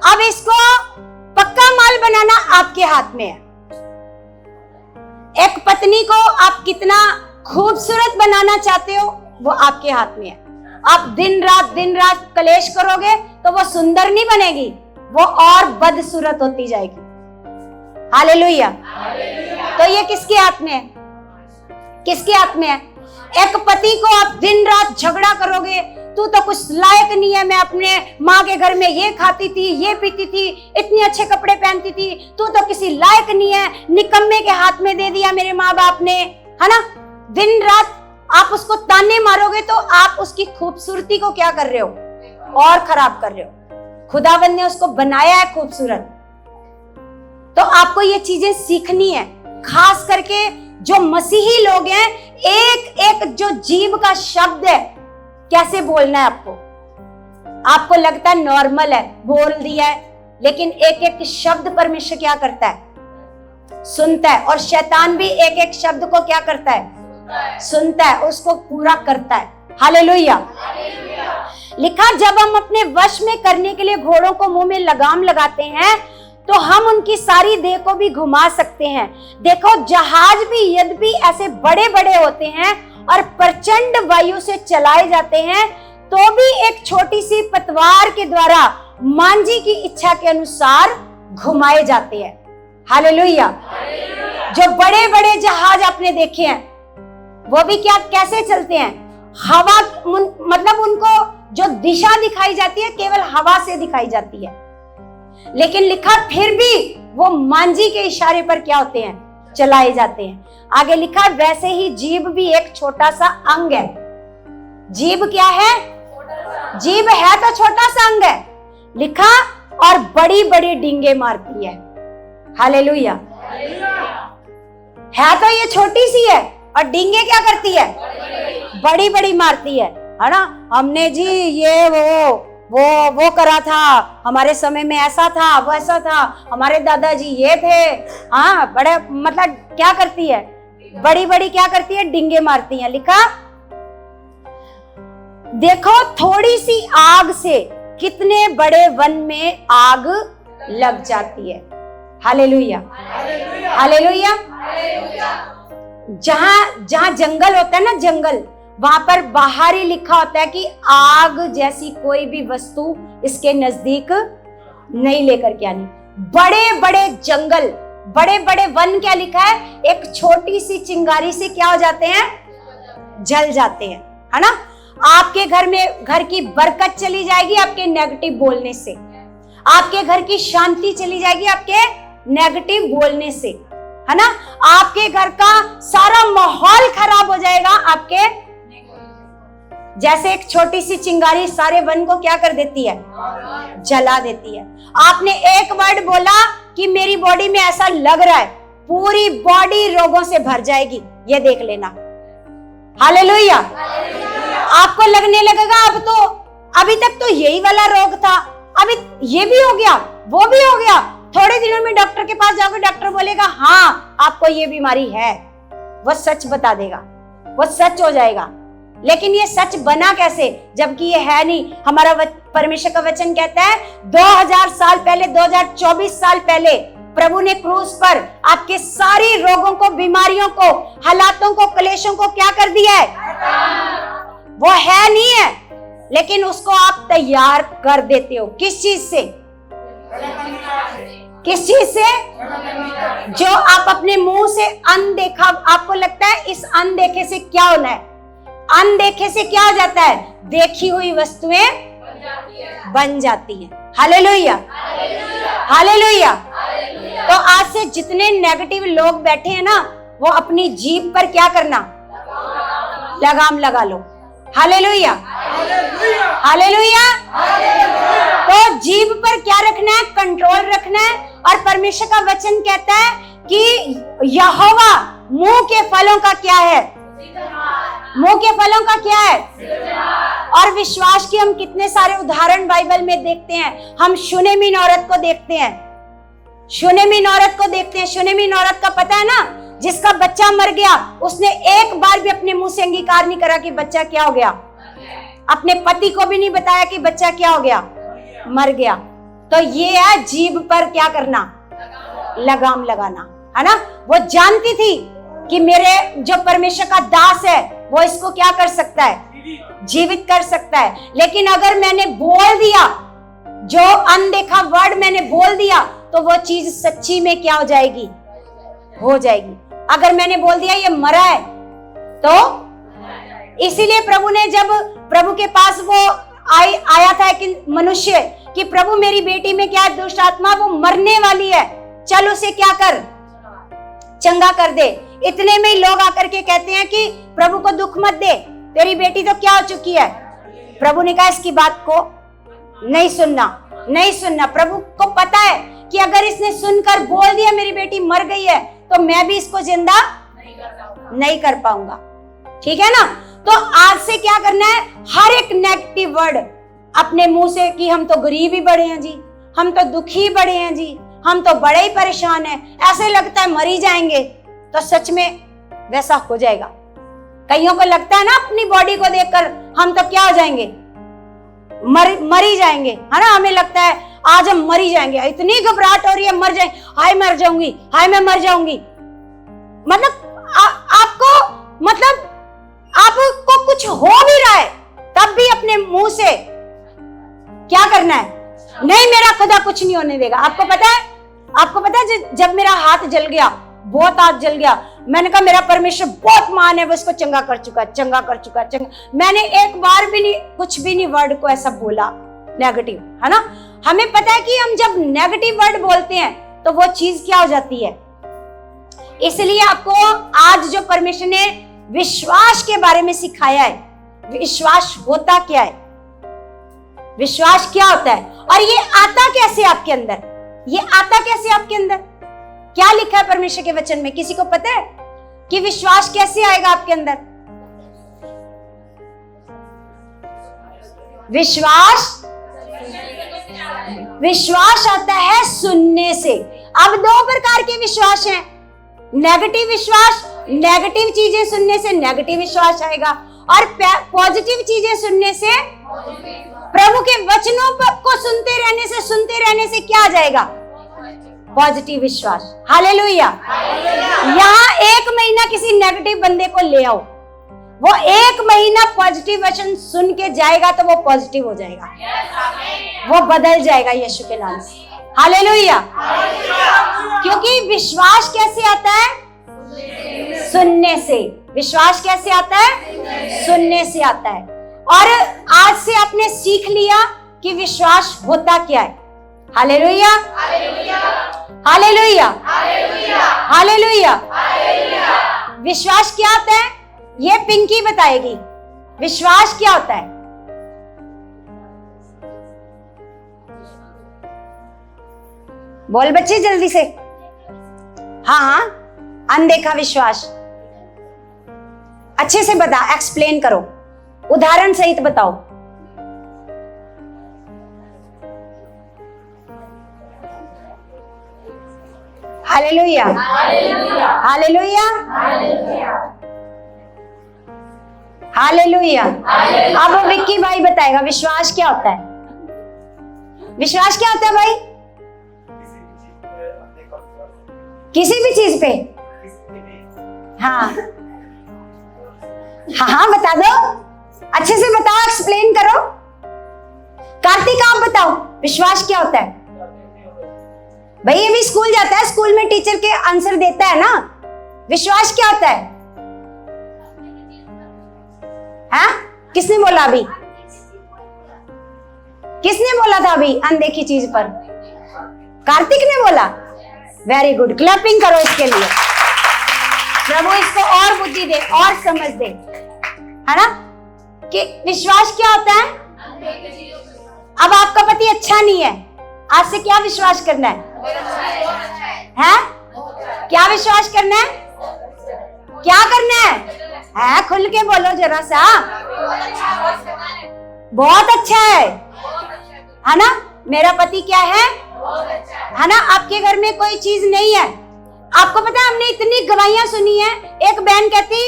अब इसको पक्का माल बनाना आपके हाथ में है। एक पत्नी को आप कितना खूबसूरत बनाना चाहते हो, वो आपके हाथ में है। आप दिन रात कलेश करोगे तो वो सुंदर नहीं बनेगी, वो और बदसूरत होती जाएगी। हालेलुया। तो ये किसके हाथ में है? किसके हाथ में है? एक पति को आप दिन रात झगड़ा करोगे, तू तो कुछ लायक नहीं है, मैं अपने माँ के घर में ये खाती थी, ये पीती थी, इतने अच्छे कपड़े पहनती थी, तू तो किसी लायक नहीं है, निकम्मे के हाथ में दे दिया मेरे माँ बाप ने, है ना। दिन रात आप उसको ताने मारोगे तो आप उसकी खूबसूरती को क्या कर रहे हो? और खराब कर रहे हो। खुदावंद ने उसको बनाया है खूबसूरत। तो आपको ये चीजें सीखनी है, खास करके जो मसीही लोग हैं। एक एक जो जीव का शब्द है, कैसे बोलना है आपको। आपको लगता है नॉर्मल है, बोल दिया है, लेकिन एक एक शब्द परमेश्वर क्या करता है? सुनता है। और शैतान भी एक एक शब्द को क्या करता है? सुनता है, उसको पूरा करता है। हालेलुया। लिखा, जब हम अपने वश में करने के लिए घोड़ों को मुंह में लगाम लगाते हैं, तो हम उनकी सारी देह को भी घुमा सकते हैं। देखो जहाज भी यद्यपि ऐसे बड़े बड़े होते हैं और प्रचंड वायु से चलाए जाते हैं, तो भी एक छोटी सी पतवार के द्वारा मांझी की इच्छा के अनुसार घुमाए जाते हैं। हालेलुया। जो बड़े बड़े जहाज आपने देखे हैं वो भी क्या कैसे चलते हैं? हवा, मतलब उनको जो दिशा दिखाई जाती है केवल हवा से दिखाई जाती है, लेकिन लिखा फिर भी वो मांझी के इशारे पर क्या होते हैं? चलाए जाते हैं। आगे लिखा वैसे ही जीभ भी एक छोटा सा अंग है। जीभ क्या है? जीभ है तो छोटा सा अंग है, लिखा और बड़ी बड़ी डींगे मारती है। हालेलुया। है तो ये छोटी सी है और डींगे क्या करती है? बड़ी बड़ी मारती है ना। हमने जी ये वो करा था, हमारे समय में ऐसा था, वैसा था, हमारे दादाजी ये थे। हाँ, बड़े मतलब क्या करती है? बड़ी बड़ी क्या करती है? डींगे मारती है। लिखा देखो थोड़ी सी आग से कितने बड़े वन में आग लग जाती है। Hallelujah, hallelujah. जहां जंगल होता है ना, जंगल, वहां पर बाहर ही लिखा होता है कि आग जैसी कोई भी वस्तु इसके नजदीक नहीं लेकर के आनी। बड़े बड़े जंगल, बड़े बड़े वन, क्या लिखा है? एक छोटी सी चिंगारी से क्या हो जाते हैं? जल जाते हैं, है ना। आपके घर में घर की बरकत चली जाएगी आपके नेगेटिव बोलने से। आपके घर की शांति चली जाएगी आपके नेगेटिव बोलने से, है ना। आपके घर का सारा माहौल खराब हो जाएगा आपके, जैसे एक छोटी सी चिंगारी सारे वन को क्या कर देती है? जला देती है। आपने एक वर्ड बोला कि मेरी बॉडी में ऐसा लग रहा है, पूरी बॉडी रोगों से भर जाएगी, ये देख लेना। हालेलुया। आपको लगने लगेगा अभी तक तो यही वाला रोग था, अभी ये भी हो गया, वो भी हो गया। थोड़े दिनों में डॉक्टर के पास जाओगे, डॉक्टर बोलेगा हाँ आपको ये बीमारी है, वो सच बता देगा, वो सच हो जाएगा। लेकिन ये सच बना कैसे जबकि ये है नहीं। हमारा परमेश्वर का वचन कहता है 2000 साल पहले, 2024 साल पहले प्रभु ने क्रूस पर आपके सारी रोगों को, बीमारियों को, हालातों को, क्लेशों को क्या कर दिया है? वो है नहीं है, लेकिन उसको आप तैयार कर देते हो। किस चीज से? किस चीज से? जो आप अपने मुंह से अनदेखा, आपको लगता है इस अनदेखे से क्या होना है? अनदेखे से क्या हो जाता है? देखी हुई वस्तुएं बन जाती हैं। Hallelujah, hallelujah. तो आज से जितने नेगेटिव लोग बैठे हैं ना, वो अपनी जीभ पर क्या करना? लगाम लगा लो। Hallelujah, hallelujah. तो जीभ पर क्या रखना है? कंट्रोल रखना है। और परमेश्वर का वचन कहता है कि यहोवा मुंह के फलों का क्या है? मुंह के फलों का क्या है? और विश्वास की हम कितने सारे उदाहरण बाइबल में देखते हैं। हम शूनेमिन औरत को देखते हैं, शूनेमिन औरत को देखते हैं। शूनेमिन औरत का पता है ना, जिसका बच्चा मर गया, उसने एक बार भी अपने मुंह से अंगीकार नहीं करा कि बच्चा क्या हो गया। अपने पति को भी नहीं बताया कि बच्चा क्या हो गया, मर गया। तो ये है जीभ पर क्या करना? लगाम लगाना, है ना। वो जानती थी कि मेरे जो परमेश्वर का दास है वो इसको क्या कर सकता है? जीवित कर सकता है। लेकिन अगर मैंने बोल दिया, जो अनदेखा वर्ड मैंने बोल दिया, तो वो चीज सच्ची में क्या हो जाएगी? हो जाएगी। अगर मैंने बोल दिया ये मरा है, तो इसीलिए प्रभु ने, जब प्रभु के पास वो आया था कि मनुष्य, कि प्रभु मेरी बेटी में क्या दुष्ट आत्मा, वो मरने वाली है, चल उसे क्या कर? चंगा कर दे। इतने में ही लोग आकर के कहते हैं कि प्रभु को दुख मत दे, तेरी बेटी तो क्या हो चुकी है। प्रभु ने कहा इसकी बात को नहीं सुनना, नहीं सुनना। प्रभु को पता है कि अगर इसने सुनकर बोल दिया मेरी बेटी मर गई है, तो मैं भी इसको जिंदा नहीं कर पाऊंगा। ठीक है ना। तो आज से क्या करना है? हर एक नेगेटिव वर्ड अपने मुंह से, कि हम तो गरीब ही बड़े हैं जी, हम तो दुखी बड़े हैं जी, हम तो बड़े ही परेशान हैं, ऐसे लगता है मर ही जाएंगे। तो सच में वैसा हो जाएगा। कईयों को लगता है ना अपनी बॉडी को देखकर हम तो क्या हो जाएंगे, मर ही जाएंगे, है ना। हमें लगता है आज हम मर ही जाएंगे, इतनी घबराहट हो रही है, मर जाए, हाय मर जाऊंगी, हाय मैं मर जाऊंगी। आपको कुछ हो भी रहा है, तब भी अपने मुंह से क्या करना है, नहीं मेरा खुदा कुछ नहीं होने देगा। आपको पता है जब मेरा हाथ जल गया, बहुत हाथ जल गया, मैंने कहा मेरा परमेश्वर बहुत महान है, वो इसको चंगा कर चुका। मैंने एक बार भी नहीं, कुछ भी नहीं वर्ड को ऐसा बोला नेगेटिव, है ना। हमें पता है कि हम जब नेगेटिव वर्ड बोलते हैं तो वो चीज क्या हो जाती है। इसलिए आपको आज जो परमेश्वर ने विश्वास के बारे में सिखाया है, विश्वास होता क्या है, विश्वास क्या होता है और ये आता कैसे आपके अंदर, ये आता कैसे आपके अंदर, क्या लिखा है परमेश्वर के वचन में, किसी को पता है कि विश्वास कैसे आएगा आपके अंदर। विश्वास आता है सुनने से। अब दो प्रकार के विश्वास हैं, नेगेटिव विश्वास, नेगेटिव चीजें सुनने से नेगेटिव विश्वास आएगा, और पॉजिटिव चीजें सुनने से, प्रभु के वचनों को सुनते रहने से क्या आ जाएगा, पॉजिटिव विश्वास। हालेलुया। यहाँ 1 महीना किसी नेगेटिव बंदे को ले आओ, वो 1 महीना पॉजिटिव वचन सुन के जाएगा तो वो पॉजिटिव हो जाएगा, वो बदल जाएगा यीशु के नाम से। हालेलुया। क्योंकि विश्वास कैसे आता है, सुनने से। विश्वास कैसे आता है, सुनने से आता है। और आज से आपने सीख लिया कि विश्वास होता क्या है। Hallelujah, hallelujah, hallelujah. विश्वास क्या होता है ये पिंकी बताएगी। विश्वास क्या होता है, बोल बच्चे जल्दी से। हाँ, अनदेखा विश्वास अच्छे से बता, एक्सप्लेन करो, उदाहरण सहित बताओ। Hallelujah, hallelujah, hallelujah. अब विक्की भाई बताएगा विश्वास क्या होता है। विश्वास क्या होता है भाई, किसी भी चीज पे। हाँ हाँ, बता दो, अच्छे से बताओ, एक्सप्लेन करो। कार्तिक आप बताओ विश्वास क्या होता है। भाई ये भी स्कूल जाता है, स्कूल में टीचर के आंसर देता है ना। विश्वास क्या होता है, हाँ किसने बोला अभी, किसने बोला था अभी अनदेखी चीज पर, कार्तिक ने बोला। वेरी गुड, क्लैपिंग करो इसके लिए। प्रभु इसको और बुद्धि दे और समझ दे, है ना। कि विश्वास क्या होता है। अब आपका पति अच्छा नहीं है, आज से क्या विश्वास करना है, क्या विश्वास करना है, क्या करना है खुल के बोलो जरा सा। बहुत अच्छा है ना। मेरा पति क्या है ना। आपके घर में कोई चीज नहीं है, आपको पता है हमने इतनी गवाहियां सुनी है। एक बहन कहती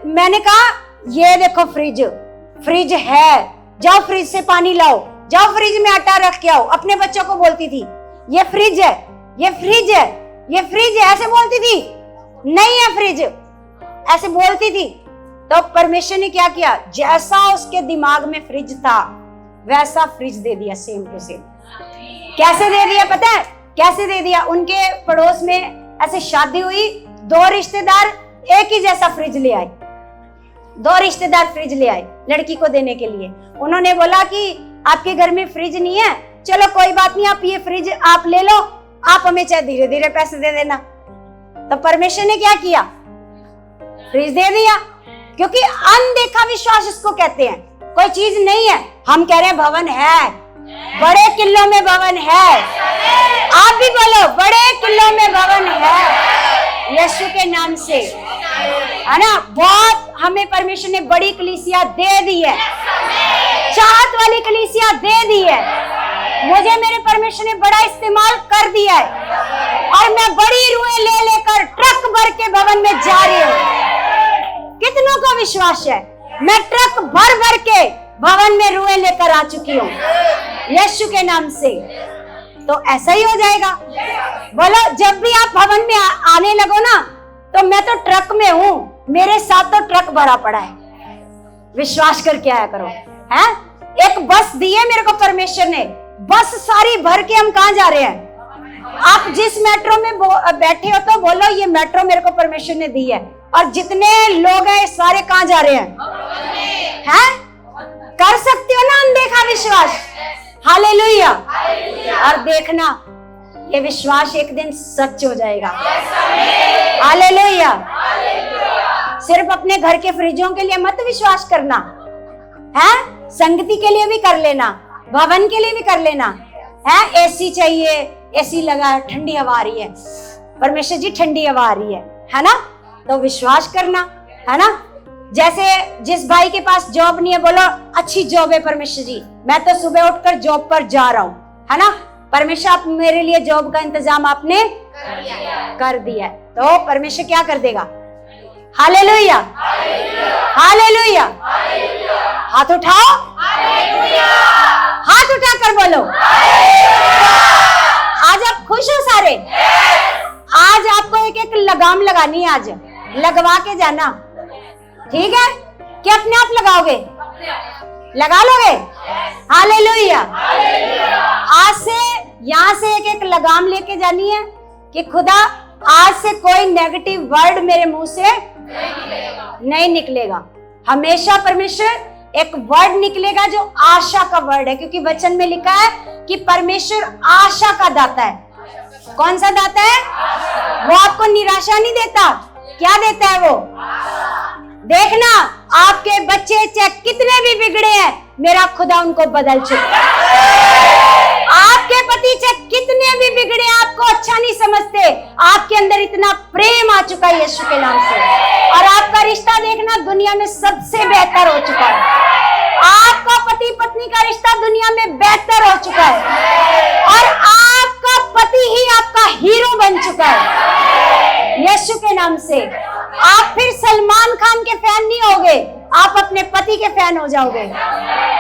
मैंने कहा ये देखो फ्रिज है, जाओ फ्रिज से पानी लाओ, जाओ फ्रिज में आटा रख के आओ। अपने बच्चों को बोलती थी ये फ्रिज है, ये फ्रिज है, ये फ्रिज है, ऐसे बोलती थी। नहीं है फ्रिज, ऐसे बोलती थी। तो परमेश्वर ने क्या किया, जैसा उसके दिमाग में फ्रिज था वैसा फ्रिज दे दिया, सेम टू सेम। कैसे दे दिया पता है, कैसे दे दिया। उनके पड़ोस में ऐसे शादी हुई, 2 रिश्तेदार एक ही जैसा फ्रिज ले आए, 2 रिश्तेदार फ्रिज ले आए लड़की को देने के लिए। उन्होंने बोला कि आपके घर में फ्रिज नहीं है, चलो कोई बात नहीं, आप ये फ्रिज आप ले लो, आप हमें चाहे धीरे धीरे पैसे दे देना। तो परमेश्वर ने क्या किया, फ्रिज दे दिया। क्योंकि अनदेखा विश्वास इसको कहते हैं। कोई चीज नहीं है, हम कह रहे हैं भवन है, बड़े किलों में भवन है। आप भी बोलो बड़े किलों में भवन है यीशु के नाम से, है ना। बहुत हमें परमेश्वर ने बड़ी कलीसिया दे दी है, चाहत वाली कलीसिया दे दी है। मुझे मेरे परमेश्वर ने बड़ा इस्तेमाल कर दिया है और मैं बड़ी रुएं ले लेकर ट्रक भर के भवन में जा रही हूँ। कितनों को विश्वास है, मैं ट्रक भर भर के भवन में रुएं लेकर आ चुकी हूँ। यीशु के नाम से। तो ऐसा ही हो जाएगा। बोलो, जब भी आप भवन में आने लगो ना, तो मैं तो ट्रक में हूं, मेरे साथ तो ट्रक भरा पड़ा है, विश्वास करके आया करो। है एक बस दी है मेरे को परमेश्वर ने, बस सारी भर के हम कहां जा रहे हैं? आप जिस मेट्रो में बैठे हो तो बोलो ये मेट्रो मेरे को परमेश्वर ने दी है। और जितने लोग हैं सारे कहां जा रहे हैं? हैं? कर सकते हो ना अनदेखा विश्वास? हालेलुया। और देखना ये विश्वास एक दिन सच हो जाएगा। हालेलुया। सिर्फ अपने घर के फ्रिजों के लिए मत विश्वास करना, है संगति के लिए भी कर लेना, भवन के लिए भी कर लेना। है एसी चाहिए, एसी लगा, ठंडी हवा आ रही है, परमेश्वर जी ठंडी हवा आ रही है ना? तो विश्वास करना, है ना? जैसे जिस भाई के पास जॉब नहीं है, बोलो अच्छी जॉब है परमेश्वर जी, मैं तो सुबह उठकर जॉब पर जा रहा हूँ, है ना? परमेश्वर आप मेरे लिए जॉब का इंतजाम आपने कर दिया है, तो परमेश्वर क्या कर देगा? Hallelujah, hallelujah. हाथ उठाओ, हाथ उठाकर बोलो। आज आप खुश हो सारे? आज आपको एक एक लगाम लगानी है, आज लगवा के जाना, ठीक है? क्या अपने आप लगाओगे? लगा लोगे? हालेलुया। आज से यहाँ से एक एक लगाम लेके जानी है कि खुदा आज से कोई नेगेटिव वर्ड मेरे मुंह से नहीं निकलेगा। हमेशा परमेश्वर एक वर्ड निकलेगा जो आशा का वर्ड है, क्योंकि वचन में लिखा है कि परमेश्वर आशा का दाता है। कौन सा दाता है? वो आपको निराशा नहीं देता। क्या देता है वो? देखना, आपके बच्चे चाहे कितने भी बिगड़े हैं, मेरा खुदा उनको बदल चुका है। आपके पति चाहे कितने भी बिगड़े, आपको अच्छा नहीं समझते, आपके अंदर इतना प्रेम आ चुका है यीशु के नाम से, और आपका रिश्ता देखना दुनिया में सबसे बेहतर हो चुका है। आपका पति पत्नी का रिश्ता दुनिया में बेहतर हो चुका है, और आपका पति ही आपका हीरो बन चुका है यीशु के नाम से। आप फिर सलमान खान के फैन नहीं होगे, आप अपने पति के फैन हो जाओगे।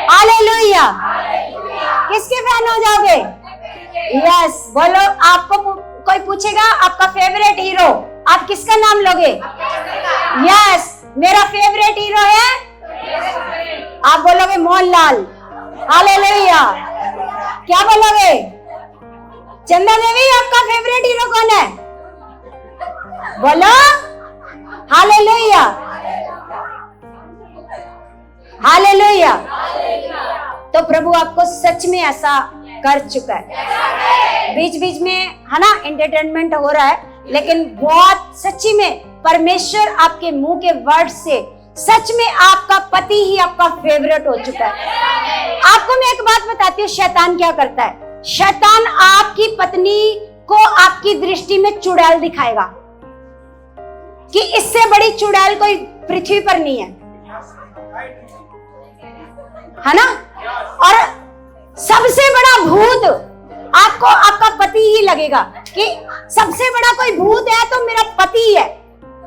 हालेलुया। किसके फैन हो जाओगे? यस, बोलो। आपको कोई पूछेगा आपका फेवरेट हीरो, आप किसका नाम लोगे? यस, मेरा फेवरेट हीरो है, आप बोलोगे मोहनलाल। हालेलुया। क्या बोलोगे? चंदा देवी, आपका फेवरेट हीरो कौन है? बोलो। Hallelujah, hallelujah. तो प्रभु आपको सच में ऐसा कर चुका है। बीच बीच में है ना एंटरटेनमेंट हो रहा है, लेकिन बहुत सच्ची में परमेश्वर आपके मुंह के वर्ड से सच में आपका पति ही आपका फेवरेट हो चुका है। आपको मैं एक बात बताती हूँ, शैतान क्या करता है? शैतान आपकी पत्नी को आपकी दृष्टि में चुड़ैल दिखाएगा कि इससे बड़ी चुड़ैल कोई पृथ्वी पर नहीं है ना? और सबसे बड़ा भूत आपको आपका पति ही लगेगा कि सबसे बड़ा कोई भूत है तो मेरा पति है।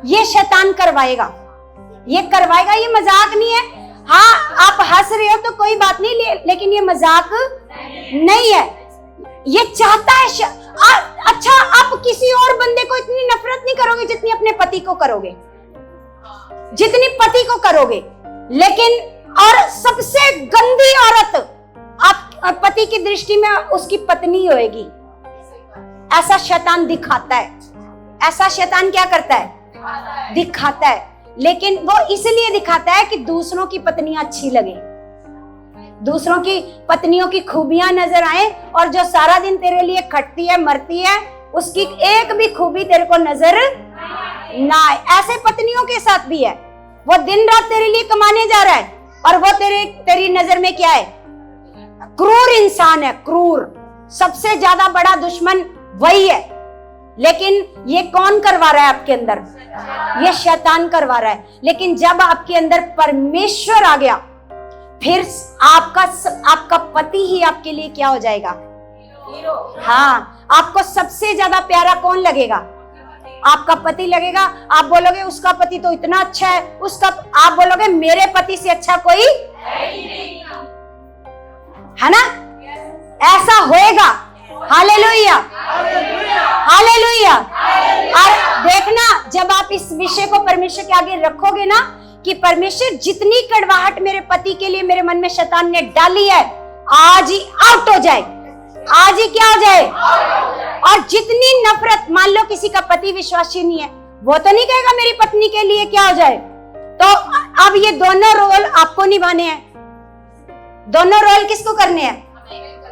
ये शैतान करवाएगा, ये करवाएगा, ये मजाक नहीं है। हाँ, आप हंस रहे हो तो कोई बात नहीं, लेकिन ये मजाक नहीं है। ये चाहता है अच्छा, आप किसी और बंदे को इतनी नफरत नहीं करोगे जितनी अपने पति को करोगे, जितनी पति को करोगे। लेकिन और सबसे गंदी औरत आप पति की दृष्टि में उसकी पत्नी होएगी। ऐसा शैतान दिखाता है। ऐसा शैतान क्या करता है? दिखाता है। लेकिन वो इसलिए दिखाता है कि दूसरों की पत्नियां अच्छी लगे, दूसरों की पत्नियों की खूबियां नजर आए, और जो सारा दिन तेरे लिए खटती है, मरती है, उसकी एक भी खूबी तेरे को नजर ना आए। ऐसे पत्नियों के साथ भी है। वो दिन रात तेरे लिए कमाने जा रहा है, और वो तेरी नजर में क्या है? क्रूर इंसान है, क्रूर। सबसे ज्यादा बड़ा दुश्मन वही है। लेकिन ये कौन करवा रहा है आपके अंदर? ये शैतान करवा रहा है। लेकिन जब आपके अंदर परमेश्वर आ गया, फिर आपका पति ही आपके लिए क्या हो जाएगा? हाँ, आपको सबसे ज्यादा प्यारा कौन लगेगा? आपका पति लगेगा। आप बोलोगे उसका पति तो इतना अच्छा है, उसका, आप बोलोगे मेरे पति से अच्छा कोई है ना? ऐसा होएगा। Hallelujah, hallelujah. और देखना, जब आप इस विषय को परमेश्वर के आगे रखोगे ना, कि परमेश्वर जितनी कड़वाहट मेरे पति के लिए मेरे मन में शैतान ने डाली है, आज ही आउट हो जाए, आज ही क्या हो जाए। और जितनी नफरत, मान लो किसी का पति विश्वासी नहीं है, वो तो नहीं कहेगा मेरी पत्नी के लिए क्या हो जाए। तो अब ये दोनों रोल आपको निभाने हैं। दोनों रोल किसको करने हैं?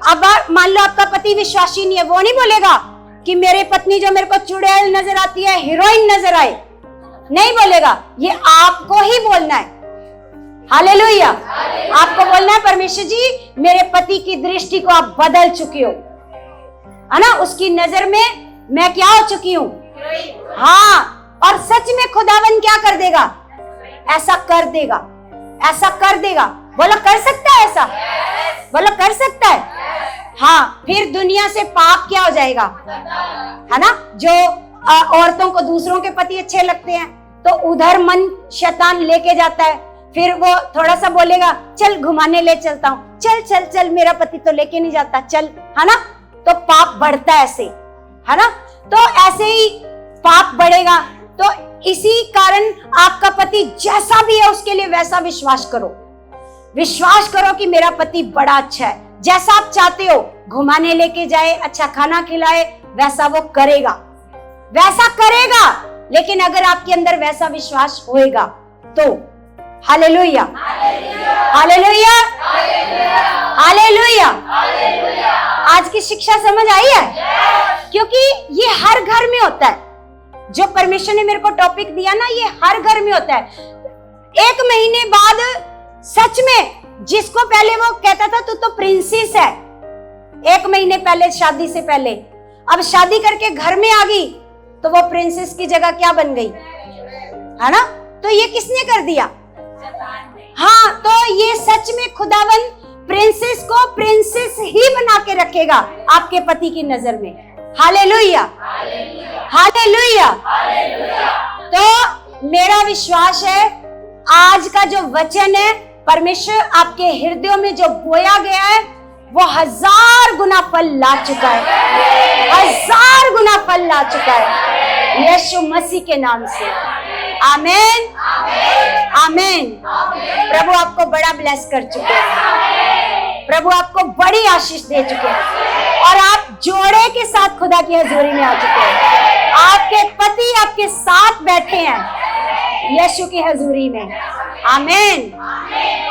अब मान लो आपका पति विश्वासी नहीं है, वो नहीं बोलेगा कि मेरी पत्नी जो मेरे को चुड़ैल नजर आती है, हीरोइन नजर आए, नहीं बोलेगा। ये आपको ही बोलना है। हालेलुया। आपको बोलना है, परमेश्वर जी मेरे पति की दृष्टि को आप बदल चुकी हो, है ना, उसकी नजर में मैं क्या हो चुकी हूँ। हाँ, और सच में खुदावन क्या कर देगा? ऐसा कर देगा, ऐसा कर देगा। बोलो कर सकता है ऐसा? बोलो कर सकता है। हाँ, फिर दुनिया से पाप क्या हो जाएगा, है ना। जो औरतों को दूसरों के पति अच्छे लगते हैं, तो उधर मन शैतान लेके जाता है। फिर वो थोड़ा सा बोलेगा, चल घुमाने ले चलता हूँ, चल चल चल, मेरा पति तो लेके नहीं जाता, चल, है ना। तो पाप बढ़ता है ऐसे, है ना। तो ऐसे ही पाप बढ़ेगा। तो इसी कारण आपका पति जैसा भी है उसके लिए वैसा विश्वास करो। विश्वास करो कि मेरा पति बड़ा अच्छा है, जैसा आप चाहते हो, घुमाने लेके जाए, अच्छा खाना खिलाए, वैसा वो करेगा, वैसा करेगा। लेकिन अगर आपके अंदर वैसा विश्वास होएगा तो हालेलुया, हालेलुया, हालेलुया। आज की शिक्षा समझ आई है? क्योंकि ये हर घर में होता है। जो परमेश्वर ने मेरे को टॉपिक दिया ना, ये हर घर में होता है। 1 महीने बाद सच में जिसको पहले वो कहता था तू तो प्रिंसेस है, 1 महीने पहले शादी से पहले, अब शादी करके घर में आ गई तो वो प्रिंसेस की जगह क्या बन गई, है ना। तो ये किसने कर दिया? हाँ, तो ये सच में खुदावन प्रिंसेस को प्रिंसेस ही बना के रखेगा आपके पति की नजर में। Hallelujah, hallelujah. तो मेरा विश्वास है आज का जो वचन है, परमेश्वर आपके हृदयों में जो बोया गया है, वो 1000 गुना फल ला चुका है, 1000 गुना फल ला चुका है यीशु मसीह के नाम से। आमीन, आमीन। प्रभु आपको बड़ा ब्लेस कर चुके हैं, प्रभु आपको बड़ी आशीष दे चुके हैं, और आप जोड़े के साथ खुदा की हजूरी में आ चुके हैं। आपके पति आपके साथ बैठे हैं यीशु की हजूरी में। आमीन।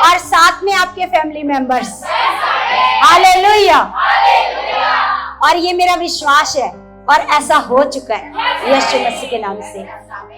और साथ में आपके फैमिली मेंबर्स। हालेलुया। और ये मेरा विश्वास है और ऐसा हो चुका है यीशु मसीह के नाम से।